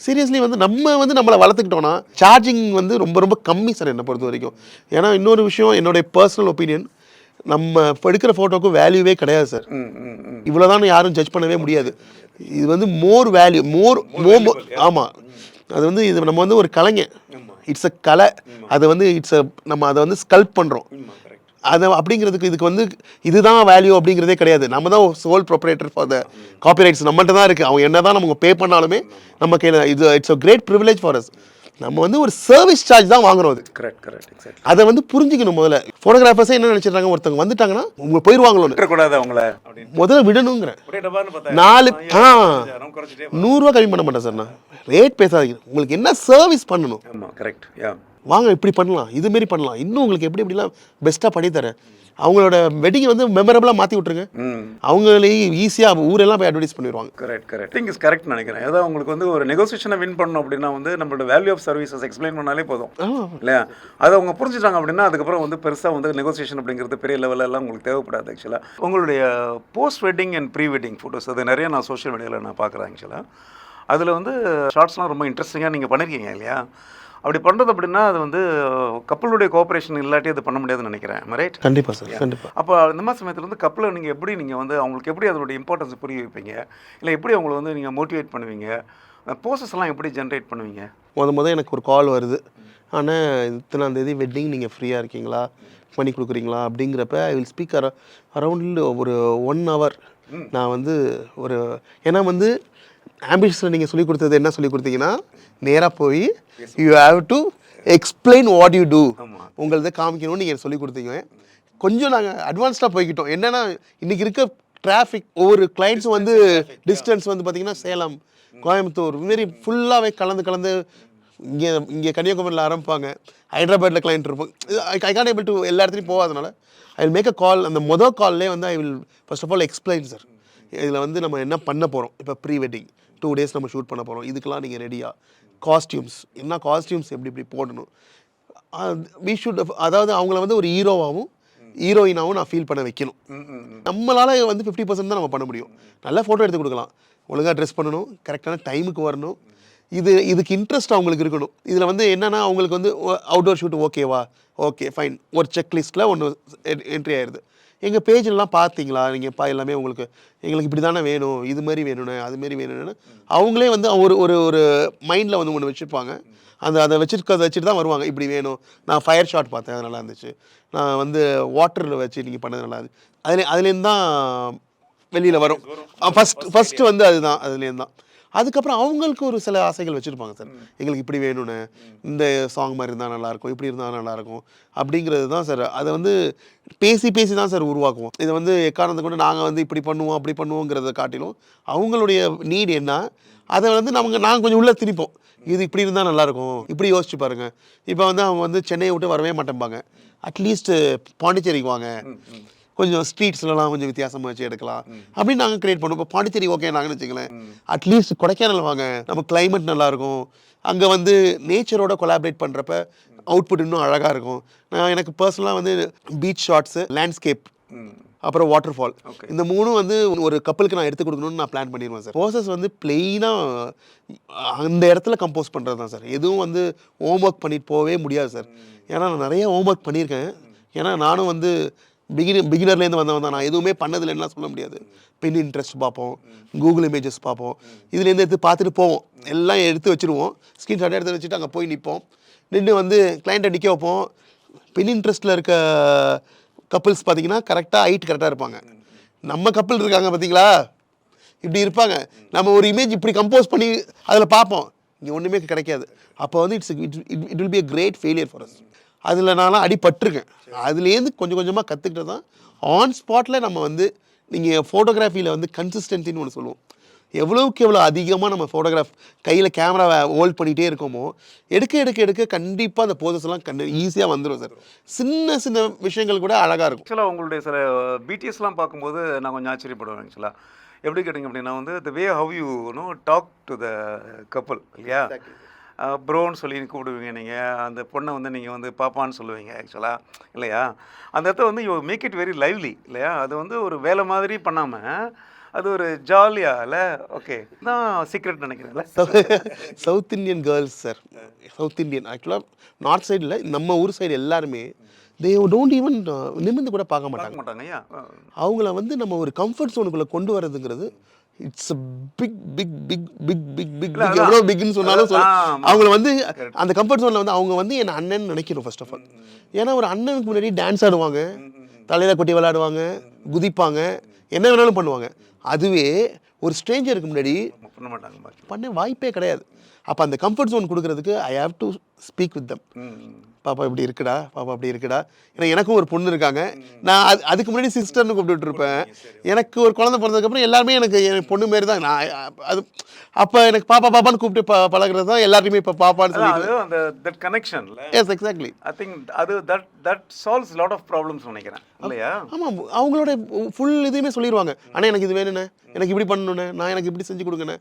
சீரியஸ்லி வந்து நம்மளை வளர்த்துக்கிட்டோன்னா சார்ஜிங் வந்து ரொம்ப கம்மி சார் என்னை பொறுத்த வரைக்கும். ஏன்னா இன்னொரு விஷயம், என்னுடைய பர்சனல் ஒப்பீனியன், நம்ம எடுக்கிற ஃபோட்டோக்கு வேல்யூவே கிடையாது சார். இவ்வளோதான் யாரும் ஜட்ஜ் பண்ணவே முடியாது. இது வந்து மோர் வேல்யூ ஆமாம். அது வந்து இது நம்ம வந்து ஒரு கலைஞர், இட்ஸ் அ கலை. அது வந்து நம்ம அதை வந்து ஸ்கல்ப் பண்ணுறோம். அதை அப்படிங்கிறதுக்கு இதுக்கு வந்து இதுதான் வேல்யூ அப்படிங்கிறதே கிடையாது. நம்ம தான் sole proprietor for the copyrights நம்மகிட்ட தான் இருக்குது. அவங்க என்ன தான் நமக்கு பே பண்ணாலுமே நம்ம கையில் it's a great privilege for us. நம்ம வந்து ஒரு சர்வீஸ் சார்ஜ் தான் வாங்குறோம். அது கரெக்ட். அதை வந்து புரிஞ்சுக்கணும். முதல்ல ஃபோட்டோகிராஃபர்ஸே என்ன நினச்சிடுறாங்க, ஒருத்தவங்க வந்துட்டாங்கன்னா அவங்க போயிடுவாங்களோன்னு அவங்கள முதல்ல விடணுங்கிறேன். 100 கம்மி பண்ண மாட்டேன் சார். நான் ரேட் பேசாதீங்க, உங்களுக்கு என்ன சர்வீஸ் பண்ணணும். கரெக்ட். வாங்க இப்படி பண்ணலாம், இதுமாரி பண்ணலாம், இன்னும் உங்களுக்கு எப்படிலாம் பெஸ்ட்டாக பண்ணித்தரேன். அவங்களோட வெட்டிங்கை வந்து மெமரபிளாக மாற்றி விட்ருங்க. அவங்களே ஈஸியாக ஊரெல்லாம் போய் அட்வர்டைஸ் பண்ணிடுவாங்க. கரெக்ட் திங் இஸ் கரெக்ட் நினைக்கிறேன். ஏதாவது உங்களுக்கு வந்து ஒரு நெகோசியேஷனை வின் பண்ணணும் அப்படின்னா வந்து நம்மளோட வேல்யூ ஆஃப் சர்வீசஸ் எக்ஸ்பிளைன் பண்ணாலே போதும் இல்லையா. அதை அவங்க புரிஞ்சுட்டாங்க அப்படின்னா அதுக்கப்புறம் வந்து பெருசாக வந்து நெகோசியேஷன் அப்படிங்கிறது பெரிய லெவலெல்லாம் உங்களுக்கு தேவைப்படாது. ஆக்சுவலாக உங்களுடைய post wedding and pre wedding photos அது நிறைய நான் சோஷியல் மீடியாவில் நான் பார்க்குறேன். ஆக்சுவலாக அதில் வந்து ஷார்ட்ஸ்லாம் ரொம்ப இன்ட்ரெஸ்டிங்காக நீங்கள் பண்ணியிருக்கீங்க இல்லையா. அப்படி பண்ணுறது அப்படின்னா அது வந்து கப்பலுடைய கோஆப்ரேஷன் இல்லாட்டி அது பண்ண முடியாதுன்னு நினைக்கிறேன். ரைட்? கண்டிப்பாக சார், கண்டிப்பாக. அப்போ இந்த மாதிரி சமயத்தில் வந்து கப்பலை நீங்கள் எப்படி நீங்கள் வந்து அவங்களுக்கு எப்படி அதனுடைய இம்பார்ட்டன்ஸ் புரிய வைப்பீங்க, இல்லை எப்படி அவங்கள வந்து நீங்கள் மோட்டிவேட் பண்ணுவீங்க, போசஸ் எல்லாம் எப்படி ஜென்ரேட் பண்ணுவீங்க? முத எனக்கு ஒரு கால் வருது, ஆனால் இத்தனாந்தேதி வெட்டிங் நீங்கள் ஃப்ரீயாக இருக்கீங்களா, பண்ணி கொடுக்குறீங்களா அப்படிங்கிறப்ப ஐ வில் ஸ்பீக் அரவுண்ட் ஒரு 1 hour. நான் வந்து ஒரு ஏன்னா வந்து ஆம்பிஷனில் நீங்கள் சொல்லிக் கொடுத்தது என்ன சொல்லிக் கொடுத்தீங்கன்னா, நேராக போய் you have to explain what you do, உங்களது காமிக்கணும்னு நீங்கள் சொல்லிக் கொடுத்தீங்க. கொஞ்சம் நாங்கள் அட்வான்ஸ்டாக போய்கிட்டோம். என்னென்னா இன்றைக்கி இருக்க டிராஃபிக், ஒவ்வொரு கிளைண்ட்ஸும் வந்து டிஸ்டன்ஸ் வந்து பார்த்திங்கன்னா சேலம், கோயம்புத்தூர் இதுமாரி ஃபுல்லாகவே கலந்து இங்கே கன்னியாகுமரியில் ஆரம்பிப்பாங்க, ஹைதராபாத்தில் கிளைண்ட் இருப்போம். ஐ கான்ட் ஏபிள் டு எல்லா இடத்துலையும் போகாதனால ஐ வில் மேக் அ கால். அந்த கால்லே வந்து I will first of all explain sir, இதில் வந்து நம்ம என்ன பண்ண போகிறோம், இப்போ ப்ரீ வெட்டிங் 2 days நம்ம ஷூட் பண்ண போகிறோம், இதுக்கெல்லாம் நீங்கள் ரெடியாக, காஸ்டியூம்ஸ் என்ன, காஸ்டியூம்ஸ் எப்படி போடணும், வி ஷுட், அதாவது அவங்கள வந்து ஒரு ஹீரோவாகவும் ஹீரோயினாகவும் நான் ஃபீல் பண்ண வைக்கணும். நம்மளால் வந்து 50% தான் நம்ம பண்ண முடியும். நல்லா ஃபோட்டோ எடுத்து கொடுக்கலாம், ஒழுங்காக ட்ரெஸ் பண்ணணும், கரெக்டான டைமுக்கு வரணும், இதுக்கு இன்ட்ரெஸ்ட் அவங்களுக்கு இருக்கணும். இதில் வந்து என்னென்னா அவங்களுக்கு வந்து அவுட்டோர் ஷூட் ஓகேவா, ஓகே ஃபைன், ஒரு செக்லிஸ்ட்டில் ஒன்று என்ட்ரி ஆயிடுது. எங்கள் பேஜெல்லாம் பார்த்தீங்களா நீங்கள் எல்லாமே உங்களுக்கு எங்களுக்கு இப்படி தானே வேணும், இது மாதிரி வேணும்னு அதுமாரி வேணும்னு அவங்களே வந்து ஒரு மைண்டில் வந்து ஒன்று வச்சுருப்பாங்க. அதை வச்சுட்டு தான் வருவாங்க. இப்படி வேணும், நான் ஃபயர் ஷாட் பார்த்தேன், அது நல்லா இருந்துச்சு, நான் வந்து வாட்டரில் வச்சு நீங்கள் பண்ணது நல்லா இருந்துச்சு, அதுலேருந்து தான் வெளியில் வரும். ஃபஸ்ட்டு வந்து அதுலேருந்து தான். அதுக்கப்புறம் அவங்களுக்கு ஒரு சில ஆசைகள் வச்சுருப்பாங்க சார், எங்களுக்கு இப்படி வேணும்னு, இந்த சாங் மாதிரி இருந்தால் நல்லாயிருக்கும், இப்படி இருந்தால் நல்லாயிருக்கும் அப்படிங்கிறது தான் சார். அதை வந்து பேசி தான் சார் உருவாக்குவோம். இதை வந்து எக்காரணத்தை கொண்டு நாங்கள் வந்து இப்படி பண்ணுவோம் அப்படி பண்ணுவோங்கிறத காட்டிலும் அவங்களுடைய நீட் என்ன, அதை வந்து நாங்கள் கொஞ்சம் உள்ளே திணிப்போம். இது இப்படி இருந்தால் நல்லாயிருக்கும், இப்படி யோசிச்சு பாருங்கள். இப்போ வந்து அவங்க வந்து சென்னையை விட்டு வரவே மாட்டேன்பாங்க, அட்லீஸ்ட் பாண்டிச்சேரிக்கு வாங்க, கொஞ்சம் ஸ்ட்ரீட்ஸ்லாம் கொஞ்சம் வித்தியாசமாக வச்சு எடுக்கலாம் அப்படின்னு நாங்கள் கிரியேட் பண்ணுவோம். இப்போ பாண்டிச்சேரி ஓகே நாங்கன்னு வச்சுங்களேன், அட்லீஸ்ட் கொடைக்கானல் வாங்க, நம்ம கிளைமேட் நல்லாயிருக்கும், அங்கே வந்து நேச்சரோட கொலாபரேட் பண்ணுறப்ப அவுட்புட் இன்னும் அழகாக இருக்கும். எனக்கு பர்சனலாக வந்து பீச் ஷாட்ஸு, லேண்ட்ஸ்கேப், அப்புறம் வாட்டர் ஃபால், இந்த 3 வந்து ஒரு கப்பலுக்கு நான் எடுத்து கொடுக்கணும்னு நான் பிளான் பண்ணிடுவேன் சார். ப்ரோசஸ் வந்து பிளெயினாக அந்த இடத்துல கம்போஸ் பண்ணுறது தான் சார். எதுவும் வந்து ஹோம் ஒர்க் பண்ணிட்டு போகவே முடியாது சார். ஏன்னா நான் நிறைய ஹோம் ஒர்க் பண்ணியிருக்கேன். ஏன்னா நானும் வந்து பிகினர்லேருந்து வந்தவன் தான், நான் எதுவுமே பண்ணதில்லைன்னா சொல்ல முடியாது. பின் இன்ட்ரெஸ்ட் பார்ப்போம், கூகுள் இமேஜஸ் பார்ப்போம், இதுலேருந்து எடுத்து பார்த்துட்டு போவோம், எல்லாம் எடுத்து வச்சுருவோம், ஸ்க்ரீன்ஷாட் எடுத்து வச்சுட்டு அங்கே போய் நிற்போம், நின்று வந்து கிளைண்ட்டை நிற்க வைப்போம். பின் இன்ட்ரெஸ்ட்டில் இருக்க கப்புள்ஸ் பார்த்தீங்கன்னா கரெக்டாக ஹைட் கரெக்டாக இருப்பாங்க. நம்ம கப்புள் இருக்காங்க பார்த்தீங்களா, இப்படி இருப்பாங்க. நம்ம ஒரு இமேஜ் இப்படி கம்போஸ் பண்ணி அதில் பார்ப்போம், இங்கே ஒன்றுமே கிடைக்காது. அப்போ வந்து it will be a great failure for us. அதில் நான்லாம் அடிபட்டிருக்கேன். அதுலேருந்து கொஞ்சமாக கற்றுக்கிட்டு தான் ஆன் ஸ்பாட்டில் நம்ம வந்து, நீங்கள் ஃபோட்டோகிராஃபியில் வந்து கன்சிஸ்டன்சின்னு ஒன்று சொல்லுவோம். எவ்வளோக்கு எவ்வளோ அதிகமாக நம்ம ஃபோட்டோகிராஃப் கையில் கேமராவை ஹோல்ட் பண்ணிகிட்டே இருக்கோமோ, எடுக்க கண்டிப்பாக அந்த போசஸ்லாம் ஈஸியாக வந்துடும் சார். சின்ன விஷயங்கள் கூட அழகாக இருக்கும். ஆக்சுவலாக உங்களுடைய சில பிடிஎஸ்லாம் பார்க்கும்போது நான் கொஞ்சம் ஆச்சரியப்படுவேன். ஆக்சுவலாக எப்படி கேட்டிங்க அப்படின்னா வந்து the way how you talk to the couple இல்லையா, ப்ரோன்னு சொல்லி கூப்பிடுவீங்க நீங்கள், அந்த பொண்ணை வந்து நீங்கள் வந்து பாப்பான்னு சொல்லுவீங்க ஆக்சுவலாக இல்லையா. அந்த இடத்த வந்து you make it very lively இல்லையா. அது வந்து ஒரு வேலை மாதிரி பண்ணாமல் அது ஒரு ஜாலியாக இல்லை. ஓகே, தான் சீக்ரெட் நினைக்கிறேன்ல. South Indian girls sir, south Indian ஆக்சுவலாக நார்த் சைடில் நம்ம ஊர் சைடு எல்லாருமே தே டோன்ட் ஈவன் நிமிர்ந்து கூட பார்க்க மாட்டாங்க. ஐயா அவங்கள வந்து நம்ம ஒரு கம்ஃபர்ட் ஜோனுக்குள்ளே கொண்டு வரதுங்கிறது இட்ஸ் பிக் எவ்வளோ பிக்னு சொன்னாலும் அவங்கள வந்து அந்த கம்ஃபர்ட் ஜோனில் வந்து அவங்க வந்து என் அண்ணன் நினைக்கிறோம் ஃபர்ஸ்ட் ஆஃப் ஆல். ஏன்னா ஒரு அண்ணனுக்கு முன்னாடி டான்ஸ் ஆடுவாங்க, தலையில் கொட்டி விளையாடுவாங்க, குதிப்பாங்க, என்ன வேணாலும் பண்ணுவாங்க. அதுவே ஒரு ஸ்ட்ரேஞ்சருக்கு முன்னாடி பண்ண வாய்ப்பே கிடையாது. அப்போ அந்த கம்ஃபர்ட் ஜோன் கொடுக்கறதுக்கு I have to speak with them. பாப்பா இப்படி இருக்குடா, பாப்பா அப்படி இருக்குடா. ஏன்னா எனக்கும் ஒரு பொண்ணு இருக்காங்க, நான் அதுக்கு முன்னாடி சிஸ்டர்னு கூப்பிட்டு இருப்பேன். எனக்கு ஒரு குழந்தை பிறந்ததுக்கப்புறம் எல்லாருமே எனக்கு என் பொண்ணு மாரி தான். நான் அது அப்போ எனக்கு பாப்பான்னு கூப்பிட்டு பழகிறது தான் எல்லாருமே இப்போ பாப்பான்னு சொல்லிட்டு அந்த that connection. Yes exactly. I think அது that solves lot of problems நினைக்கிறேன் இல்லையா. ஆமாம், அவங்களோட ஃபுல் இதுவுமே சொல்லிடுவாங்க. ஆனால் எனக்கு இது வேணுண்ணே, எனக்கு இப்படி பண்ணணுண்ணே, நான் எனக்கு இப்படி செஞ்சு கொடுங்கண்ணே.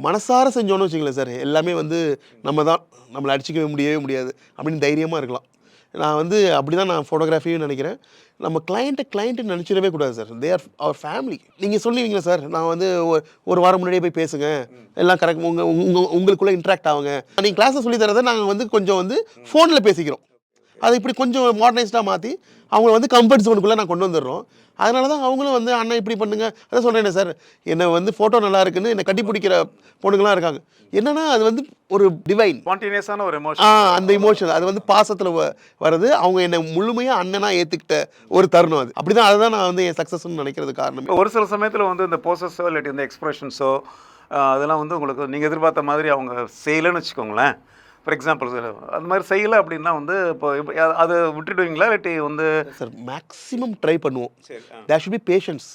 மனசார செஞ்சோன்னு வச்சுங்களேன் சார், எல்லாமே வந்து நம்மளை அடிச்சிக்கவே முடியவே முடியாது அப்படின்னு தைரியமாக இருக்கலாம். நான் வந்து அப்படி தான் நான் ஃபோட்டோகிராஃபியும் நினைக்கிறேன். நம்ம கிளைண்ட்டு நினச்சிடவே கூடாது sir. They are our family. நீங்கள் சொல்லுவீங்களா சார், நான் வந்து ஒரு வாரம் முன்னாடியே போய் பேசுங்க, எல்லாம் கரெக்ட், உங்களுக்குள்ளே இன்ட்ராக்ட் ஆகுங்க. நீங்கள் கிளாஸில் சொல்லி தரதை நாங்கள் வந்து கொஞ்சம் வந்து ஃபோனில் பேசிக்கிறோம். அதை இப்படி கொஞ்சம் மாடர்னைஸ்டாக மாற்றி அவங்கள வந்து கம்ஃபர்ட் ஜோனுக்குள்ளே நான் கொண்டு வந்துடுறோம். அதனால தான் அவங்களும் வந்து அண்ணன் இப்படி பண்ணுங்க, அதான் சொல்கிறேன் சார், என்னை வந்து ஃபோட்டோ நல்லா இருக்குன்னு என்னை கட்டி பிடிக்கிற பொண்ணுங்களாம் இருக்காங்க. என்னன்னா அது வந்து ஒரு டிவைன் ஸ்பான்டேனியஸான ஒரு எமோஷன். அந்த இமோஷன் அது வந்து பாசத்தில் வருது. அவங்க என்னை முழுமையாக அண்ணனாக ஏற்றுக்கிட்ட ஒரு தருணம் அது. அப்படி தான், அதுதான் நான் வந்து என் சக்ஸஸ்ன்னு நினைக்கிறது காரணம். ஒரு சில சமயத்தில் வந்து இந்த போசஸோ இல்லாட்டி இந்த எக்ஸ்பிரஷன்ஸோ அதெல்லாம் வந்து உங்களுக்கு நீங்கள் எதிர்பார்த்த மாதிரி அவங்க செய்யலைன்னு வச்சுக்கோங்களேன். ஃபார் எக்ஸாம்பிள் அந்த மாதிரி செய்யலை அப்படின்னா வந்து இப்போ அதை விட்டுடுவீங்களா இல்லாட்டி வந்து? சார் மேக்ஸிமம் ட்ரை பண்ணுவோம். There should be patience.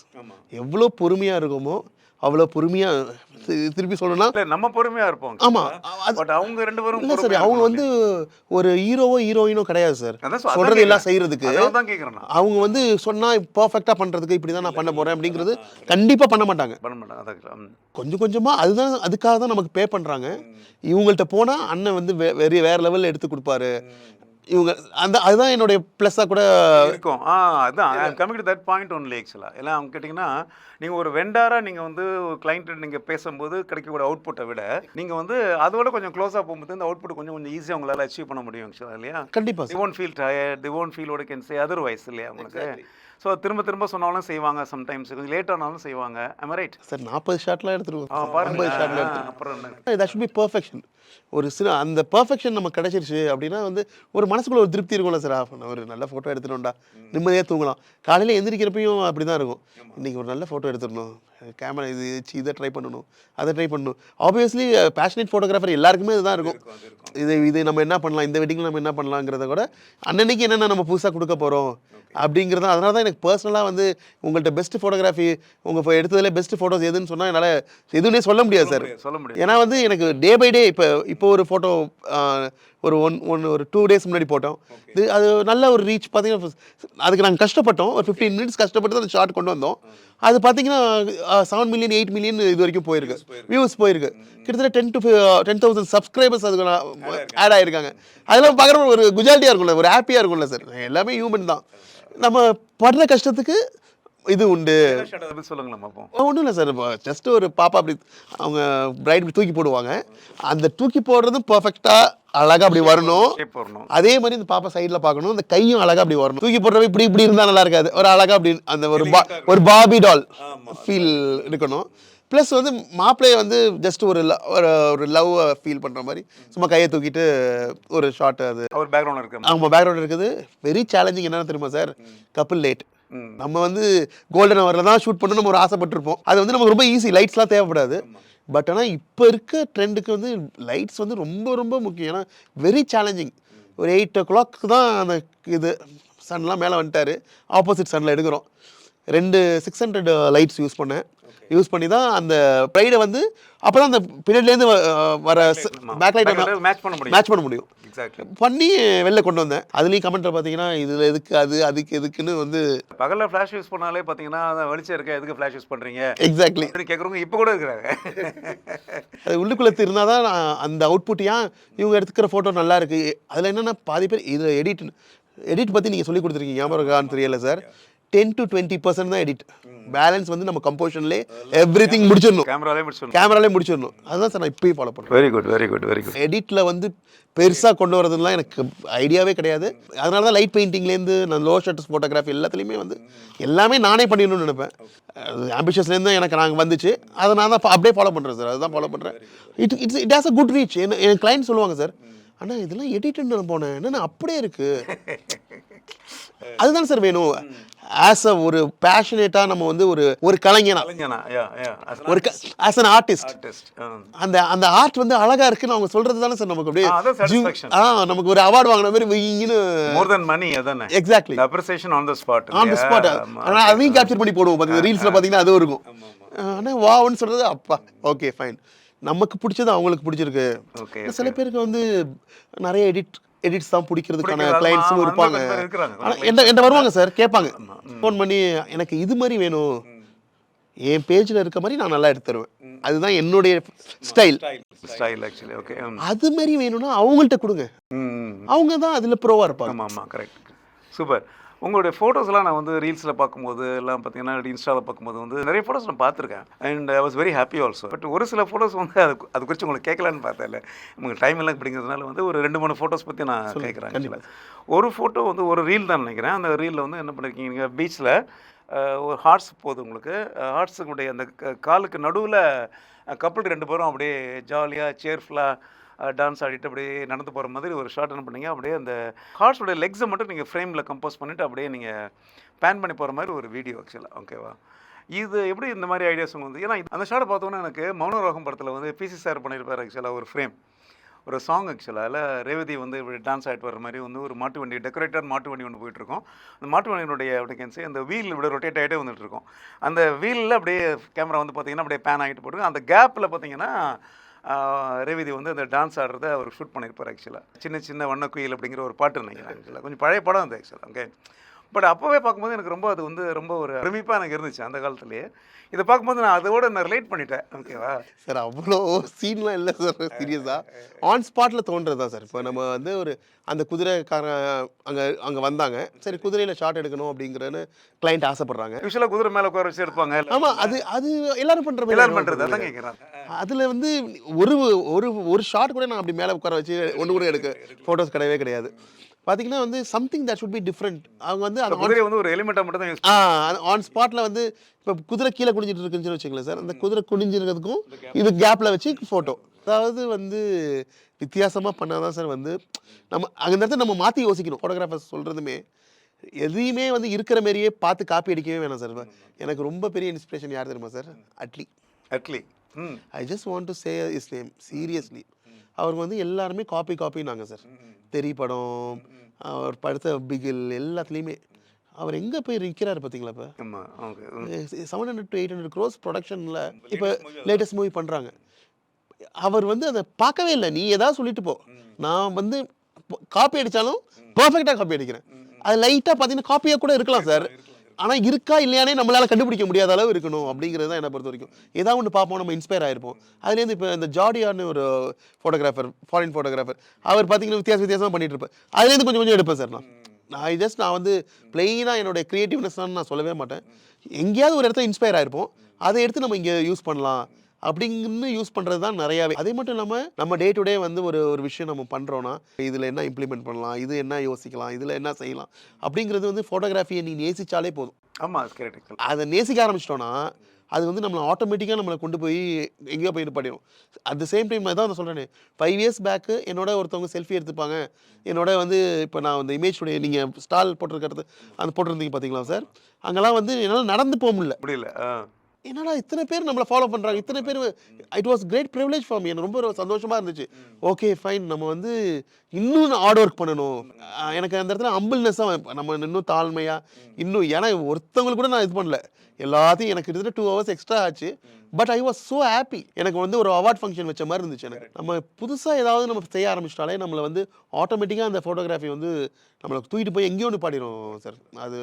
எவ்வளோ பொறுமையாக இருக்குமோ அவ்வளோ பொறுமையாக, திருப்பி சொல்லணும்னா நம்ம பொறுமையாக இருப்போம். ஆமாம், பட் அவங்க ரெண்டு பேரும் இல்லை சார், அவங்க வந்து ஒரு ஹீரோயினோ கிடையாது சார். சொல்கிறது எல்லாம் செய்கிறதுக்கு தான் கேட்குறேன். அவங்க வந்து சொன்னால் பர்ஃபெக்டாக பண்ணுறதுக்கு இப்படி தான் நான் பண்ண போகிறேன் அப்படிங்கிறது கண்டிப்பாக பண்ண மாட்டாங்க. கொஞ்சம் கொஞ்சமாக அதுதான், அதுக்காக தான் நமக்கு பே பண்ணுறாங்க. இவங்கள்ட்ட போனால் அண்ணன் வந்து வேறு லெவலில் எடுத்து கொடுப்பாரு. இவங்க அதுதான் என்னுடைய ப்ளஸ்ஸாக கூட இருக்கும். அதுதான் coming to that point only. ஆக்சுவலாக எல்லாம் அவங்க கேட்டிங்கன்னா, நீங்கள் ஒரு வெண்டாராக நீங்கள் வந்து ஒரு கிளைண்ட்டு நீங்கள் பேசும்போது கிடைக்கக்கூடிய அவுட்புட்டை விட நீங்கள் வந்து அதோட கொஞ்சம் க்ளோஸாக போகும்போது இந்த அவுட்புட் கொஞ்சம் ஈஸியாக உங்களால் அச்சீவ் பண்ண முடியும் ஆக்சுவலாக, இல்லையா? கண்டிப்பாக. They won't feel tired, they won't feel what can say otherwise, இல்லையா உங்களுக்கு? ஸோ திரும்ப திரும்ப சொன்னாலும் செய்வாங்க, சம்டைம்ஸ் கொஞ்சம் லேட் ஆனாலும் செய்வாங்க. am I right? சார் 40 ஷாட்லாம் எடுத்துருவோம். 50 ஷாட்ல அப்புறம் தட் ஷுட் பி பெர்ஃபெக்ஷன். ஒரு சில அந்த பெர்ஃபெக்ஷன் நமக்கு கிடைச்சிருச்சு அப்படின்னா வந்து ஒரு மனசுக்குள்ள ஒரு திருப்தி இருக்கும்ல சார். நான் ஒரு நல்ல ஃபோட்டோ எடுத்துட்டோம்டா, நிம்மதியாக தூங்கலாம். காலையில் எந்திரிக்கிறப்பையும் அப்படி தான் இருக்கும். இன்றைக்கி ஒரு நல்ல ஃபோட்டோ எடுத்துடணும், கேமரா இதை ட்ரை பண்ணணும், அதை ட்ரை பண்ணணும். ஆப்வியஸ்லி பேஷனேட் ஃபோட்டோகிராஃபர் எல்லாருக்குமே இதுதான் இருக்கும். இது நம்ம என்ன பண்ணலாம், இந்த வெட்டிங்கில் நம்ம என்ன பண்ணலாங்கிறத கூட அன்னன்னைக்கு என்னென்ன நம்ம புதுசாக கொடுக்க போகிறோம் அப்படிங்கிறது. அதனால தான் எனக்கு பர்சனலாக வந்து உங்கள்கிட்ட பெஸ்ட் ஃபோட்டோகிராஃபி, உங்கள் எடுத்ததில் பெஸ்ட் ஃபோட்டோஸ் எதுன்னு சொன்னால் என்னால் எதுவுமே சொல்ல முடியாது சார். ஏன்னா வந்து எனக்கு டே பை டே இப்போ ஒரு ஃபோட்டோ ஒரு 2 days முன்னாடி போட்டோம். அது நல்ல ஒரு ரீச் பார்த்தீங்கன்னா, அதுக்கு நாங்கள் கஷ்டப்பட்டோம். ஒரு 15 minutes கஷ்டப்பட்டு அந்த ஷார்ட் கொண்டு வந்தோம். அது பார்த்தீங்கன்னா 7 million 8 million இது வரைக்கும் போயிருக்கு, வியூஸ் போயிருக்கு. கிட்டத்தட்ட 10,000 சப்ஸ்கிரைபர்ஸ் அதுக்கு ஆட் ஆகிருக்காங்க. அதெல்லாம் பார்க்குற ஒரு குஜாலிட்டியாக இருக்கும்ல, ஒரு ஹாப்பியாக இருக்கும்ல சார். எல்லாமே ஹியூமன் தான். நம்ம படுற கஷ்டத்துக்கு இது உண்டு. ஒன்றும் இல்லை சார், ஜஸ்ட் ஒரு பாப்பா அப்படி அவங்க பிரைட் தூக்கி போடுவாங்க. அந்த தூக்கி போடுறதும் பர்ஃபெக்டாக அழகாக அப்படி வரணும். அதே மாதிரி இந்த பாப்பா சைடில் பார்க்கணும், இந்த கையும் அழகாக அப்படி வரணும். தூக்கி போடுறவ இப்படி இருந்தால் நல்லா இருக்காது. ஒரு அழகாக அப்படி அந்த ஒரு பாபி டால் ஃபீல் இருக்கணும். ப்ளஸ் வந்து மாப்பிள்ளையை வந்து ஜஸ்ட் ஒரு லவ் ஃபீல் பண்ணுற மாதிரி சும்மா கையை தூக்கிட்டு ஒரு ஷார்ட். அது ஒரு பேக்ரவுண்ட் இருக்குது. ஆமாம், பேக்ரவுண்ட் இருக்குது. Very challenging. என்னென்னு தெரியுமா சார், கப்பிள் லேட். நம்ம வந்து கோல்டன் ஹவரில் தான் ஷூட் பண்ணணும் நம்ம ஒரு ஆசைப்பட்டிருப்போம். அது வந்து நமக்கு ரொம்ப ஈஸி, லைட்ஸ்லாம் தேவைப்படாது. பட் ஆனால் இப்போ இருக்க ட்ரெண்டுக்கு வந்து லைட்ஸ் வந்து ரொம்ப ரொம்ப முக்கியம். ஏன்னா வெரி சேலஞ்சிங். ஒரு 8 o'clock தான் அந்த இது சன்லாம் மேலே வந்துட்டார். ஆப்போசிட் சன்னில் எடுக்கிறோம். 2 600 லைட்ஸ் யூஸ் பண்ணி தான் அந்த ப்ரைடை வந்து அப்போ தான் அந்த பின்னாடிலேருந்து வர பேக்லைட்டை மேட்ச் பண்ண முடியும். பண்ணி வெளில கொண்டு வந்தேன். அதுலேயும் கமெண்ட்டில் பார்த்தீங்கன்னா இதில் எதுக்கு அதுக்கு எதுக்குன்னு வந்து பகலில் ஃப்ளாஷ் யூஸ் பண்ணாலே பார்த்தீங்கன்னா வெளிச்சம் இருக்க எதுக்கு ஃப்ளாஷ் யூஸ் பண்ணுறீங்க எக்ஸாக்ட்லி கேட்குறவங்க இப்போ கூட இருக்கிறாங்க. அது உள்ளுக்குள்ளே இருந்தால் தான் அந்த அவுட்புட். ஏன் இவங்க எடுத்துக்கிற ஃபோட்டோ நல்லா இருக்குது. அதில் என்னென்னா பாதி பேர் இதில் எடிட் பற்றி நீங்கள் சொல்லி கொடுத்துருக்கீங்க, ஞாபகம் இருக்கான்னு தெரியல சார். 10 to 20% தான் எடிட். பேலன்ஸ் வந்து நம்ம கம்போஷன்லேயே எவ்ரிதிங் முடிச்சிடணும், கேமராலே முடிச்சிடணும். அதுதான் சார் நான் இப்போயும் ஃபாலோ பண்ணுறேன். Very good. எடிட்டில் வந்து பெருசாக கொண்டு வரதுலாம் எனக்கு ஐடியாவே கிடையாது. அதனால தான் லைட் பெயிண்டிங்லேருந்து நான் லோ ஷட்டர்ஸ் ஃபோட்டோகிராஃபி எல்லாத்துலேயுமே வந்து எல்லாமே நானே பண்ணிடணும்னு நினைப்பேன். ஆம்பிஷியஸ்லேருந்து எனக்கு நாங்கள் வந்துச்சு. அதை நான் தான் அப்படியே ஃபாலோ பண்ணுறேன் சார். அதுதான் ஃபாலோ பண்ணுறேன். It has a good reach. N client சொல்லுவாங்க சார், ஆனால் இதெல்லாம் எடிட்டுன்னு நான் போனேன், என்னென்ன அப்படியே இருக்குது. அதுதான் சார் வேணும். ஆஸ் அ ஒரு பேஷனேட்டாக நம்ம வந்து ஒரு கலைஞனா, ஒரு ஆஸ் அன் ஆர்டிஸ்ட், அந்த ஆர்ட் வந்து அழகா இருக்குன்னு அவங்க சொல்றது தானே சார் நமக்கு அப்படியே நமக்கு ஒரு அவார்டு வாங்கின மாதிரி வெயின்னு மோர் தென் மணி. அதானே exactly appreciation on the spot. ஆனால் அதையும் கேப்சர் பண்ணி போடுவோம் பார்த்தீங்கன்னா ரீல்ஸில் பார்த்தீங்கன்னா அதுவும் இருக்கும். ஆனால் வான்னு சொல்றது அப்பா ஓகே ஃபைன், நமக்கு பிடிச்சது அவங்களுக்கு பிடிச்சிருக்கு. சில பேருக்கு வந்து நிறைய எடிட்ஸ் தான் பிடிக்கிறதுக்கான கிளைண்ட்ஸும் இருப்பாங்க. ஆனால் என்கிட்ட வருவாங்க சார், கேட்பாங்க ஃபோன் பண்ணி, எனக்கு இது மாதிரி வேணும், என் பேஜில் இருக்க மாதிரி நான் நல்லா எடுத்து தருவேன், அதுதான் என்னுடைய ஸ்டைல் ஆக்சுவலி. ஓகே, அது மாதிரி வேணும்னா அவங்கள்ட்ட கொடுங்க, அவங்க தான் அதில் ப்ரோவாக இருப்பாங்க. ஆமாம், கரெக்ட், சூப்பர். உங்களுடைய ஃபோட்டோஸ்லாம் நான் வந்து ரீல்ஸில் பார்க்கும்போது எல்லாம் பார்த்தீங்கன்னா இன்ஸ்டாவில் பார்க்கும்போது வந்து நிறைய ஃபோட்டோஸ் நான் பார்த்துருக்கேன். And I was very happy also. But ஒரு சில ஃபோட்டோஸ் வந்து அது குறித்து உங்களுக்கு கேட்கலான்னு பார்த்தேன். உங்களுக்கு டைம் எல்லாம் அப்படிங்கிறதுனால வந்து ஒரு 2-3 ஃபோட்டோஸ் பற்றி நான் கேட்குறேன். ஒரு ஃபோட்டோ வந்து ஒரு ரீல் தான் நினைக்கிறேன். அந்த ரீலில் வந்து என்ன பண்ணியிருக்கீங்க, நீங்கள் பீச்சில் ஒரு ஹார்ஸ் போகுது உங்களுக்கு. ஹார்ஸுடைய அந்த காலுக்கு நடுவில் கப்புள் 2 பேரும் அப்படியே ஜாலியாக சேர்ஃபுல்லாக டான்ஸ் ஆடிட்டு அப்படியே நடந்து போகிற மாதிரி ஒரு ஷாட் என்ன பண்ணீங்க, அப்படியே அந்த ஹார்ஸோடைய லெக்ஸை மட்டும் நீங்கள் ஃப்ரேமில் கம்போஸ் பண்ணிவிட்டு அப்படியே நீங்கள் பேன் பண்ணி போகிற மாதிரி ஒரு வீடியோ ஆக்சுவலாக. ஓகேவா, இது எப்படி இந்த மாதிரி ஐடியாஸ் உங்களுக்கு வந்து? ஏன்னா அந்த ஷாட்டை பார்த்தோன்னா எனக்கு மௌனராகம் படத்தில் வந்து பிசி சார் பண்ணியிருப்பார் ஆக்சுவலாக ஒரு ஃப்ரேம், ஒரு சாங் ஆக்சுவலாக. அதில் ரேவதி வந்து இப்படி டான்ஸ் ஆகிட்டு வர மாதிரி வந்து ஒரு மாட்டு வண்டி, டெக்கரேட்டர் மாட்டு வண்டி ஒன்று போயிட்டுருக்கோம். அந்த மாட்டு வண்டியினுடைய அப்படிக்கன்சி அந்த வீல் இப்படி ரொட்டேட் ஆகிட்டே வந்துட்டுருக்கோம். அந்த வீலில் அப்படியே கேமரா வந்து பார்த்திங்கன்னா அப்படியே பேன் ஆகிட்டு போட்டுருக்கு. அந்த கேப்பில் பார்த்திங்கன்னா ரேவதி வந்து அந்த டான்ஸ் ஆடுறத அவர் ஷூட் பண்ணியிருப்பார் ஆக்சுவலாக. சின்ன சின்ன வண்ணக்குயில் அப்படிங்கிற ஒரு பாட்டு நினைக்கிறேன் ஆக்சுவலாக. கொஞ்சம் பழைய படம் அது ஆக்சுவலாக. ஓகே, பட் அப்போவே பார்க்கும்போது எனக்கு ரொம்ப அது வந்து ரொம்ப ஒரு பிரமிப்பாக எனக்கு இருந்துச்சு அந்த காலத்துலேயே. இதை பார்க்கும்போது நான் அதோட நான் ரிலேட் பண்ணிட்டேன். ஓகேவா சார், அவ்வளோ சீன்லாம் இல்லை சார். சீரியஸாக ஆன் ஸ்பாட்டில் தோன்றது தான் சார். இப்போ நம்ம வந்து ஒரு அந்த குதிரைக்காரன் அங்கே வந்தாங்க, சரி குதிரையில் ஷாட் எடுக்கணும் அப்படிங்கிறன்னு கிளைண்ட் ஆசைப்படுறாங்க. யூஸ்வலாக குதிரை மேலே உட்கார வச்சு எடுப்பாங்க. ஆமாம், அது எல்லாரும் பண்ணுற எல்லாரும் பண்ணுறது அதான் கேட்குறாங்க. அதில் வந்து ஒரு ஒரு ஒரு ஷாட் கூட நான் அப்படி மேலே உட்கார வச்சு ஒன்று கூட எடுக்க ஃபோட்டோஸ் கிடையவே கிடையாது. பார்த்தீங்கன்னா வந்து something that should be different. அவங்க வந்து அந்த குதிரை வந்து ஒரு எலிமெண்ட்டாக மட்டும் தான் யூஸ் ஆன் ஸ்பாட்டில் வந்து இப்போ குதிரை கீழே குனிஞ்சிட்டு இருக்குன்னு வச்சுங்களேன் சார், அந்த குதிரை குனிஞ்சிருக்கிறதுக்கும் இது கேப்பில் வச்சு ஃபோட்டோ. அதாவது வந்து வித்தியாசமாக பண்ணால் தான் சார் வந்து நம்ம அந்த நேரத்தில் நம்ம மாற்றி யோசிக்கணும். ஃபோட்டோகிராஃபர்ஸ் சொல்கிறதுமே எதையுமே வந்து இருக்கிற மாரியே பார்த்து காப்பி அடிக்கவே வேணாம் சார். எனக்கு ரொம்ப பெரிய இன்ஸ்பிரேஷன் யார் தெரியுமா sir? Atlee. I just want to say his name seriously. அவருக்கு வந்து எல்லாருமே காப்பினாங்க சார். தெரி படம், அவர் படுத்த பிகில் எல்லாத்துலேயுமே அவர் எங்கே போய் நிற்கிறாரு பார்த்தீங்களா? இப்போ 700 to 800 crores ப்ரொடக்ஷனில் இப்போ லேட்டஸ்ட் மூவி பண்ணுறாங்க. அவர் வந்து அதை பார்க்கவே இல்லை. நீ ஏதாவது சொல்லிட்டு போ, நான் வந்து காப்பி அடித்தாலும் பர்ஃபெக்டாக காப்பி அடிக்கிறேன். அது லைட்டாக பார்த்தீங்கன்னா காப்பியாக கூட இருக்கலாம் சார், ஆனால் இருக்கா இல்லையானே நம்மளால் கண்டுபிடிக்க முடியாத அளவு இருக்கணும் அப்படிங்கிறது தான் என்னை பொறுத்த வரைக்கும். ஏதாவது ஒன்று பார்ப்போம், நம்ம இன்ஸ்பயர் ஆகிருப்போம். அதுலேருந்து இப்போ இந்த ஜார்டியான்னு ஒரு ஃபோட்டோகிராஃபர், ஃபாரின் ஃபோட்டோகிராஃபர், அவர் பார்த்தீங்கன்னா வித்தியாசமாக பண்ணிட்டு இருப்பேன். அதுலேருந்து கொஞ்சம் எடுப்பேன் சார். நான் வந்து பிளெயினாக என்னோட க்ரியேட்டிவ்னஸ் நான் சொல்லவே மாட்டேன். எங்கேயாவது ஒரு இடத்துல இன்ஸ்பயர் ஆகிருப்போம், அதை எடுத்து நம்ம இங்கே யூஸ் பண்ணலாம் அப்படிங்கன்னு யூஸ் பண்ணுறது தான் நிறையாவே. அதே மட்டும் இல்லாமல் நம்ம டே டு டே வந்து ஒரு விஷயம் நம்ம பண்ணுறோன்னா இதில் என்ன இம்ப்ளிமெண்ட் பண்ணலாம், இது என்ன யோசிக்கலாம், இதில் என்ன செய்யலாம் அப்படிங்கிறது வந்து ஃபோட்டோகிராஃபியை நீ நேசித்தாலே போதும். ஆமாம், கரெக்ட். அதை நேசிக்க ஆரம்பிச்சிட்டோன்னா அது வந்து நம்மளை ஆட்டோமேட்டிக்காக நம்மளை கொண்டு போய் எங்கேயோ போய் பண்ணிடும். அட் த சேம் டைம் தான் நான் சொல்கிறேன், 5 years பேக்கு என்னோட ஒருத்தவங்க செல்ஃபி எடுத்துப்பாங்க. என்னோட வந்து இப்போ நான் அந்த இமேஜுடைய நீங்கள் ஸ்டால் போட்டிருக்கிறது அந்த போட்டிருந்தீங்க பார்த்தீங்களா சார்? அங்கெல்லாம் வந்து என்னால் நடந்து போக முடியல. என்னடா இத்தனை பேர் நம்மளை ஃபாலோ பண்ணுறாங்க, இத்தனை பேர். It was great privilege for me. எனக்கு ரொம்ப சந்தோஷமாக இருந்துச்சு. ஓகே ஃபைன், நம்ம வந்து இன்னும் ஹார்ட் ஒர்க் பண்ணணும். எனக்கு அந்த இடத்துல ஹம்பிள்னஸ்ஸாக நம்ம இன்னும் தாழ்மையாக இன்னும், ஏன்னா ஒருத்தவங்களுக்கு கூட நான் இது பண்ணல, எல்லாத்தையும் எனக்கு கிட்டத்தட்ட 2 hours எக்ஸ்ட்ரா ஆச்சு. But I was so happy. எனக்கு வந்து ஒரு அவார்ட் ஃபங்க்ஷன் வச்ச மாதிரி இருந்துச்சு எனக்கு. நம்ம புதுசாக ஏதாவது நம்ம செய்ய ஆரம்பிச்சிட்டாலே நம்மளை வந்து ஆட்டோமேட்டிக்காக அந்த ஃபோட்டோகிராஃபி வந்து நம்மளை தூக்கிட்டு போய் எங்கேயோ ஒன்று பாடிடும் சார். அது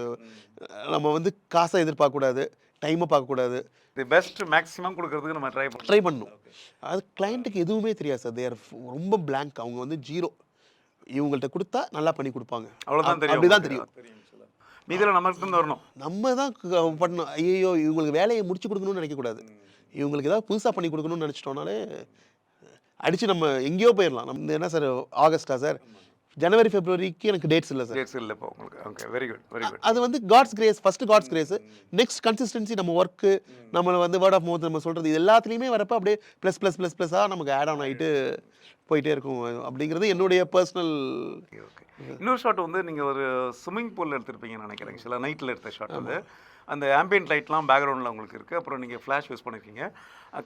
நம்ம வந்து காசை எதிர்பார்க்கக்கூடாது, டைமை பார்க்கக்கூடாது. தி பெஸ்ட் மேக்ஸிமம் கொடுக்கறதுக்கு நம்ம ட்ரை பண்ணணும். அது கிளைண்ட்டுக்கு எதுவுமே தெரியாது சார். தேர் ரொம்ப பிளாங்க். அவங்க வந்து ஜீரோ. இவங்கள்ட்ட கொடுத்தா நல்லா பண்ணி கொடுப்பாங்க, அவ்வளோதான் தெரியும். அப்படிதான் தெரியும். மீதியில் நமக்கு வரணும், நம்ம தான் பண்ணணும். ஐயோ இவங்களுக்கு வேலையை முடிச்சு கொடுக்கணும்னு நினைக்கக்கூடாது. இவங்களுக்கு ஏதாவது புதுசாக பண்ணி கொடுக்கணும்னு நினச்சிட்டோனாலே அடித்து நம்ம எங்கேயோ போயிடலாம். நம்ம என்ன சார் ஆகஸ்டா சார்? ஜனவரி ஃபெப்ரவரிக்கு எனக்கு டேட்ஸ் இல்லை சார். டேட்ஸ் இல்லை இப்போ உங்களுக்கு. Okay, very good. அது வந்து God's grace. First God's grace, next consistency. நம்ம ஒர்க்கு, நம்மளை வந்து வேர்ட் ஆஃப் மவுத் நம்ம சொல்கிறது, இது எல்லாத்துலேயுமே வரப்போ அப்படியே +++++ஆக நமக்கு ஆட் ஆன் ஆகிட்டு போயிட்டே இருக்கும். அப்படிங்கிறது என்னுடைய பர்சனல். ஓகே. இன்னொரு ஷாட் வந்து நீங்கள் ஒரு ஸ்விம்மிங் பூலில் எடுத்திருப்பீங்கன்னு நினைக்கிறேன். சில நைட்டில் எடுத்த ஷாட் வந்து அந்த ஆம்பியன்ட் லைட்லாம் பேக்ரவுண்டில் உங்களுக்கு இருக்குது. அப்புறம் நீங்கள் ஃப்ளாஷ் யூஸ் பண்ணியிருக்கீங்க.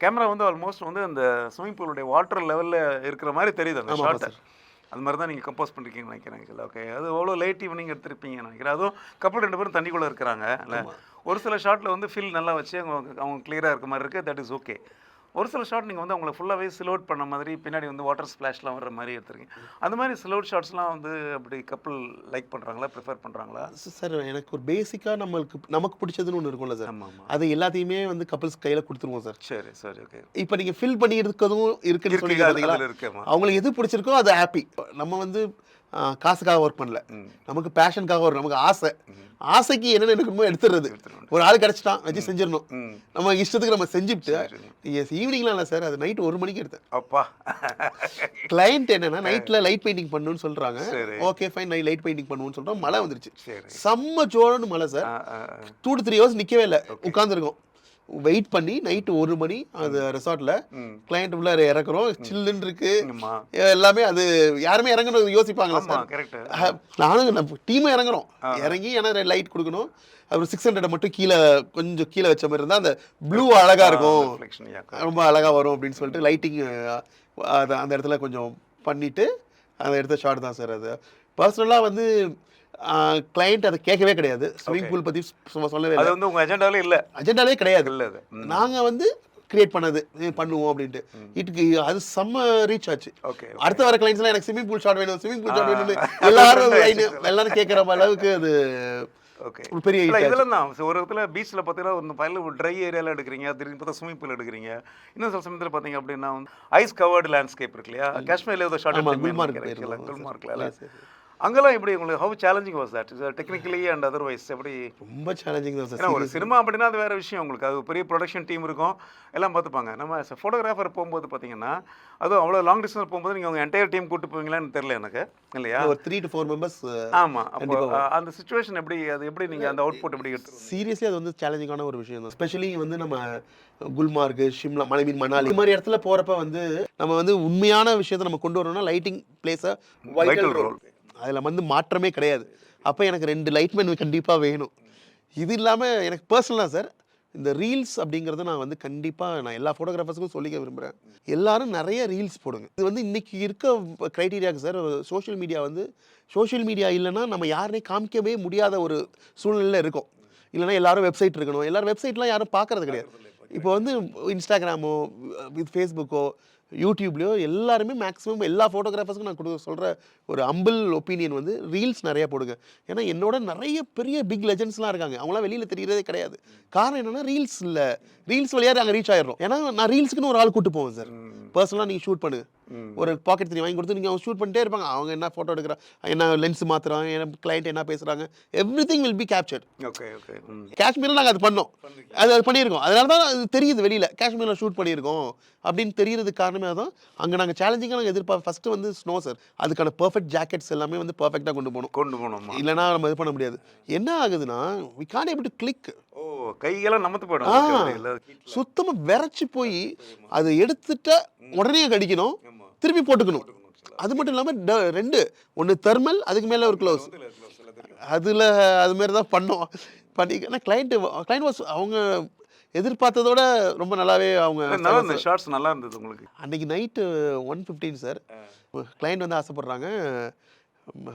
கேமரா வந்து ஆல்மோஸ்ட் வந்து அந்த ஸ்விம்மிங் பூலுடைய வாட்டர் லெவலில் இருக்கிற மாதிரி தெரியுது அந்த ஷாட்டை. அது மாதிரி தான் நீங்கள் கம்போஸ் பண்ணிருக்கீங்கன்னு நினைக்கிறேன் ஆக்சுவலாக. ஓகே, அது அவ்வளோ லைட் ஈவினிங் எடுத்திருப்பீங்கன்னு நினைக்கிறேன். அதுவும் கப்பல் 2 பேரும் தண்ணிக்குள்ளே இருக்கிறாங்க இல்லை. ஒரு சில ஷாட்டில் வந்து ஃபீல் நல்லா வச்சு அவங்க கிளியராக இருக்க மாதிரி இருக்குது. That is okay. ஒரு சில ஷாட் நீங்கள் வந்து அவங்களை ஃபுல்லாகவே சிலோட் பண்ண மாதிரி பின்னாடி வந்து வாட்டர் ஸ்ப்ளாஷ்லாம் வர்ற மாதிரி எடுத்துருக்கீங்க. அந்த மாதிரி சிலோட் ஷாட்ஸ்லாம் வந்து அப்படி கப்பல் லைக் பண்ணுறாங்களா, ப்ரிஃபர் பண்ணுறாங்களா? சார் எனக்கு ஒரு பேசிக்காக நமக்கு பிடிச்சதுன்னு ஒன்று இருக்கும்ல சார், ஆமாம் ஆமாம். அது எல்லாத்தையுமே வந்து கப்பல்ஸ் கையில் கொடுத்துருவோம் சார். சரி சரி, ஓகே. இப்போ நீங்கள் ஃபில் பண்ணி இருக்கிறதும் இருக்குன்னு சொன்னீங்க பார்த்தீங்களா, அதில் இருக்கேம்மா. அவங்களுக்கு எது பிடிச்சிருக்கோ அது ஹாப்பி. நம்ம வந்து காசுக்காக ஒர்க் பண்ணல, நமக்கு பேஷனுக்காக ஒர்க், நமக்கு ஆசைக்கு என்னென்ன எடுக்கணுமோ எடுத்துடுறது. ஒரு ஆள் கிடச்சிட்டான் வச்சு செஞ்சிடணும், நம்ம இஷ்டத்துக்கு நம்ம செஞ்சுட்டு. எஸ், ஈவினிங்லாம் இல்லை சார், அது நைட் 1 மணிக்கு எடுத்தேன். அப்பா. கிளைண்ட் என்னன்னா நைட்டில் லைட் பெயிண்டிங் பண்ணணும்னு சொல்கிறாங்க. Okay fine, night light painting பண்ணுவோம்னு சொல்கிறோம். மழை வந்துருச்சு, செம்ம ஜோரன்னு மழை சார். 2 to 3 hours நிற்கவே இல்லை, உட்காந்துருக்கோம். வெயிட் பண்ணி நைட்டு 1 மணி அது ரெசார்ட்ல கிளைண்ட் உள்ள இறக்குறோம். சில்லுன்னு இருக்கு எல்லாமே. அது யாருமே இறங்கணும் யோசிப்பாங்களா சார்? நானும் நம்ம டீமே இறங்குறோம். இறங்கி ஏன்னா லைட் கொடுக்கணும். அப்புறம் 600 மட்டும் கொஞ்சம் கீழே வச்ச மாதிரி இருந்தால் அந்த ப்ளூ அழகா இருக்கும், ரொம்ப அழகா வரும் அப்படின்னு சொல்லிட்டு லைட்டிங் அந்த இடத்துல கொஞ்சம் பண்ணிட்டு அந்த எடுத்த ஷாட் தான் சார். அது பர்சனலாக வந்து கிளைண்ட் அதை கேட்கவே கிடையாது. ஸ்விமிங் பூல் பற்றி சொல்லவே இல்லை. அது வந்து உங்கள் அஜெண்டாலே இல்லை, அஜெண்டாலே கிடையாது. இல்லை, நாங்கள் வந்து கிரியேட் பண்ணது பண்ணுவோம் அப்படின்ட்டு. இதுக்கு அது செம்ம ரீச் ஆச்சு. அடுத்த வர கிளைண்ட்ஸ்லாம் எனக்கு ஸ்விமிங் பூல் ஷாட் வேணும், ஸ்விமிங் பூல் ஷாட் வேணும்னு எல்லாரும் கேட்குற அளவுக்கு அது ஒரு பெரிய இதெல்லாம் தான். ஒரு இடத்துல பீச்சில் பார்த்தீங்கன்னா ஒரு பயில ட்ரை ஏரியாவில் எடுக்கிறீங்க, திடீர்னு பார்த்தா ஸ்விமிங் பூல் எடுக்கிறீங்க. இன்னும் சில சமயத்தில் பார்த்தீங்க அப்படின்னா ஐஸ் கவர்டு லேண்ட்ஸ்கேப் இருக்கு இல்லையா, காஷ்மீரில் ஏதோ ஷார்ட் குல்மார்க்கில் அங்கெல்லாம் எப்படி உங்களுக்கு how challenging was that technically and otherwise? எப்படி? ரொம்ப சேலஞ்சிங் தான் சார். ஏன்னா ஒரு சினிமா அப்படின்னா அது வேறு விஷயம், உங்களுக்கு அது பெரிய ப்ரொடக்ஷன் டீம் இருக்கும், எல்லாம் பார்த்துப்பாங்க. நம்ம ஃபோட்டோகிராஃபர் போகும்போது பார்த்தீங்கன்னா அதுவும் அவ்வளோ லாங் டிஸ்டன்ஸ் போகும்போது நீங்கள் உங்கள் என்டையர் டீம் கூட்டு போவீங்களான்னு தெரியல எனக்கு, இல்லையா? ஒரு 3 to 4 members. ஆமாம். அப்போ அந்த சுச்சுவேஷன் எப்படி, அது எப்படி நீங்கள் அந்த அவுட்புட் எப்படி எடுத்து? சீரியஸ்லி அது வந்து சேலஞ்சிங்கான ஒரு விஷயம் தான். ஸ்பெஷலி வந்து நம்ம குல்மார்க், ஷிம்லா, மணாலி இந்த மாதிரி இடத்துல போகிறப்ப வந்து நம்ம வந்து உண்மையான விஷயத்தை நம்ம கொண்டு வரணும்னா lighting plays a vital role. அதில் வந்து மாற்றமே கிடையாது. அப்போ எனக்கு 2 லைட்மேன் கண்டிப்பாக வேணும். இது இல்லாமல் எனக்கு பர்சனலாக சார் இந்த ரீல்ஸ் அப்படிங்கிறத நான் வந்து கண்டிப்பாக நான் எல்லா ஃபோட்டோகிராஃபர்ஸுக்கும் சொல்லிக்க விரும்புகிறேன். எல்லாரும் நிறைய ரீல்ஸ் போடுங்க. இது வந்து இன்றைக்கி இருக்க க்ரைட்டீரியாவுக்கு சார் சோஷியல் மீடியா இல்லைன்னா நம்ம யாருனே காமிக்கவே முடியாத ஒரு சூழ்நிலையில் இருக்கும். இல்லைனா எல்லாரும் வெப்சைட் இருக்கணும். எல்லாரும் வெப்சைட்லாம் யாரும் பார்க்குறது கிடையாது. இப்போ வந்து இன்ஸ்டாகிராமோ ஃபேஸ்புக்கோ யூடியூப்லேயோ எல்லாருமே மேக்ஸிமம் எல்லா ஃபோட்டோகிராஃபர்ஸுக்கும் நான் சொல்கிற ஒரு ஹம்பிள் ஒப்பீனியன் வந்து ரீல்ஸ் நிறையா போடுங்க. ஏன்னா என்னோட நிறைய பெரிய பிக் லெஜண்ட்ஸ்லாம் இருக்காங்க, அவங்களாம் வெளியில் தெரியறதே கிடையாது. காரணம் என்னென்னா ரீல்ஸ் வழியாக அங்கே ரீச் ஆயிடுறோம். ஏன்னா நான் ரீல்ஸுக்குன்னு ஒரு ஆள் கூட்டு போவேன் சார். பர்சனலாக நீங்கள் ஷூட் பண்ணு, ஒரு பாக்கெட் தண்ணி வாங்கி கொடுத்து நீங்கள் அவங்க ஷூட் பண்ணிட்டே இருப்பாங்க. அவங்க என்ன ஃபோட்டோ எடுக்கிறாங்க, என்ன லென்ஸ் மாற்றுறாங்க, என்ன கிளைண்ட் என்ன பேசுகிறாங்க, எவ்ரிதிங் வில் பி கேப்சர்ட். காஷ்மீரில் நாங்கள் அது பண்ணோம், அது பண்ணியிருக்கோம். அதனால தான் அது தெரியுது வெளியில் காஷ்மீரில் ஷூட் பண்ணியிருக்கோம் அப்படின்னு தெரியறதுக்கு காரணமே தான். அங்கே நாங்கள் சேலஞ்சிங்காக நாங்கள் ஃபஸ்ட்டு வந்து ஸ்னோ சார். அதுக்கான பர்ஃபெக்ட் ஜாக்கெட்ஸ் எல்லாமே வந்து பர்ஃபெக்டாக கொண்டு போகணும். இல்லைனா நம்ம இது பண்ண முடியாது. என்ன ஆகுதுன்னா we can't able to click. கையெல்லாம் நமத்து போயிடும், சுத்தமாக விரைச்சி போய் அதை எடுத்துட்டா உடனே கடிக்கணும், திருப்பி போட்டுக்கணும். அது மட்டும் இல்லாமல் 2 ஒன்று தெர்மல், அதுக்கு மேலே ஒரு க்ளோஸ். அதில் அது மாதிரி தான் ஆனால் கிளைண்ட் வாஸ் அவங்க எதிர்பார்த்ததோட ரொம்ப நல்லாவே அவங்க ஷார்ட்ஸ் நல்லா இருந்தது. உங்களுக்கு அன்றைக்கி நைட்டு 1:15 சார் கிளைண்ட் வந்து ஆசைப்படுறாங்க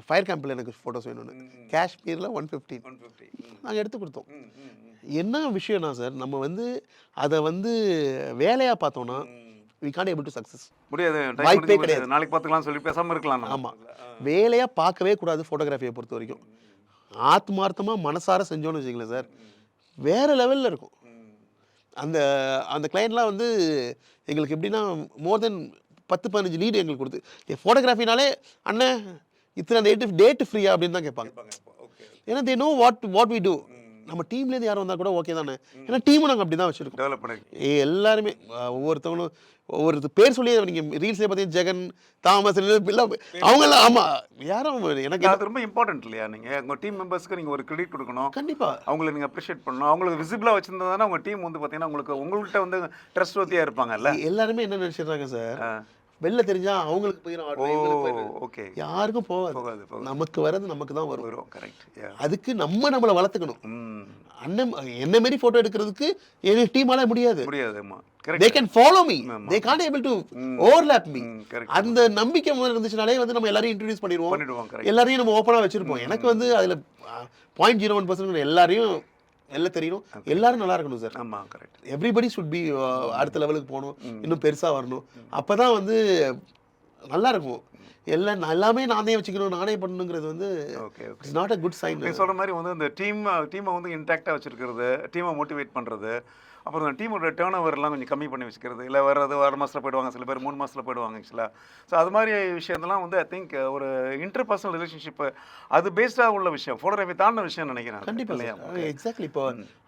ஃபயர் கேம்பில் எனக்கு ஃபோட்டோஸ் வேணும்னு. காஷ்மீரில் 1:15 நாங்கள் எடுத்து கொடுத்தோம். என்ன விஷயம்னா சார், நம்ம வந்து அதை வந்து வேலையாக பார்த்தோன்னா we can't able to success. முடியாது, வாய்ப்பே கிடையாது. நாளைக்கு பார்த்துக்கலாம் சொல்லி பேசாமல் இருக்கலாம். ஆமாம், வேலையாக பார்க்கவே கூடாது ஃபோட்டோகிராஃபியை பொறுத்த வரைக்கும். ஆத்மார்த்தமாக மனசார செஞ்சோன்னு வச்சுங்களேன் சார், வேறு லெவலில் இருக்கும். அந்த கிளைண்ட்லாம் வந்து எங்களுக்கு எப்படின்னா மோர் தென் 10-15 லீடு எங்களுக்கு கொடுத்து ஃபோட்டோகிராஃபினாலே அண்ணன் இத்தனை டேட்டு ஃப்ரீயா அப்படின்னு தான் கேட்பாங்க. ஏன்னா they know what we do. நம்ம டீம்லேருந்து யாரும் வந்தால் கூட ஓகே தானே, ஏன்னா டீமும் நாங்கள் அப்படி தான் வச்சுருக்கோம். டெவலப் பண்ணி எல்லாருமே ஒவ்வொருத்தவங்களும் ஒவ்வொரு பேர் சொல்லி நீங்கள் ரீல்ஸே பார்த்தீங்கன்னா ஜெகன், தாமஸ் அவங்கெல்லாம். ஆமாம், யாரும் எனக்கு அது ரொம்ப இம்பார்ட்டன்ட் இல்லையா? நீங்கள் உங்கள் டீம் மெம்பர்ஸ்க்கு நீங்கள் ஒரு கிரெடிட் கொடுக்கணும். கண்டிப்பாக அவங்களை நீங்கள் அப்ரிஷியேட் பண்ணணும். அவங்களுக்கு விசிபிளாக வச்சுருந்தா தானே உங்கள் டீம் வந்து பார்த்தீங்கன்னா உங்கள்கிட்ட வந்து ட்ரஸ்ட் வத்தியாக இருப்பாங்கல்ல. எல்லாருமே என்ன நினச்சிடுறாங்க சார், வெளில தெரிஞ்சா அவங்களுக்கு போயிடும், யாருக்கும் போகாது. நமக்கு வர்றது நமக்கு தான் வரும். அதுக்கு நம்மளை வளர்த்துக்கணும். அண்ணன் என்ன மாரி போட்டோ எடுக்கிறதுக்கு எங்க டீமால முடியாது. They can follow me, they can't able to overlap me. அந்த நம்பிக்கை முதல்ல இருந்துச்சுனாலே வந்து நம்ம எல்லாரையும் இன்ட்ரோடியூஸ் பண்ணிடுவோம், எல்லாரையும் நம்ம ஓப்பனா வச்சிருப்போம். எனக்கு வந்து அதுல 0.01% எல்லாரையும் எல்லாம் தெரியணும், எல்லாரும் நல்லா இருக்கணும் சார். ஆமாம், கரெக்ட். எவ்ரிபடி ஷுட் பி அடுத்த லெவலுக்கு போகணும், இன்னும் பெருசாக வரணும். அப்போ தான் வந்து நல்லா இருக்கும். எல்லாமே நானே வச்சுக்கணும், நானே பண்ணணுங்கிறது வந்து okay, okay. It's not a good sign. நீங்கள் சொல்கிற மாதிரி வந்து இந்த டீமை வந்து இன்டாக்டாக வச்சுருக்கிறது, டீமை மோட்டிவேட் பண்ணுறது, அப்புறம் அந்த டீமோட டேர்ன் ஓவர்லாம் கொஞ்சம் கம்மி பண்ணி வச்சுக்கிறது. இல்லை வர்றது 6 மாதத்தில் போயிடுவாங்க, சில பேர் 3 மாதத்தில் போயிடுவாங்க ஆக்சுவலாக. ஸோ அது மாதிரி விஷயத்தெல்லாம் வந்து ஐ திங்க் ஒரு இன்டர்பர்சனல் ரிலேஷன்ஷிப்பு அது பேஸ்டாக உள்ள விஷயம், ஃபோட்டோகிராஃபி தாண்டின விஷயம் நினைக்கிறேன். கண்டிப்பாக இல்லையா? எக்ஸாக்ட்லி. இப்போ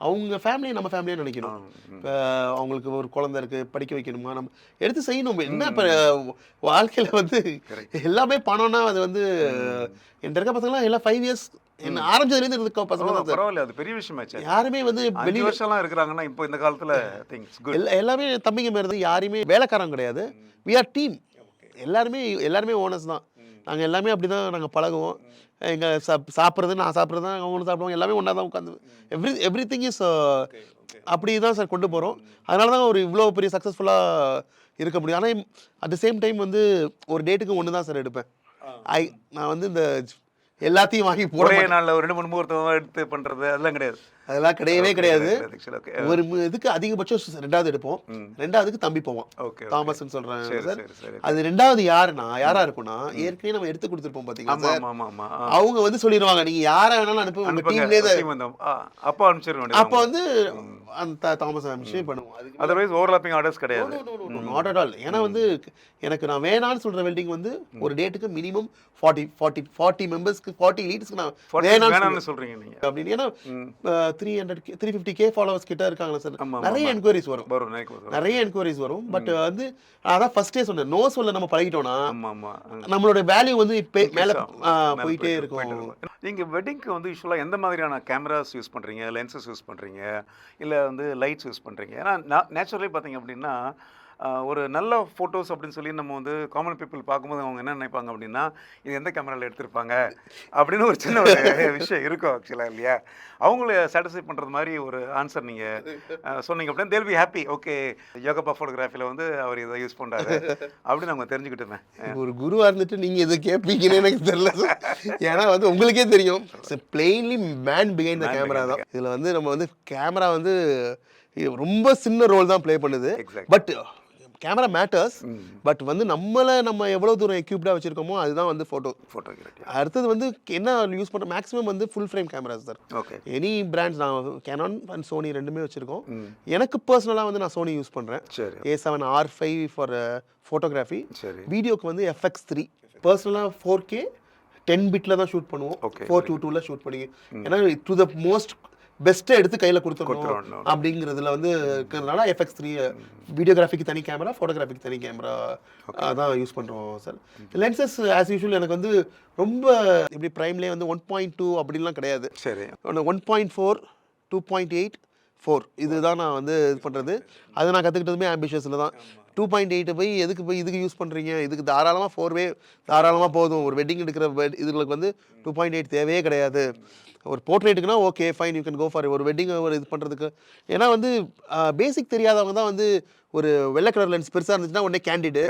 அவங்க ஃபேமிலியை நம்ம ஃபேமிலியாக நினைக்கணும். இப்போ அவங்களுக்கு ஒரு குழந்தை இருக்குது, படிக்க வைக்கணுமா, நம்ம எடுத்து செய்யணும். என்ன இப்போ வாழ்க்கையில் வந்து எல்லாமே பணம்னா அது வந்து என்கிட்ட இருக்க பசங்களாம் எல்லாம் 5 இயர்ஸ் என்ன ஆரம்பிச்சதுலேருந்து இருக்க பசங்க தான். பரவாயில்ல, அது பெரிய விஷயமாச்சு. யாருமே வந்து வெளி வருஷம்லாம் இருக்கிறாங்கன்னா இப்போ இந்த காலத்தில் திங்ஸ் குட். எல்லாமே தம்பிங்க மாரி தான், யாருமே வேலைக்காரங்க கிடையாது. We are team. எல்லாருமே ஓனர்ஸ் தான். நாங்கள் எல்லாமே அப்படி தான் நாங்கள் பழகுவோம். எங்கள் சாப்பிட்றது, நான் சாப்பிட்றது தான் அவங்களும் சாப்பிடுவாங்க. எல்லாமே ஒன்றா தான் உட்காந்து எவ்ரி திங் இஸ் அப்படி தான் சார் கொண்டு போகிறோம். அதனால தான் ஒரு இவ்வளோ பெரிய சக்ஸஸ்ஃபுல்லாக இருக்க முடியும். ஆனால் அட் த சேம் டைம் வந்து ஒரு டேட்டுக்கு ஒன்று தான் சார் எடுப்பேன். நான் வந்து இந்த எல்லாத்தையும் வாங்கி ஒரே நாளில் ஒரு 2-3 முகூர்த்தம் எடுத்து பண்ணுறது அதெல்லாம் கிடையாது. அதெல்லாம் கிடையவே கிடையாது. ஒரு இதுக்கு அதிகபட்சம் 2வது எடுப்போம். 2வதுக்கு தம்பி போவான், தாமஸ்ன்னு சொல்றேன் சார். அது 2வது யாரா இருக்கும்னா, ஏற்கனவே நம்ம எடுத்து கொடுத்துருப்போம் பாத்தீங்களா சார். அவங்க வந்து சொல்லிடுவாங்க, நீங்க யாரை வேணாலும் அனுப்ப, உங்க டீம்லேயே அப்போ அனுப்பிச்சிருவாங்க. அப்போ வந்து அந்த தாமஸ் அனுப்பிச்சு பண்ணுவோம். அதர்வைஸ் ஓவர்லாப்பிங் ஆர்டர்ஸ் கிடையாது. Not at all. ஏன்னா வந்து எனக்கு நான் வேணான்னு சொல்ற வெல்டிங் வந்து ஒரு டேட்டுக்கு மினிமம் 40 மெம்பர்ஸ்க்கு 40 லீட்ஸ்க்கு நான் வேணாம்னு சொல்றீங்க நீங்க அப்படின்னு. ஏன்னா 350K ஃபாலோவர்ஸ் கிட்ட இருக்காங்க சார். நிறைய என்கொயரிஸ் வரும். பட் வந்து அதான் ஃபர்ஸ்டே சொன்னேன், நோ சொல்ல நம்ம பழகிட்டோம்னா நம்மளோட வேல்யூ வந்து மேல போயிட்டே இருக்கும். நீங்க வெட்டிங்க்கு வந்து யூஸ்வலாக எந்த மாதிரியான கேமராஸ் யூஸ் பண்றீங்க, லென்சஸ் யூஸ் பண்றீங்க, இல்லை வந்து லைட்ஸ் யூஸ் பண்றீங்க? ஏன்னா நேச்சுரலி பார்த்தீங்க அப்படின்னா ஒரு நல்ல ஃபோட்டோஸ் அப்படின்னு சொல்லி நம்ம வந்து காமன் பீப்புள் பார்க்கும்போது அவங்க என்ன நினைப்பாங்க அப்படின்னா, இது எந்த கேமராவில் எடுத்திருப்பாங்க அப்படின்னு ஒரு சின்ன ஒரு விஷயம் இருக்கும் ஆக்சுவலாக, இல்லையா? அவங்கள சாட்டிஸ்ஃபை பண்ணுறது மாதிரி ஒரு ஆன்சர் நீங்கள் சொன்னீங்க அப்படின்னா தேல் பி ஹாப்பி. ஓகே, யோகப்பா ஃபோட்டோகிராஃபியில் வந்து அவர் இதை யூஸ் பண்ணுறாரு அப்படின்னு அவங்க தெரிஞ்சுக்கிட்டுமே. ஒரு குருவாக இருந்துட்டு நீங்கள் இதை கேட்பீங்கன்னு எனக்கு தெரியல. ஏன்னா வந்து உங்களுக்கே தெரியும், plainly man behind the camera தான். இதில் வந்து நம்ம வந்து கேமரா வந்து ரொம்ப சின்ன ரோல் தான் ப்ளே பண்ணுது. But camera matters. பட் வந்து நம்ம எவ்வளோ தூரம் எக்யூப்டாக வச்சுருக்கோமோ அதுதான் வந்து ஃபோட்டோகிராஃபி. அடுத்தது வந்து என்ன யூஸ் பண்ணுற மேக்ஸிமம் வந்து full frame cameras sir. Okay, any brands நான் கேனான் அண்ட் சோனி ரெண்டுமே வச்சுருக்கோம். எனக்கு பர்சனலாக வந்து நான் சோனி யூஸ் பண்ணுறேன். A7R5 for photography. வீடியோக்கு வந்து FX3. பர்சனலாக 4K 10 பிட்டில் தான் ஷூட் பண்ணுவோம். 422ல் ஷூட் பண்ணி, ஏன்னா டு த மோஸ்ட் பெஸ்ட்டை எடுத்து கையில் கொடுத்துருக்கணும் அப்படிங்கிறதுல வந்து இருக்கிறதுனால FX3 வீடியோகிராஃபிக்கு தனி கேமரா, ஃபோட்டோகிராஃபிக்கு தனி கேமரா தான் யூஸ் பண்ணுறோம் சார். லென்சஸ் ஆஸ் யூஷுவல் எனக்கு வந்து ரொம்ப இப்படி ப்ரைம்லேயே வந்து 1.2 அப்படின்லாம் கிடையாது. 1.4, 2.8, 4 இதுதான் நான் வந்து இது பண்ணுறது. அது நான் கற்றுக்கிட்டதுமே ஆம்பிஷியஸில் தான். 2.8 போய் இதுக்கு யூஸ் பண்ணுறீங்க, இதுக்கு தாராளமாக 4 தாராளமாக போதும். ஒரு வெட்டிங் எடுக்கிற இதுகளுக்கு வந்து 2.8 தேவையே கிடையாது. ஒரு போர்ட்ரேட்டுக்குனா okay fine, you can go for. ஒரு வெட்டிங் ஒரு இது பண்ணுறதுக்கு, ஏன்னா வந்து பேசிக் தெரியாதவங்க தான் வந்து ஒரு வெள்ளை கலர் லென்ஸ் பெருசாக இருந்துச்சுன்னா உடனே கேண்டிட்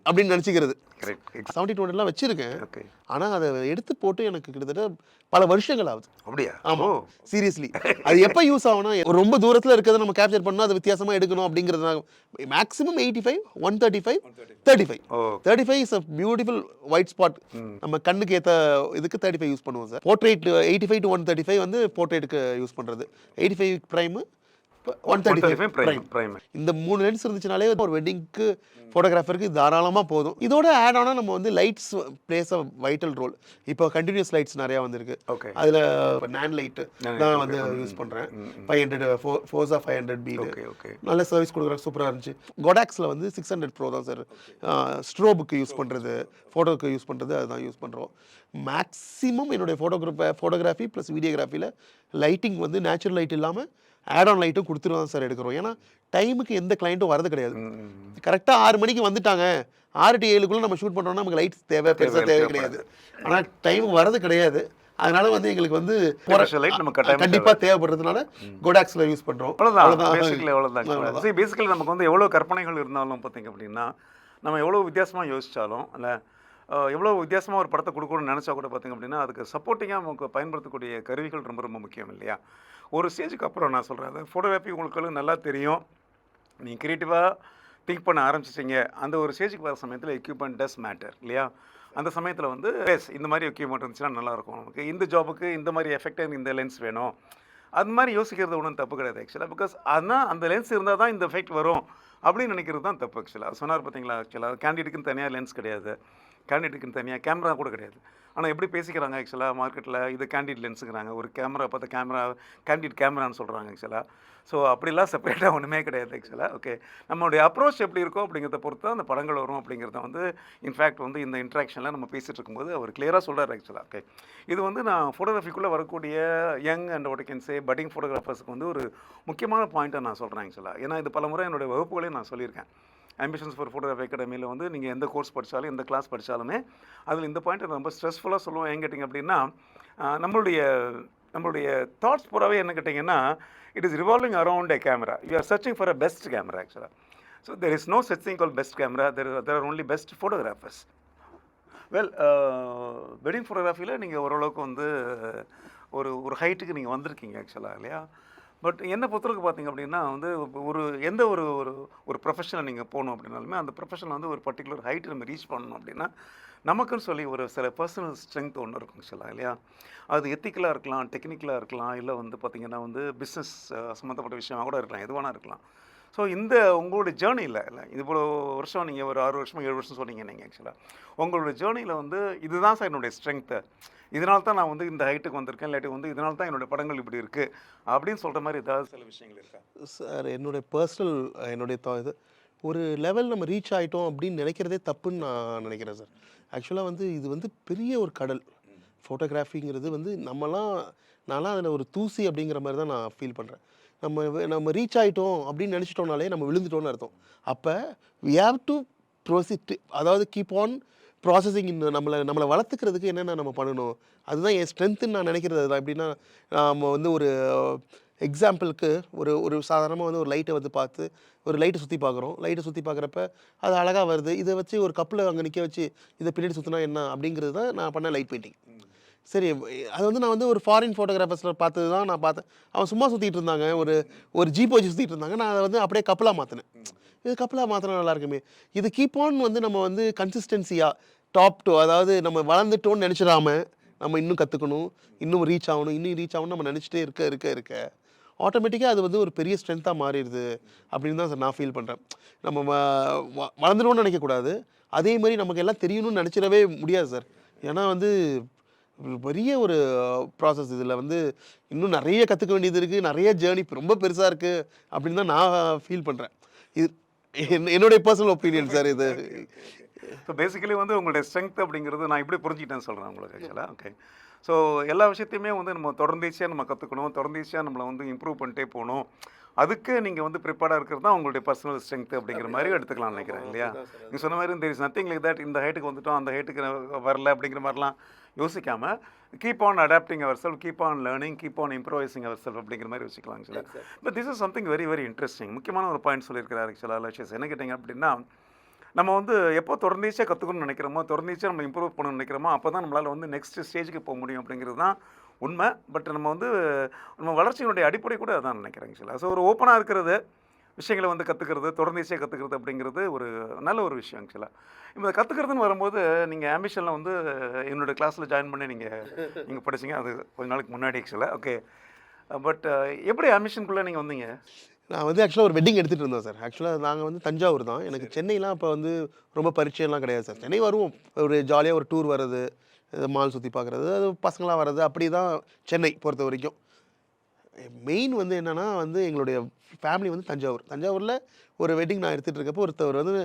அப்படின்னு நினச்சிக்கிறது. 70-200 வச்சுருக்கேன். ஆனால் அதை எடுத்து போட்டு எனக்கு கிட்டத்தட்ட பல வருஷங்கள் ஆகுது. அப்படியா? ஆமாம், சீரியஸ்லி. அது எப்போ யூஸ் ஆகும்னா, ரொம்ப தூரத்தில் இருக்கிறத நம்ம கேப்சர் பண்ணால் அது வித்தியாசமாக எடுக்கணும் அப்படிங்கிறது. Maximum 85, 135, 35 is a beautiful white spot. நம்ம கண்ணுக்கு ஏற்ற இதுக்கு 35 யூஸ் பண்ணுவோம் சார். போர்ட்ரேட் 85 to 135 வந்து போர்ட்ரேட்டுக்கு யூஸ் பண்ணுறது. 85 ப்ரைமு, 135 பிரைம். இந்த 3 லென்ஸ் இருந்துச்சுனாலே ஒரு வெட்டிங்க்கு ஃபோட்டோகிராஃபருக்கு தாராளமாக போதும். இதோட ஆட் ஆனால் நம்ம வந்து lights plays a vital role. இப்போ கண்டினியூஸ் லைட்ஸ் நிறையா வந்திருக்கு. அதில் நான் லைட்டு தான் வந்து யூஸ் பண்ணுறேன். 500 ஃபோர்ஸா 500 பீடு நல்ல சர்வீஸ் கொடுக்குற சூப்பராக இருந்துச்சு. கோடாக்ஸில் வந்து 600 ப்ரோ தான் சார். ஸ்ட்ரோபுக்கு யூஸ் பண்ணுறது, ஃபோட்டோக்கு யூஸ் பண்ணுறது அதுதான் யூஸ் பண்ணுறோம். மேக்ஸிமம் என்னுடைய ஃபோட்டோகிராஃபி ப்ளஸ் வீடியோகிராஃபியில் லைட்டிங் வந்து நேச்சுரல் லைட் இல்லாமல் ஆட் ஆன் லைட்டும் கொடுத்துருவோம் சார் எடுக்கிறோம். ஏன்னா டைமுக்கு எந்த கிளைண்ட்டும் வரது கிடையாது. கரெக்டாக 6 மணிக்கு வந்துட்டாங்க, 6 to 7 நம்ம ஷூட் பண்ணுறோம்னா நமக்கு லைட் பெருசாக தேவை கிடையாது. ஆனால் டைமுக்கு வரது கிடையாது. அதனால வந்து எங்களுக்கு வந்து கண்டிப்பாக தேவைப்படுறதுனால கோடாக்ஸில் யூஸ் பண்ணுறோம். பேசிக்கலி நமக்கு வந்து எவ்வளோ கற்பனைகள் இருந்தாலும் பார்த்தீங்க அப்படின்னா, நம்ம எவ்வளோ வித்தியாசமாக யோசித்தாலும் இல்லை எவ்வளோ வித்தியாசமாக ஒரு படத்தை கொடுக்கணும்னு நினச்சா கூட பார்த்திங்க அப்படின்னா அதுக்கு சப்போர்ட்டிங்காக நமக்கு பயன்படுத்தக்கூடிய கருவிகள் ரொம்ப ரொம்ப முக்கியம் இல்லையா? ஒரு ஸ்டேஜுக்கு அப்புறம் நான் சொல்கிறேன், அது ஃபோட்டோகிராஃபி உங்களுக்கு நல்லா தெரியும், நீங்கள் க்ரியேட்டிவாக திங்க் பண்ண ஆரம்பிச்சிட்டிங்க. அந்த ஒரு ஸ்டேஜுக்கு வர சமயத்தில் எக்யூப்மெண்ட் டஸ் மேட்டர் இல்லையா? அந்த சமயத்தில் வந்து இந்த மாதிரி எக்யூப்மெண்ட் இருந்துச்சுன்னா நல்லாயிருக்கும் நமக்கு, இந்த ஜாபுக்கு இந்த மாதிரி எஃபெக்டாக இந்த லென்ஸ் வேணும், அது மாதிரி யோசிக்கிறது ஒன்றும் தப்பு கிடையாது ஆக்சுவலாக. பிகாஸ் ஆனால் அந்த லென்ஸ் இருந்தால் தான் இந்த எஃபெக்ட் வரும் அப்படின்னு நினைக்கிறது தான் தப்பு ஆக்சுவலாக. சொன்னார் பார்த்தீங்களா, ஆக்சுவலாக கேண்டிடேட்டுக்குன்னு தனியாக லென்ஸ் கிடையாது, கேண்டிடேட்டுக்குன்னு தனியாக கேமரா கூட கிடையாது. ஆனால் எப்படி பேசிக்கிறாங்க ஆக்சுவலாக மார்க்கெட்டில், இது கேண்டிட் லென்ஸுங்கிறாங்க, ஒரு கேமரா பார்த்து கேண்டிட் கேமரான்னு சொல்கிறாங்க ஆக்சுவலாக. ஸோ அப்படிலாம் செப்பரேட்டாக ஒன்றுமே கிடையாது ஆக்சுவலாக. ஓகே, நம்மளுடைய அப்ரோச் எப்படி இருக்கோ அப்படிங்கிறத பொறுத்து தான் அந்த படங்கள் வரும் அப்படிங்கிறத வந்து இன்ஃபேக்ட் வந்து இந்த இன்ட்ராக்ஷனில் நம்ம பேசிகிட்டு இருக்கும்போது அவர் கிளியராக சொல்கிறார் ஆக்சுவலாக. ஓகே, இது வந்து நான் ஃபோட்டோகிராஃபிக்குள்ளே வரக்கூடிய young and what can say budding ஃபோட்டோகிராஃபர்ஸுக்கு வந்து ஒரு முக்கியமான பாயிண்ட்டை நான் சொல்கிறேன் ஆக்சுவலாக. ஏன்னா இது பல முறை என்னுடைய வகுப்புகளையும் நான் சொல்லியிருக்கேன். ஆம்பிஷன்ஸ் ஃபார் ஃபோட்டோகிராஃபி அகாடமியில் வந்து நீங்கள் எந்த கோர்ஸ் படித்தாலும் எந்த கிளாஸ் படித்தாலுமே அதில் இந்த பாயிண்ட்டை ரொம்ப ஸ்ட்ரெஸ்ஃபுல்லாக சொல்லுவோம். ஏன் கேட்டிங்க அப்படின்னா நம்மளுடைய தாட்ஸ் பூராவே என்ன கேட்டிங்கன்னா, it is revolving around a camera. You are searching for a best camera ஆக்சுவலாக. So there is no such thing call best camera, there are only best photographers. Well, wedding ஃபோட்டோகிராஃபியில் நீங்கள் ஓரளவுக்கு வந்து ஒரு ஹைட்டுக்கு நீங்கள் வந்திருக்கீங்க ஆக்சுவலாக இல்லையா? பட் என்னை பொறுத்தவரைக்கும் பார்த்தீங்க அப்படின்னா வந்து எந்த ஒரு ப்ரொஃபஷனில் நீங்கள் போகணும் அப்படின்னாலுமே அந்த ப்ரொஃபஷனில் வந்து ஒரு பர்டிகுலர் ஹைட் நம்ம ரீச் பண்ணணும் அப்படின்னா நமக்குன்னு சொல்லி ஒரு சில பர்சனல் ஸ்ட்ரென்த் ஒன்று இருக்கும் ஆக்சுவலாக இல்லையா? அது எத்திக்கலாக இருக்கலாம், டெக்னிக்கலாக இருக்கலாம், இல்லை வந்து பார்த்திங்கன்னா வந்து பிஸ்னஸ் சம்மந்தப்பட்ட விஷயமாக கூட இருக்கலாம், எதுவானா இருக்கலாம். ஸோ இந்த உங்களுடைய ஜேர்னியில் இல்லை இவ்வளோ வருஷம் நீங்கள் ஒரு 6 வருஷம் 7 வருஷம் சொன்னீங்க நீங்கள் ஆக்சுவலாக உங்களுடைய ஜேர்னியில் வந்து இதுதான் சார் என்னுடைய ஸ்ட்ரென்த்து, இதனால தான் நான் வந்து இந்த ஹைட்டுக்கு வந்திருக்கேன், இல்லாட்டி வந்து இதனால தான் என்னுடைய படங்கள் இப்படி இருக்குது அப்படின்னு சொல்கிற மாதிரி ஏதாவது சில விஷயங்கள் இருக்கா சார்? என்னுடைய பர்சனல் இது ஒரு லெவல் நம்ம ரீச் ஆகிட்டோம் அப்படின்னு நினைக்கிறதே தப்புன்னு நான் நினைக்கிறேன் சார். ஆக்சுவலாக வந்து இது வந்து பெரிய ஒரு கடல் ஃபோட்டோகிராஃபிங்கிறது வந்து நான்லாம் அதில் ஒரு தூசி அப்படிங்கிற மாதிரி தான் நான் ஃபீல் பண்ணுறேன். நம்ம ரீச் ஆகிட்டோம் அப்படின்னு நினச்சிட்டோம்னாலே நம்ம விழுந்துட்டோம்னு அர்த்தம். அப்போ வி ஹேவ் டு ப்ரோசிட், அதாவது கீப் ஆன் ப்ராசஸிங். நம்மளை வளர்த்துக்கிறதுக்கு என்னென்ன நம்ம பண்ணணும், அதுதான் என் ஸ்ட்ரென்த்துன்னு நான் நினைக்கிறது. அதுதான் எப்படின்னா, நம்ம வந்து ஒரு எக்ஸாம்பிளுக்கு ஒரு சாதாரணமாக வந்து ஒரு லைட்டை வந்து பார்த்து ஒரு லைட்டை சுற்றி பார்க்குறோம். லைட்டை சுற்றி பார்க்குறப்ப அது அழகாக வருது, இதை வச்சு ஒரு கப்பில் அங்கே நிற்க வச்சு இதை பின்னாடி சுற்றினா என்ன அப்படிங்கிறது தான் நான் பண்ண லைட் பெயிண்டிங். சரி, அது வந்து நான் வந்து ஒரு ஃபாரின் ஃபோட்டோகிராஃபர்ஸில் பார்த்தது தான் நான் பார்த்தேன். அவன் சும்மா சுற்றிட்டு இருந்தாங்க, ஒரு ஜீப் வச்சு சுற்றிட்டு இருந்தாங்க, நான் அதை வந்து அப்படியே கப்பலாக மாற்றினேன். இது கப்பலாக மாற்றினா நல்லா இருக்குமே. இது கீப் ஆன் வந்து நம்ம வந்து கன்சிஸ்டன்சியாக டாப் டூ, அதாவது நம்ம வளர்ந்துட்டோன்னு நினச்சிடாம நம்ம இன்னும் கற்றுக்கணும், இன்னும் ரீச் ஆகணும் நம்ம நினச்சிட்டே இருக்க ஆட்டோமேட்டிக்காக அது வந்து ஒரு பெரிய ஸ்ட்ரென்த்தாக மாறிடுது அப்படின்னு தான் சார் நான் ஃபீல் பண்ணுறேன். நம்ம வளர்ந்துடணும்னு நினைக்கக்கூடாது, அதே மாதிரி நமக்கு எல்லாம் தெரியணும்னு நினச்சிடவே முடியாது சார். ஏன்னா வந்து பெரிய ஒரு ப்ராசஸ், இதில் வந்து இன்னும் நிறைய கற்றுக்க வேண்டியது இருக்குது, நிறைய ஜேர்னி ரொம்ப பெருசாக இருக்குது அப்படின்னு தான் நான் ஃபீல் பண்ணுறேன். இது என்னுடைய பர்சனல் ஒப்பீனியன் சார். இது ஸோ பேசிக்கலி வந்து உங்களுடைய ஸ்ட்ரென்த் அப்படிங்கிறது நான் இப்படி புரிஞ்சுக்கிட்டேன்னு சொல்கிறேன் உங்களுக்கு ஆக்சுவலாக. ஓகே, ஸோ எல்லா விஷயத்தையுமே வந்து நம்ம தொடர்ந்தீச்சியாக நம்ம கற்றுக்கணும், தொடர்ந்தீச்சியாக நம்மளை வந்து இம்ப்ரூவ் பண்ணிட்டே போகணும். அதுக்கு நீங்கள் வந்து ப்ரிப்பேர்டாக இருக்கிறது தான் உங்களுடைய பர்சனல் ஸ்ட்ரென்த் அப்படிங்கிற மாதிரி எடுத்துக்கலாம்னு நினைக்கிறேன் இல்லையா? நீங்கள் சொன்ன மாதிரி there is nothing like that, இந்த ஹைட்டுக்கு வந்துட்டோம் அந்த ஹைட்டுக்கு வரல அப்படிங்கிற மாதிரிலாம் யோசிக்காமல் keep on adapting our self, keep on learning, keep on improvising our self அப்படிங்கிற மாதிரி வச்சுக்கலாம் ஆக்சுவலாக. But this is something very very interesting. முக்கியமான ஒரு பாயிண்ட் சொல்லியிருக்கிறார் ஆக்சுவலாக அலோஷியஸ். என்ன கேட்டிங்க அப்படின்னா, நம்ம வந்து எப்போ தொடர்ந்தீச்சியாக கற்றுக்கணும்னு நினைக்கிறோமோ, தொடர்ந்தீச்சியாக நம்ம இம்ப்ரூவ் பண்ணணும்னு நினைக்கிறோமோ, அப்போ தான் நம்மளால் வந்து நெக்ஸ்ட் ஸ்டேஜுக்கு போக முடியும் அப்படிங்கிறது தான் உண்மை. பட் நம்ம வளர்ச்சியினுடைய அடிப்படை கூட அதான் நினைக்கிறேன் ஆக்சுவலாக. ஸோ ஒரு ஓப்பனாக இருக்கிறது, விஷயங்களை வந்து கற்றுக்கிறது, தொடர்ந்தீச்சியாக கற்றுக்கிறது அப்படிங்கிறது ஒரு நல்ல ஒரு விஷயம் ஆக்சுவலாக. இப்போ கற்றுக்கிறதுன்னு வரும்போது நீங்கள் ஆம்பிஷனில் வந்து என்னோடய கிளாஸில் ஜாயின் பண்ணி நீங்கள் படிச்சிங்க, அது கொஞ்ச நாளைக்கு முன்னாடி ஆக்சுவலாக. ஓகே, பட் எப்படி ஆம்பிஷனுக்குள்ளே நீங்கள் வந்தீங்க? நான் வந்து ஆக்சுவலாக ஒரு வெட்டிங் எடுத்துகிட்டு இருந்தோம் சார். ஆக்சுவலாக நாங்கள் வந்து தஞ்சாவூர் தான். எனக்கு சென்னைலாம் அப்போ வந்து ரொம்ப பரிச்சயம்லாம் கிடையாது சார். சென்னை வருவோம், ஒரு ஜாலியாக ஒரு டூர் வர்றது, மால் சுற்றி பார்க்குறது, அது பசங்களாம் வர்றது, அப்படி தான் சென்னை பொறுத்த வரைக்கும். மெயின் வந்து என்னென்னா வந்து எங்களுடைய ஃபேமிலி வந்து தஞ்சாவூரில் ஒரு வெட்டிங் நான் எடுத்துகிட்டு இருக்கப்போ ஒருத்தவர் வந்து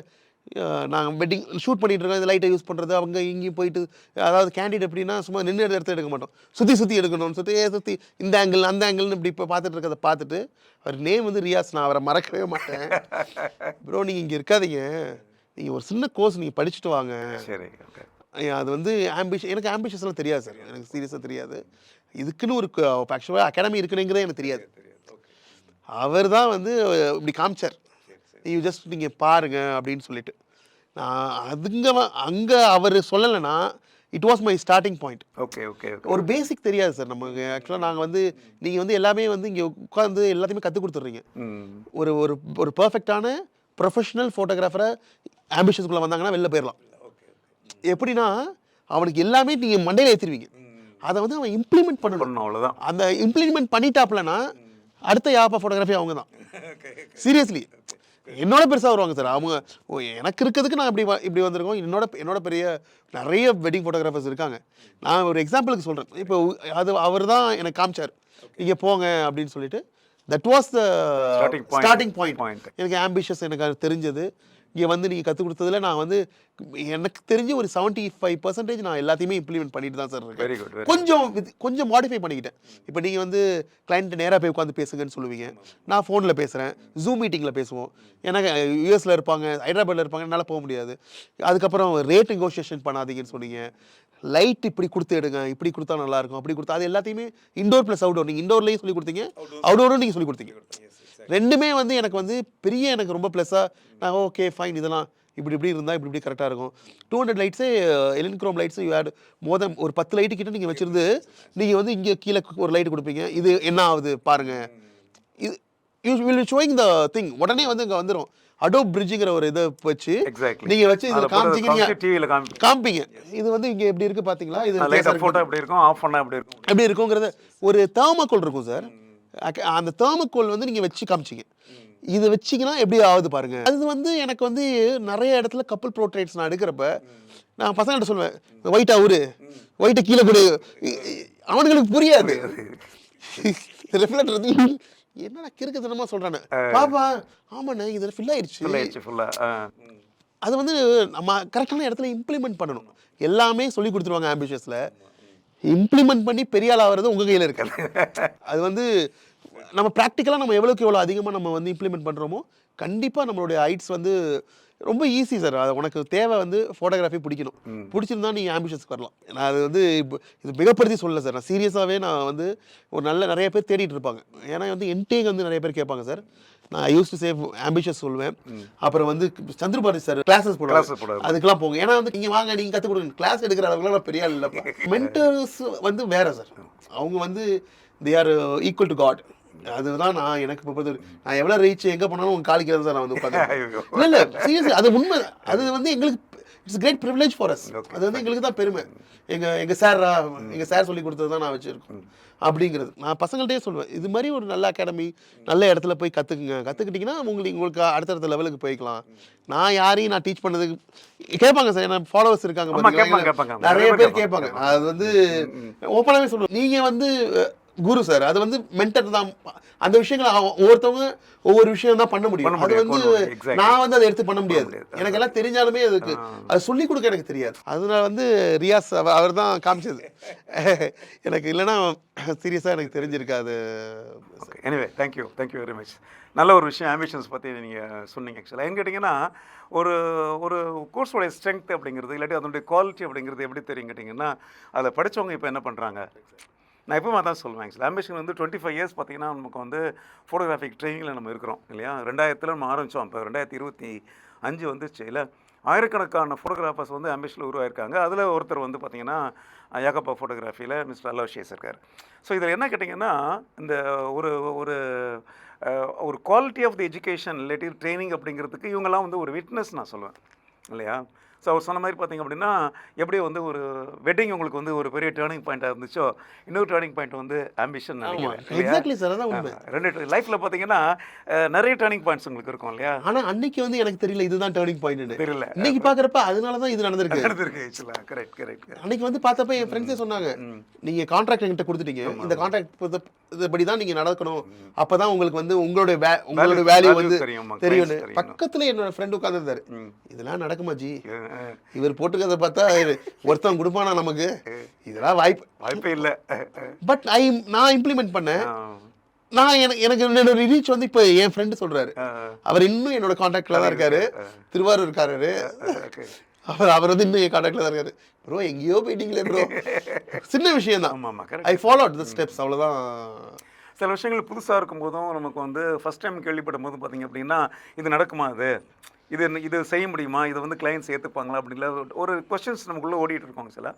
நாங்கள் வெட்டிங் ஷூட் பண்ணிகிட்டு இருக்கோம், இந்த லைட்டை யூஸ் பண்ணுறது, அவங்க இங்கேயும் போயிட்டு, அதாவது கேண்டிட் எப்படின்னா சும்மா நின்று இடத்த எடுக்க மாட்டோம், சுற்றி எடுக்கணும்னு சுற்றி இந்த ஆங்கிள் அந்த ஆங்கிள்னு இப்படி இப்போ பார்த்துட்டு இருக்கிறத பார்த்துட்டு, அவர் நேம் வந்து ரியாஸ், நான் அவரை மறக்கவே மாட்டேன். ப்ரோ நீங்கள் இங்கே இருக்காதீங்க, நீங்கள் ஒரு சின்ன கோர்ஸ் நீங்கள் படிச்சுட்டு வாங்க. சரி, ஓகே. அது வந்து எனக்கு ஆம்பிஷஸ்லாம் தெரியாது சார், எனக்கு சீரியஸாக தெரியாது. இதுக்குன்னு ஒரு ஆக்சுவலாக அகாடமி இருக்குனுங்கிறதே எனக்கு தெரியாது. அவர் தான் வந்து இப்படி காமிச்சார், நீங்கள் பாருங்க அப்படின்னு சொல்லிட்டு. நான் அங்கே அவர் சொல்லலைன்னா it was my starting point. Okay okay okay. ஒரு பேசிக் தெரியாது சார் நமக்கு. ஆக்சுவலாக நாங்கள் வந்து நீங்கள் வந்து எல்லாமே வந்து இங்கே உட்காந்து எல்லாத்தையுமே கற்றுக் கொடுத்துட்றீங்க. ஒரு ஒரு ஒரு பர்ஃபெக்டான ப்ரொஃபஷனல் ஃபோட்டோகிராஃபரை ஆம்பிஷன்ஸ்குள்ளே வந்தாங்கன்னா வெளில போயிடலாம். எப்படின்னா அவனுக்கு எல்லாமே நீங்கள் மண்டையில் ஏற்றிடுவீங்க, அதை வந்து அவன் இம்ப்ளிமெண்ட் பண்ணணும், அவ்வளோதான். அந்த இம்ப்ளிமெண்ட் பண்ணிட்டாப்லனா அடுத்த யாப்பா ஃபோட்டோகிராஃபி அவங்க தான். சீரியஸ்லி என்னோட பெருசாக வருவாங்க சார் அவங்க. எனக்கு இருக்கிறதுக்கு நான் இப்படி வந்திருக்கோம். என்னோட பெரிய நிறைய வெட்டிங் ஃபோட்டோகிராஃபர்ஸ் இருக்காங்க. நான் ஒரு எக்ஸாம்பிளுக்கு சொல்கிறேன். இப்போ அவர் தான் எனக்கு காமிச்சார், நீங்கள் போங்க அப்படின்னு சொல்லிட்டு. That was the starting point. எனக்கு ஆம்பிஷஸ் எனக்கு அது தெரிஞ்சது. இங்கே வந்து நீங்கள் கற்றுக் கொடுத்ததில் நான் வந்து எனக்கு தெரிஞ்சு ஒரு 75% நான் எல்லாத்தையுமே இம்ப்ளிமெண்ட் பண்ணிட்டு தான் சார் இருக்கேன். கொஞ்சம் மாடிஃபை பண்ணிக்கிட்டேன். இப்போ நீங்கள் வந்து கிளைண்ட்டு நேராக போய் உட்காந்து பேசுங்கன்னு சொல்லுவீங்க, நான் ஃபோனில் பேசுகிறேன், ஜூம் மீட்டிங்கில் பேசுவோம். எனக்கு யூஎஸில் இருப்பாங்க, ஹைதராபாத்தில் இருப்பாங்க, என்னால் போக முடியாது. அதுக்கப்புறம் ரேட் நெகோஷியேஷன் பண்ணாதீங்கன்னு சொன்னீங்க. லைட் இப்படி கொடுத்து எடுங்க, இப்படி கொடுத்தா நல்லாயிருக்கும், அப்படி கொடுத்தா. அது எல்லாத்தையுமே இண்டோர் ப்ளஸ் அவுட்டோர். நீங்கள் இண்டோர்லேயும் சொல்லி கொடுத்தீங்க, அவுட்டோரும் நீங்கள் சொல்லி கொடுத்தீங்க. ரெண்டுமே வந்து எனக்கு வந்து எனக்கு ரொம்ப ப்ளஸ்ஸாக. நான் ஓகே ஃபைன், இதெல்லாம் இப்படி இருந்தால் இப்படி கரெக்டாக இருக்கும். 200 லைட்ஸே Elinchrom lights you had more then ஒரு 10 லைட்டு கிட்ட நீங்கள் வச்சிருந்து நீங்கள் வந்து இங்கே கீழே ஒரு லைட் கொடுப்பீங்க. இது என்ன ஆகுது பாருங்கள், இது you will showing the thing. உடனே வந்து இங்கே வந்துடும். அடோப் பிரிட்ஜுங்கிற ஒரு இதை வச்சு நீங்கள் வச்சு இதில் காமிப்பீங்க. இது வந்து இங்கே எப்படி இருக்குது பார்த்தீங்களா, இது ஃபோட்டோ எப்படி இருக்கும், ஆஃப் பண்ணால் எப்படி இருக்குங்கிறத ஒரு தேர்மோகோல் இருக்கும் சார். அந்த தேர்மோகோல் வந்து நீங்கள் வச்சு காமிச்சிங்க, இது வச்சிங்கன்னா எப்படி ஆகுது பாருங்க. அது வந்து எனக்கு வந்து நிறைய இடத்துல கப்பல் ப்ரோட்ரேட்ஸ் நான் எடுக்கிறப்ப நான் பசங்கள்ட்ட சொல்லுவேன், ஒயிட் அவரு ஒயிட்டை கீழே கொடு. அவனுங்களுக்கு புரியாது. ரிஃப்ளெக்டர் வந்து என்னடா கிறுக்குத்தனமா சொல்றானே பாப்பா, ஆமாண்ணே இதில் ஃபில் ஆயிடுச்சு. அது வந்து நம்ம கரெக்டான இடத்துல இம்ப்ளிமெண்ட் பண்ணணும். எல்லாமே சொல்லி கொடுத்துருவாங்க ஆம்பிஷஸில். இம்ப்ளிமெண்ட் பண்ணி பெரிய ஆள் ஆகிறது உங்கள் கையில் இருக்காது. அது வந்து நம்ம ப்ராக்டிக்கலாக நம்ம எவ்வளோ அதிகமாக நம்ம வந்து இம்ப்ளிமெண்ட் பண்ணுறோமோ கண்டிப்பாக நம்மளுடைய ஹைட்ஸ் வந்து ரொம்ப ஈஸி சார். அது உனக்கு தேவை வந்து ஃபோட்டோகிராஃபி பிடிக்கணும், பிடிச்சிருந்தா நீங்கள் ஆம்பிஷன்ஸ்க்கு வரலாம். நான் அது வந்து இப்போ இது மிகப்படுத்தி சொல்லலை சார். நான் சீரியஸாகவே நான் வந்து ஒரு நிறைய பேர் தேடிட்டு இருப்பாங்க. ஏன்னா வந்து என்டேக் வந்து நிறைய பேர் கேட்பாங்க சார். நான் யூஸ் டு சேவ் ஆம்பிஷஸ் சொல்லுவேன். அப்புறம் வந்து சந்திரபாரதி சார் கிளாஸஸ் போடுவாங்க, அதுக்கெல்லாம் போங்க. ஏன்னா வந்து நீங்கள் வாங்க, நீங்கள் கற்றுக் கொடுங்க. கிளாஸ் எடுக்கிற அளவுக்குலாம் பெரிய ஆள் இல்லைப்பா. மென்டர்ஸ் வந்து வேறு சார். அவங்க வந்து they are equal to God. அதுதான் நான் எனக்கு பொறுத்த நான் எவ்வளோ ரீச் எங்கே போனாலும் உங்கள் காலிக்கிறது சார். நான் வந்து உட்காந்து இல்லை சீரியஸ், அது உண்மை. அது வந்து எங்களுக்கு it's great privilege for us. அது வந்து எங்களுக்கு தான் பெருமை. எங்கள் சார் சொல்லி கொடுத்தது தான் நான் வச்சுருக்கோம் அப்படிங்கிறது. நான் பசங்கள்டே சொல்லுவேன், இது மாதிரி ஒரு நல்ல அகாடமி நல்ல இடத்துல போய் கற்றுக்கிட்டிங்கன்னா உங்களுக்கு அடுத்தடுத்த லெவலுக்கு போய்க்கலாம். நான் யாரையும் நான் டீச் பண்ணதுக்கு கேட்பாங்க சார். ஏன்னா ஃபாலோவர்ஸ் இருக்காங்க, நிறைய பேர் கேட்பாங்க. அது வந்து ஓப்பனாகவே சொல்லுவேன், நீங்கள் வந்து குரு சார். அது வந்து மென்டர் தான். அந்த விஷயங்களை ஒவ்வொருத்தவங்க ஒவ்வொரு விஷயம் தான் பண்ண முடியும். அது வந்து நான் வந்து அதை எடுத்து பண்ண முடியாது. எனக்கு எல்லாம் தெரிஞ்சாலுமே அதுக்கு அது சொல்லிக் கொடுக்க எனக்கு தெரியாது. அதனால வந்து ரியாஸ் அவர் தான் காமிச்சது எனக்கு. இல்லைன்னா சீரியஸாக எனக்கு தெரிஞ்சிருக்காது. Anyway thank you very much. நல்ல ஒரு விஷயம் ஆம்பிஷன்ஸ் பற்றி நீங்கள் சொன்னீங்க. ஆக்சுவலாக என்ன கேட்டிங்கன்னா, ஒரு ஒரு கோர்ஸோடைய ஸ்ட்ரென்த் அப்படிங்கிறது இல்லாட்டி அதனுடைய குவாலிட்டி அப்படிங்கிறது எப்படி தெரியும் கேட்டிங்கன்னா, அதில் படித்தவங்க இப்போ என்ன பண்ணுறாங்க. நான் எப்பவுமே தான் சொல்லுவேன். ஆக்சுவலி ஆம்பிஷன் வந்து 25 இயர்ஸ் பார்த்தீங்கன்னா நமக்கு வந்து ஃபோட்டோகிராஃபிக் ட்ரைனிங்கில் நம்ம இருக்கிறோம் இல்லையா. 2000 நம்ம ஆரம்பித்தோம், இப்போ 2025 வந்துச்சு இல்லை. ஆயிரக்கணக்கான ஃபோட்டோகிராஃபர்ஸ் வந்து ஆம்பிஷனில் உருவாயிருக்காங்க. அதில் ஒருத்தர் வந்து பார்த்திங்கன்னா யாகப்பா ஃபோட்டோகிராஃபியில் மிஸ்டர் அலோஷியஸ் இருக்கார். ஸோ இதில் என்ன கேட்டிங்கன்னா, இந்த ஒரு ஒரு ஒரு குவாலிட்டி ஆஃப் தி எஜுகேஷன் இல்லாட்டி ட்ரைனிங் அப்படிங்கிறதுக்கு இவங்கெல்லாம் வந்து ஒரு விட்னஸ் நான் சொல்லுவேன் இல்லையா. ஸோ அவர் சொன்ன மாதிரி பார்த்திங்க அப்படின்னா, எப்படி வந்து ஒரு வெட்டிங் உங்களுக்கு வந்து ஒரு பெரிய டேர்னிங் பாயிண்ட்டாக இருந்துச்சோ, இன்னொரு டேர்னிங் பாயிண்ட் வந்து ஆம்பிஷன் நினைக்கிறேன். ரெண்டு லைஃப்பில் பார்த்தீங்கன்னா நிறைய டேர்னிங் பாயிண்ட்ஸ் உங்களுக்கு இருக்கும் இல்லையா. ஆனால் அன்னைக்கு வந்து எனக்கு தெரியல இதுதான் டேர்னிங் பாயிண்ட் தெரியல. இன்னைக்கு பார்க்குறப்ப அதனால தான் இது நடந்திருக்கு. கரெக்ட். அன்னைக்கு வந்து பார்த்தப்ப என் ஃப்ரெண்ட்ஸே சொன்னாங்க, நீங்கள் கான்ட்ராக்ட் என்கிட்ட கொடுத்துட்டீங்க, இந்த கான்ட்ராக்ட் இதுபடி தான் நீங்கள் நடக்கணும், அப்போ தான் உங்களுக்கு வந்து உங்களோட வேல்யூ வந்து தெரியும். பக்கத்தில் என்னோட ஃப்ரெண்ட் உட்காந்துருந்தாரு, இதெல்லாம் நடக்குமா ஜி, இவர் போட்டுக்கிறத பார்த்தா ஒருத்தன் கொடுப்பானா நமக்கு, இதெல்லாம் வாய்ப்பே இல்லை. பட் நான் இம்ப்ளிமெண்ட் பண்ணேன். நான் எனக்கு என்னோட ரீச் வந்து இப்போ என் ஃப்ரெண்டு சொல்றாரு, அவர் இன்னும் என்னோட கான்டாக்ட்ல தான் இருக்காரு, திருவாரூர் இருக்காரு. அவர் வந்து இன்னும் என் கான்டாக்ட்ல தான் இருக்காரு. ப்ரோ எங்கேயோ போயிட்டீங்களே ப்ரோ. சின்ன விஷயம் தான். ஐ ஃபாலோ தி ஸ்டெப்ஸ், அவ்வளோதான். சில விஷயங்கள் புதுசாக இருக்கும் போதும் நமக்கு வந்து ஃபஸ்ட் டைம் கேள்விப்படும் போதும் பார்த்தீங்க அப்படின்னா, இது நடக்குமா, அது இது செய்ய முடியுமா, இதை வந்து கிளைண்ட்ஸ் ஏற்றுப்பாங்களா அப்படிங்களா ஒரு கொஸ்டின்ஸ் நமக்குள்ளே ஓடிட்டு இருக்கோங்க சில.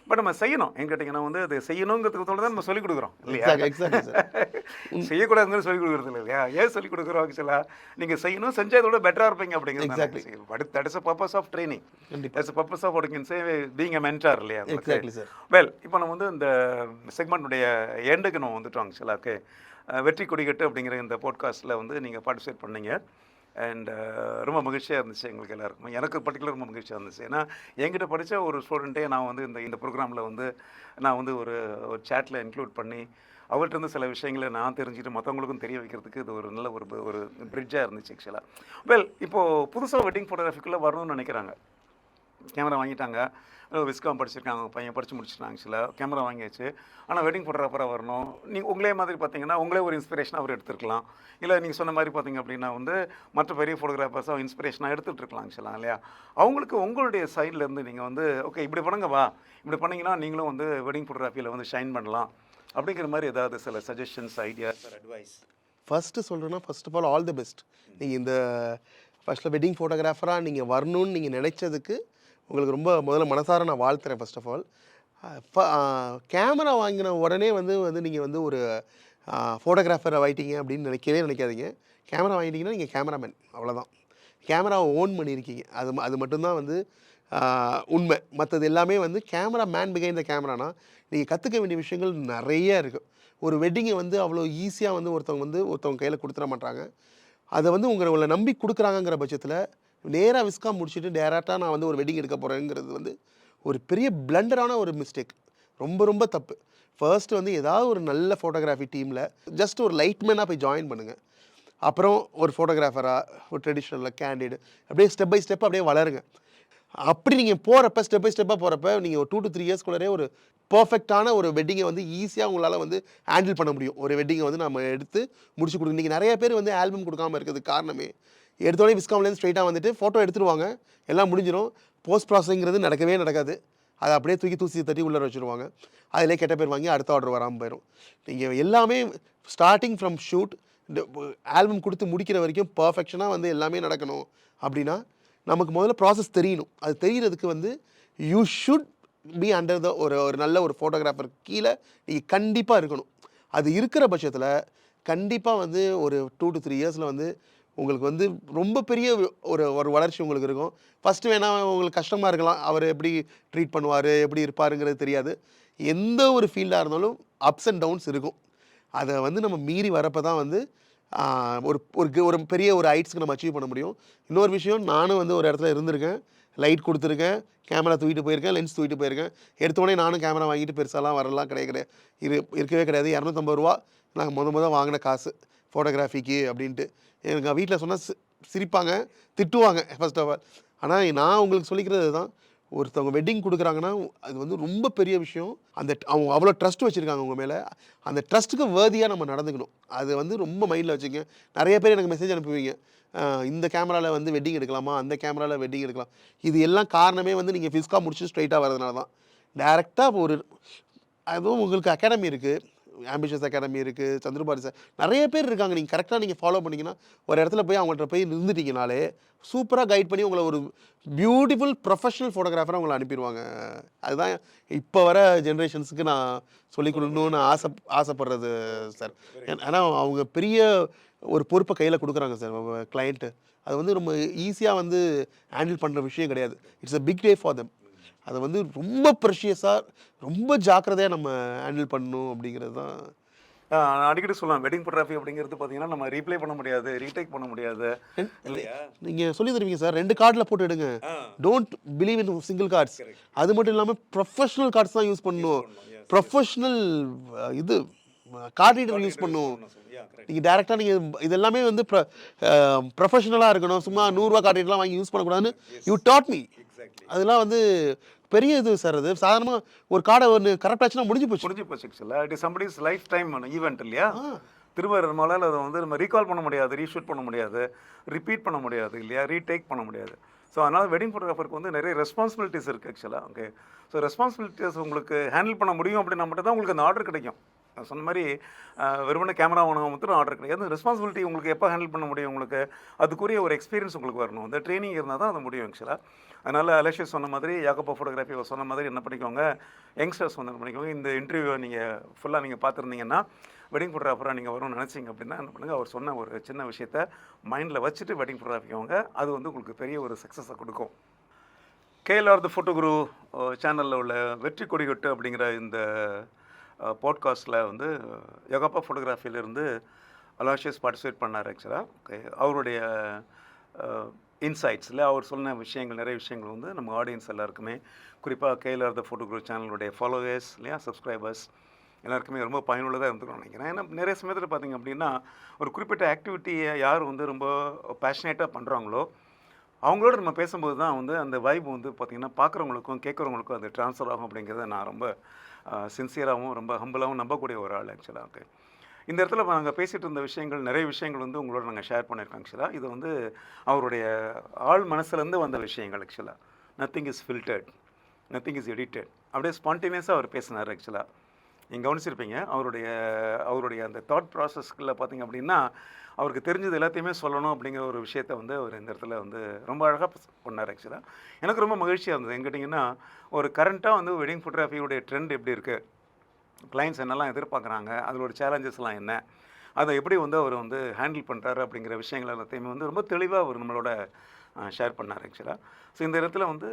பட் நம்ம செய்யணும். எங்க கேட்டிங்கன்னா வந்து அது செய்யணுங்கிறதுக்கு தான் நம்ம சொல்லிக் கொடுக்குறோம் இல்லையா? Exactly sir. செய்யக்கூடாதுன்னு சொல்லிக் கொடுக்குறது இல்லையா? ஏன் சொல்லிக் கொடுக்குறோம் ஆக்சுவலாக நீங்கள் செய்யணும், செஞ்சால் இதோட பெட்டராக இருப்பீங்க Exactly. அப்படிங்கிறது. But that is a purpose of training. கண்டிப்பா. That's a purpose of what you can say being a mentor இல்லையா? Exactly sir. வெல், இப்போ நம்ம வந்து இந்த செக்மெண்ட்டுடைய எண்டுக்கு நம்ம வந்துட்டோம் ஆக்சுவலாக. ஓகே, வெற்றி கொடிக்கட்டு அப்படிங்கிற இந்த போட்காஸ்ட்டில் வந்து நீங்கள் பார்ட்டிசிபேட் பண்ணீங்க. அண்ட் ரொம்ப மகிழ்ச்சியாக இருந்துச்சு எங்களுக்கு எல்லாருக்கும். எனக்கு பர்டிகுலர் ரொம்ப மகிழ்ச்சியாக இருந்துச்சு. ஏன்னா என்கிட்ட படித்த ஒரு ஸ்டூடெண்ட்டே நான் வந்து இந்த ப்ரோக்ராமில் வந்து நான் வந்து ஒரு சேட்டில் இன்க்ளூட் பண்ணி அவர்கிட்ட இருந்து சில விஷயங்களை நான் தெரிஞ்சுட்டு மற்றவங்களுக்கும் தெரிய வைக்கிறதுக்கு இது ஒரு நல்ல ஒரு பிரிட்ஜாக இருந்துச்சு ஆக்சுவலாக. வெல், இப்போது புதுசாக வெட்டிங் ஃபோட்டோகிராஃபிக்குள்ளே வரணும்னு நினைக்கிறாங்க. கேமரா வாங்கிட்டாங்க, விஸ்காம் படிச்சிருக்காங்க, பையன் படித்து முடிச்சிட்டாங்க ஆக்சுவலாக. கேமரா வாங்கியாச்சு. ஆனால் வெட்டிங் ஃபோட்டோகிராஃபராக வரணும். நீங்கள் உங்களே மாதிரி பார்த்தீங்கன்னா உங்களே ஒரு இன்ஸ்பிரேஷனாக அவர் எடுத்துருக்கலாம். இல்லை நீங்கள் சொன்ன மாதிரி பார்த்தீங்க அப்படின்னா வந்து மற்ற பெரிய ஃபோட்டோகிராஃபர்ஸாக இன்ஸ்பிரேஷனாக எடுத்துகிட்டு இருக்கலாம் ஆக்சுவலாக இல்லையா? அவங்களுக்கு உங்களுடைய சைட்லேருந்து நீங்கள் வந்து ஓகே இப்படி பண்ணுங்க வா, இப்படி பண்ணிங்கன்னா நீங்களும் வந்து வெட்டிங் ஃபோட்டோகிராஃபியில் வந்து ஷைன் பண்ணலாம் அப்படிங்கிற மாதிரி ஏதாவது சில சஜஷன்ஸ், ஐடியாஸ், அட்வைஸ்? ஃபஸ்ட்டு சொல்கிறேன்னா, first of all the best. நீங்கள் இந்த ஃபஸ்ட்டில் வெட்டிங் ஃபோட்டோகிராஃபராக நீங்கள் வரணும்னு நீங்கள் நினச்சதுக்கு உங்களுக்கு ரொம்ப முதல்ல மனசார நான் வாழ்த்துறேன். ஃபர்ஸ்ட் ஆஃப் ஆல் கேமரா வாங்கின உடனே வந்து நீங்கள் வந்து ஒரு ஃபோட்டோகிராஃபரை ஆகிட்டீங்க அப்படின்னு நினைக்காதீங்க. கேமரா வாங்கிட்டீங்கன்னா நீங்கள் கேமராமேன், அவ்வளோதான். கேமராவை ஓன் பண்ணியிருக்கீங்க, அது மட்டும்தான் வந்து உண்மை. மற்றது எல்லாமே வந்து கேமரா மேன் பிகைண்ட் த கேமரானா நீங்கள் கற்றுக்க வேண்டிய விஷயங்கள் நிறைய இருக்குது. ஒரு வெட்டிங்கை வந்து அவ்வளோ ஈஸியாக வந்து ஒருத்தவங்க கையில் கொடுத்துட மாட்டாங்க. அதை வந்து உங்களை நம்பி கொடுக்குறாங்கங்கிற பட்சத்தில் நேராக விஸ்காம் முடிச்சுட்டு டேரெக்டாக நான் வந்து ஒரு வெட்டிங் எடுக்க போகிறேங்கிறது வந்து ஒரு பெரிய பிளண்டரான ஒரு மிஸ்டேக். ரொம்ப ரொம்ப தப்பு. ஃபர்ஸ்ட்டு வந்து ஏதாவது ஒரு நல்ல ஃபோட்டோகிராஃபி டீமில் ஜஸ்ட் ஒரு லைட்மேனாக போய் ஜாயின் பண்ணுங்கள். அப்புறம் ஒரு ஃபோட்டோகிராஃபராக ஒரு ட்ரெடிஷ்னலில் கேண்டிடு அப்படியே ஸ்டெப் பை ஸ்டெப் அப்படியே வளருங்க. அப்படி நீங்கள் போகிறப்ப ஸ்டெப் பை ஸ்டெப்பாக போகிறப்ப நீங்கள் ஒரு 2 to 3 இயர்ஸ்குள்ளே ஒரு பர்ஃபெக்டான ஒரு வெட்டிங்கை வந்து ஈஸியாக உங்களால் வந்து ஹேண்டில் பண்ண முடியும். ஒரு வெட்டிங்கை வந்து நம்ம எடுத்து முடிச்சு கொடுங்க. நீங்கள் நிறைய பேர் வந்து ஆல்பம் கொடுக்காமல் இருக்கிறதுக்கு காரணமே எடுத்தோடனே விஸ்காம்லேருந்து ஸ்ட்ரைட்டாக வந்துட்டு ஃபோட்டோ எடுத்துருவாங்க, எல்லாம் முடிஞ்சிடும். போஸ்ட் ப்ராசஸிங்கிறது நடக்கவே நடக்காது. அதை அப்படியே தூசி தட்டி உள்ளே வச்சுருவாங்க. அதிலே கெட்ட பேர் வாங்கி அடுத்த ஆர்டர் வராமல் போயிடும். நீங்கள் எல்லாமே ஸ்டார்டிங் ஃப்ரம் ஷூட் ஆல்பம் கொடுத்து முடிக்கிற வரைக்கும் பர்ஃபெக்ஷனாக வந்து எல்லாமே நடக்கணும். அப்படின்னா நமக்கு முதல்ல ப்ராசஸ் தெரியணும். அது தெரிகிறதுக்கு வந்து you should be under the ஒரு நல்ல ஒரு ஃபோட்டோகிராஃபர் கீழே நீங்கள் கண்டிப்பாக இருக்கணும். அது இருக்கிற பட்சத்தில் கண்டிப்பாக வந்து ஒரு 2 to 3 இயர்ஸில் வந்து உங்களுக்கு வந்து ரொம்ப பெரிய ஒரு வளர்ச்சி உங்களுக்கு இருக்கும். ஃபஸ்ட்டு வேணால் உங்களுக்கு கஷ்டமாக இருக்கலாம், அவர் எப்படி ட்ரீட் பண்ணுவார், எப்படி இருப்பாருங்கிறது தெரியாது. எந்த ஒரு ஃபீல்டாக இருந்தாலும் அப்ஸ் அண்ட் டவுன்ஸ் இருக்கும். அதை வந்து நம்ம மீறி வரப்போ தான் வந்து ஒரு பெரிய ஒரு ஹைட்ஸ்க்கு நம்ம அச்சீவ் பண்ண முடியும். இன்னொரு விஷயம், நானும் வந்து ஒரு இடத்துல இருந்திருக்கேன், லைட் கொடுத்துருக்கேன், கேமரா தூக்கிட்டு போயிருக்கேன், லென்ஸ் தூக்கிட்டு போயிருக்கேன். எடுத்தோடனே நானும் கேமரா வாங்கிட்டு பெருசாலாம் வரலாம் இருக்கவே கிடையாது. 250 ரூபா நாங்கள் முத வாங்கின காசு ஃபோட்டோகிராஃபிக்கு அப்படின்ட்டு. எனக்கு வீட்டில் சொன்னால் சிரிப்பாங்க, திட்டுவாங்க ஃபர்ஸ்ட் ஆஃப் ஆல். ஆனால் நான் உங்களுக்கு சொல்லிக்கிறது தான், ஒருத்தவங்க வெட்டிங் கொடுக்குறாங்கன்னா அது வந்து ரொம்ப பெரிய விஷயம். அவங்க அவ்வளோ ட்ரஸ்ட் வச்சுருக்காங்க உங்கள் மேலே. அந்த ட்ரஸ்ட்டுக்கு வேர்தியாக நம்ம நடந்துக்கணும். அது வந்து ரொம்ப மைண்டில் வச்சுங்க. நிறைய பேர் எனக்கு மெசேஜ் அனுப்புவீங்க, இந்த கேமராவில் வந்து வெட்டிங் எடுக்கலாமா, அந்த கேமராவில் வெட்டிங் எடுக்கலாம். இது எல்லாம் காரணமே வந்து நீங்கள் ஃபிஸ்காக முடிச்சு ஸ்ட்ரைட்டாக வரதுனால தான். டேரெக்டாக அதுவும் உங்களுக்கு அகாடமி இருக்குது, ஆம்பிஷியஸ் அகாடமி இருக்குது, சந்திரபாபு சார் நிறைய பேர் இருக்காங்க. நீங்கள் கரெக்டாக நீங்கள் ஃபாலோ பண்ணிங்கன்னா ஒரு இடத்துல போய் அவங்கள்ட்ட போய் இருந்துட்டீங்கனாலே சூப்பராக கைட் பண்ணி உங்களை ஒரு பியூட்டிஃபுல் ப்ரொஃபஷனல் ஃபோட்டோகிராஃபராக உங்களை அனுப்பிடுவாங்க. அதுதான் இப்போ வர ஜென்ரேஷன்ஸுக்கு நான் சொல்லிக் கொடுக்கணுன்னு ஆசைப்படுறது சார். ஏன்னா அவங்க பெரிய ஒரு பொறுப்பை கையில் கொடுக்குறாங்க சார் கிளைண்ட்டு. அது வந்து ரொம்ப ஈஸியாக வந்து ஹேண்டில் பண்ணுற விஷயம் கிடையாது. It's a big day for them. அதை வந்து ரொம்ப ப்ரெஷியஸாக ரொம்ப ஜாக்கிரதையாக நம்ம ஹேண்டில் பண்ணணும் அப்படிங்கிறது தான். நான் அடிக்கடி சொல்லலாம், வெட்டிங் ஃபோட்டோகிராஃபி அப்படிங்கிறது பார்த்தீங்கன்னா நம்ம ரீப்ளே பண்ண முடியாது, ரீடேக் பண்ண முடியாது இல்லையா? நீங்கள் சொல்லி தருவீங்க சார், 2 கார்டில் போட்டு எடுங்க. Don't believe in single cards. அது மட்டும் இல்லாமல் ப்ரொஃபஷனல் கார்ட்ஸ் தான் யூஸ் பண்ணணும். ப்ரொஃபஷனல் இது கார்ட் ரீடர் யூஸ் பண்ணணும். நீங்கள் டேரெக்டாக நீங்கள் இதெல்லாமே வந்து ப்ரொஃபஷனலாக இருக்கணும். சும்மா 100 ரூபா கார்ட் ரீடர்லாம் வாங்கி யூஸ் பண்ணக்கூடாதுன்னு யூ டாட் மீ. அதெல்லாம் வந்து பெரிய இது சார். அது சாதாரணமாக ஒரு கார்டை ஒன்று கரெக்ட் ஆச்சுன்னா முடிஞ்சு போச்சு ஆக்சுவலாக. It is somebody's life time event இல்லையா? திரும்ப நம்மளால் அதை வந்து நம்ம ரீகால் பண்ண முடியாது, ரீஷூட் பண்ண முடியாது, ரிப்பீட் பண்ண முடியாது இல்லையா, ரீடேக் பண்ண முடியாது. ஸோ அதனால் வெட்டிங் ஃபோட்டோகிராஃபருக்கு வந்து நிறைய ரெஸ்பான்சிபிலிட்டிஸ் இருக்குது ஆக்சுவலாக. ஓகே, ஸோ ரெஸ்பான்சிபிலிட்டிஸ் உங்களுக்கு ஹேண்டில் பண்ண முடியும் அப்படின்னா மட்டும் தான் உங்களுக்கு அந்த ஆர்டர் கிடைக்கும். சொன்ன மாதிரி வெறுமனே கேமரா வாங்க மட்டும் ஆர்டர் கிடையாது. அந்த ரெஸ்பான்சிபிலிட்டி உங்களுக்கு எப்போ ஹேண்டில் பண்ண முடியும், உங்களுக்கு அதுக்குரிய ஒரு எக்ஸ்பீரியன்ஸ் உங்களுக்கு வரணும். அந்த ட்ரைனிங் இருந்தால் தான் அது முடியும் ஆக்சுவலாக. அதனால் அலெக்ஷியஸ் சொன்ன மாதிரி யாக்கோபா ஃபோட்டோகிராஃபி சொன்ன மாதிரி என்ன பண்ணிக்கோங்க, யங்ஸ்டர்ஸ் வந்து என்ன பண்ணிக்கோங்க, இந்த இன்டர்வியூவை நீங்கள் ஃபுல்லாக நீங்கள் பார்த்துருந்தீங்கன்னா வெட்டிங் ஃபோட்டோகிராஃபராக நீங்கள் வரும்னு நினச்சிங்க அப்படின்னா என்ன பண்ணுங்கள், அவர் சொன்ன ஒரு சின்ன விஷயத்த மைண்டில் வச்சுட்டு வெட்டிங் ஃபோட்டோகிராஃபி வாங்க. அது வந்து உங்களுக்கு பெரிய ஒரு சக்ஸஸை கொடுக்கும். கேஎல்ஆர் த ஃபோட்டோ குரு சேனலில் உள்ள வெற்றி கொடிகட்டு அப்படிங்கிற இந்த பாட்காஸ்ட்டில் வந்து யகப்பா ஃபோட்டோகிராஃபிலேருந்து அலாஷியஸ் பார்ட்டிசிபேட் பண்ணார் ஆக்சுவலாக. ஓகே, அவருடைய இன்சைட்ஸில் அவர் சொன்ன விஷயங்கள், நிறைய விஷயங்கள் வந்து நம்ம ஆடியன்ஸ் எல்லாருக்குமே, குறிப்பாக கேஎல்ஆர் த ஃபோட்டோ குரு சேனலுடைய ஃபாலோவர்ஸ் இல்லையா, சப்ஸ்கிரைபர்ஸ் எல்லாருக்குமே ரொம்ப பயனுள்ளதாக இருந்துக்கணும்னு நினைக்கிறேன். ஏன்னா நிறைய சமயத்தில் பார்த்திங்க அப்படின்னா ஒரு குறிப்பிட்ட ஆக்டிவிட்டியை யார் வந்து ரொம்ப பேஷனேட்டாக பண்ணுறாங்களோ அவங்களோட நம்ம பேசும்போது தான் வந்து அந்த வைப் வந்து பார்த்திங்கன்னா பார்க்குறவங்களுக்கும் கேட்குறவங்களுக்கும் அது ட்ரான்ஸ்ஃபர் ஆகும் அப்படிங்கிறத நான் ரொம்ப சின்சியராகவும் ரொம்ப ஹம்பிளாகவும் நம்பக்கூடிய ஒரு ஆள் ஆக்சுவலாக. ஓகே, இந்த இடத்துல நாங்கள் பேசிகிட்டு இருந்த விஷயங்கள், நிறைய விஷயங்கள் வந்து உங்களோட நாங்கள் ஷேர் பண்ணியிருக்கோம் ஆக்சுவலாக. இது வந்து அவருடைய ஆள் மனசுலேருந்து வந்த விஷயங்கள் ஆக்சுவலாக. Nothing is filtered, nothing is edited, அப்படியே ஸ்பான்டேனியஸாக அவர் பேசினார் ஆக்சுவலாக. நீங்கள் கவனிச்சிருப்பீங்க அவருடைய அந்த தாட் ப்ராசஸ்க்குள்ளே பார்த்திங்க அப்படின்னா அவருக்கு தெரிஞ்சது எல்லாத்தையுமே சொல்லணும் அப்படிங்கிற ஒரு விஷயத்தை வந்து அவர் இந்த இடத்துல வந்து ரொம்ப அழகாக பண்ணார் ஆக்சுவலாக. எனக்கு ரொம்ப மகிழ்ச்சியாக இருந்தது. கேட்டிங்கன்னா ஒரு கரண்ட்டாக வந்து வெட்டிங் ஃபோட்டோகிராஃபியோடைய ட்ரெண்ட் எப்படி இருக்குது, கிளைண்ட்ஸ் என்னெல்லாம் எதிர்பார்க்குறாங்க, அதோட சேலஞ்சஸ்லாம் என்ன, அதை எப்படி வந்து அவர் வந்து ஹேண்டில் பண்ணுறாரு அப்படிங்கிற விஷயங்கள் எல்லாத்தையுமே வந்து ரொம்ப தெளிவாக அவர் நம்மளோட ஷேர் பண்ணார் ஆக்சுவலாக. ஸோ இந்த இடத்துல வந்து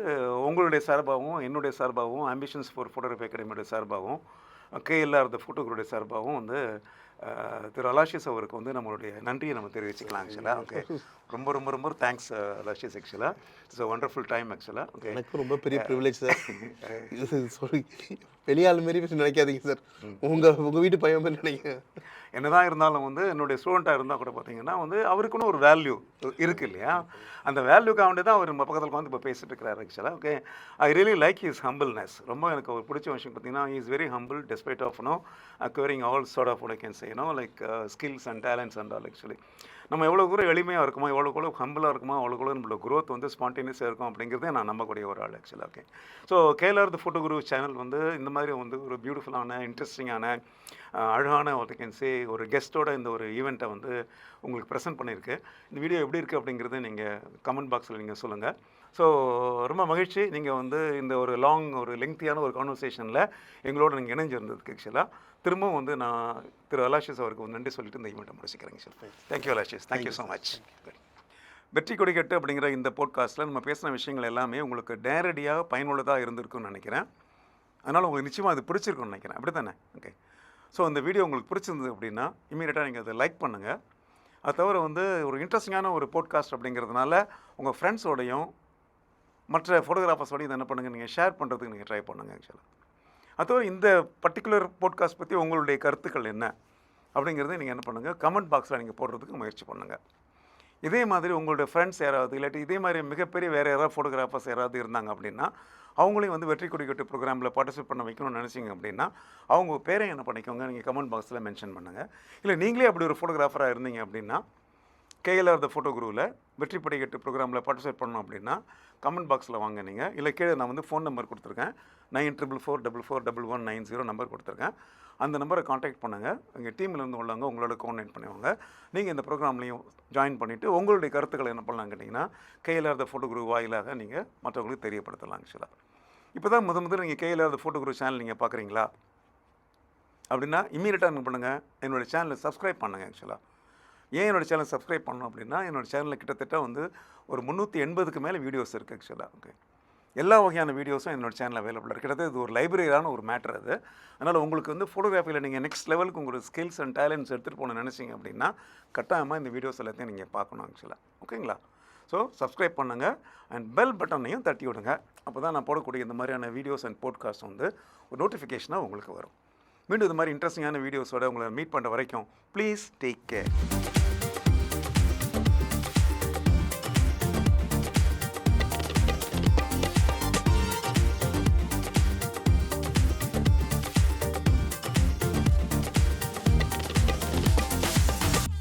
உங்களுடைய சார்பாகவும் என்னுடைய சார்பாகவும் ஆம்பிஷன்ஸ் ஃபார் ஃபோட்டோகிராஃபி அகாடமியோட சார்பாகவும் கேஎல்ஆர் த ஃபோட்டோகிராஃபி சார்பாகவும் வந்து திரு அலாஷியஸ் அவருக்கு வந்து நம்மளுடைய நன்றியை நம்ம தெரிவிச்சுக்கலாம் ஆக்சுவலாக. ஓகே, ரொம்ப ரொம்ப ரொம்ப தேங்க்ஸ் அலாஷியஸ் ஆக்சுவலாக. இட்ஸ் அ ஒண்டர்ஃபுல் டைம் ஆக்சுவலாக. ஓகே, எனக்கு ரொம்ப பெரிய ப்ரிவிலேஜ் சார். இது சொல்லி வெளியாள் மாரி நினைக்காதீங்க சார், உங்கள் வீட்டு பையன் மாதிரி நினைக்கிறேன். என்னதான் இருந்தாலும் வந்து என்னுடைய ஸ்டூடெண்ட்டாக இருந்தால் கூட பார்த்தீங்கன்னா வந்து அவருக்குன்னு ஒரு வேல்யூ இருக்குது இல்லையா, அந்த வேல்யூக்காக வேண்டி தான் அவர் நம்ம பக்கத்தில் வந்து இப்போ பேசிட்டு இருக்கிறார் ஆக்சுவலாக. Okay, I really like his humbleness. ரொம்ப எனக்கு ஒரு பிடிச்ச விஷயம் பார்த்தீங்கன்னா is very humble despite of acquiring all sort of what I can say, like skills and talents and all. Actually நம்ம எவ்வளோ கூட எளிமையாக இருக்குமோ, எவ்வளோ ஹம்பிளாக இருக்குமோ, அவ்வளோ நம்மளோட க்ரோத் வந்து ஸ்பான்டேனியஸாக இருக்கும் அப்படிங்கிறதே நான் நம்பக்கூடிய ஒரு ஆள் ஆக்சுவலாக. Okay, so KLR the photo Guru channel வந்து இந்த மாதிரி வந்து ஒரு பியூட்டிஃபுல்லான இன்ட்ரெஸ்டிங்கான அழகான what I can say ஒரு கெஸ்ட்டோட இந்த ஒரு ஈவெண்ட்டை வந்து உங்களுக்கு ப்ரெசென்ட் பண்ணியிருக்கு. இந்த வீடியோ எப்படி இருக்குது அப்படிங்கிறத நீங்கள் கமெண்ட் பாக்ஸில் நீங்கள் சொல்லுங்கள். ஸோ ரொம்ப மகிழ்ச்சி நீங்கள் வந்து இந்த ஒரு ஒரு லெங்க்தியான ஒரு கான்வர்சேஷனில் எங்களோட நீங்கள் இணைஞ்சிருந்ததுக்கு ஆக்சுவலாக. திரும்பவும் வந்து நான் திரு அலாஷியஸ் அவருக்கு நன்றி சொல்லிட்டு இந்த ஈவெண்ட்டை முடிச்சுக்கிறேங்க sir. Thank you Aloysius, thank you so much. வெற்றி கொடிகட்டு அப்படிங்கிற இந்த போட்காஸ்ட்டில் நம்ம பேசின விஷயங்கள் எல்லாமே உங்களுக்கு நேரடியாக பயனுள்ளதாக இருந்திருக்குன்னு நினைக்கிறேன். அதனால் உங்களுக்கு நிச்சயமாக அது பிடிச்சிருக்குன்னு நினைக்கிறேன், அப்படி தானே? ஓகே, ஸோ இந்த வீடியோ உங்களுக்கு பிடிச்சிருந்தது அப்படின்னா இமீடியட்டாக நீங்கள் அதை லைக் பண்ணுங்கள். அது தவிர வந்து ஒரு இன்ட்ரெஸ்டிங்கான ஒரு போட்காஸ்ட் அப்படிங்கிறதுனால உங்கள் ஃப்ரெண்ட்ஸோடையும் மற்ற ஃபோட்டோகிராஃபர்ஸோடையும் இதை என்ன பண்ணுங்கள், நீங்கள் ஷேர் பண்ணுறதுக்கு நீங்கள் ட்ரை பண்ணுங்கள் ஆக்சுவலாக. அது தவிர இந்த பர்டிகுலர் போட்காஸ்ட் பற்றி உங்களுடைய கருத்துக்கள் என்ன அப்படிங்கிறத நீங்கள் என்ன பண்ணுங்கள், கமெண்ட் பாக்ஸில் நீங்கள் போடுறதுக்கு முயற்சி பண்ணுங்கள். இதே மாதிரி உங்களுடைய ஃப்ரெண்ட்ஸ் யாராவது இல்லாட்டி இதே மாதிரி மிகப்பெரிய வேறு யாராவது ஃபோட்டோகிராஃபர்ஸ் யாராவது இருந்தாங்க அப்படின்னா அவங்களையும் வந்து வெற்றி கொடிகட்டு ப்ரோக்ராமில் பார்ட்டிசிபேட் பண்ண வைக்கணும்னு நினச்சிங்க அப்படின்னா அவங்க பேரை என்ன பண்ணிக்கோங்க, நீங்கள் கமெண்ட் பாக்ஸில் மென்ஷன் பண்ணுங்கள். இல்லை நீங்களே அப்படி ஒரு ஃபோட்டோகிராஃபராக இருந்தீங்க அப்படின்னா கேஎல்ஆர் த ஃபோட்டோ குருவில் வெற்றி படிக்கட்டு ப்ரோக்ராமில் பார்ட்டிசிபேட் பண்ணணும் அப்படின்னா கமெண்ட் பாக்ஸில் வாங்க நீங்கள். இல்லை கீழே நான் வந்து ஃபோன் நம்பர் கொடுத்துருக்கேன், 9444441190 நம்பர் கொடுத்துருக்கேன். அந்த நம்பரை காண்டாக்ட் பண்ணுங்கள். எங்கள் டீம்லேருந்து உள்ளவங்க உங்களோட கோஆர்டினேட் பண்ணுவாங்க. நீங்கள் இந்த ப்ரோக்ராம்லையும் ஜாயின் பண்ணிவிட்டு உங்களுடைய கருத்துக்களை என்ன பண்ணலாம் கேட்டிங்கன்னா கேஎல்ஆர் த ஃபோட்டோ குரு வாயிலாக நீங்கள் மற்றவங்களுக்கு தெரியப்படுத்தலாம் ஆக்சுவலாக. இப்போ தான் முதல்ல நீங்கள் KLR the photo Guru channel நீங்கள் பார்க்குறீங்களா அப்படின்னா இம்மீடியட்டாக என்ன பண்ணுங்கள், என்னோடய சேனலை சப்ஸ்கிரைப் பண்ணுங்கள் ஆக்சுவலாக. ஏன் என்னோடய சேனல் சப்ஸ்கிரைப் பண்ணணும் அப்படின்னா என்னோடய சேனலில் கிட்டத்தட்ட வந்து ஒரு 380க்கு மேலே வீடியோஸ் இருக்குது ஆக்சுவலாக. ஓகே, எல்லா வகையான வீடியோஸும் என்னோடய சேனல் அவைலபிளாக இருக்குது. கிட்டத்தட்ட இது ஒரு லைப்ரரியான ஒரு மேட்டர் அது. அதனால் உங்களுக்கு வந்து ஃபோட்டோகிராஃபியில் நீங்கள் நெக்ஸ்ட் லெவலுக்கு உங்களுக்கு ஸ்கில்ஸ் அண்ட் டேலண்ட்ஸ் எடுத்துகிட்டு போகணும்னு நினச்சிங்க அப்படின்னா கட்டாயமாக இந்த வீடியோஸ் எல்லாத்தையும் நீங்கள் பார்க்கணும் ஆக்சுவலாக. ஓகேங்களா? ஸோ சப்ஸ்கிரைப் பண்ணுங்கள் அண்ட் பெல் பட்டனையும் தட்டி விடுங்க. அப்போ தான் நான் போடக்கூடிய இந்த மாதிரியான வீடியோஸ் அண்ட் போட்காஸ்ட் வந்து ஒரு நோட்டிஃபிகேஷனாக உங்களுக்கு வரும். மீண்டும் இது மாதிரி இன்ட்ரெஸ்டிங்கான வீடியோஸோடு உங்களை மீட் பண்ணுற வரைக்கும் ப்ளீஸ் டேக் கேர்.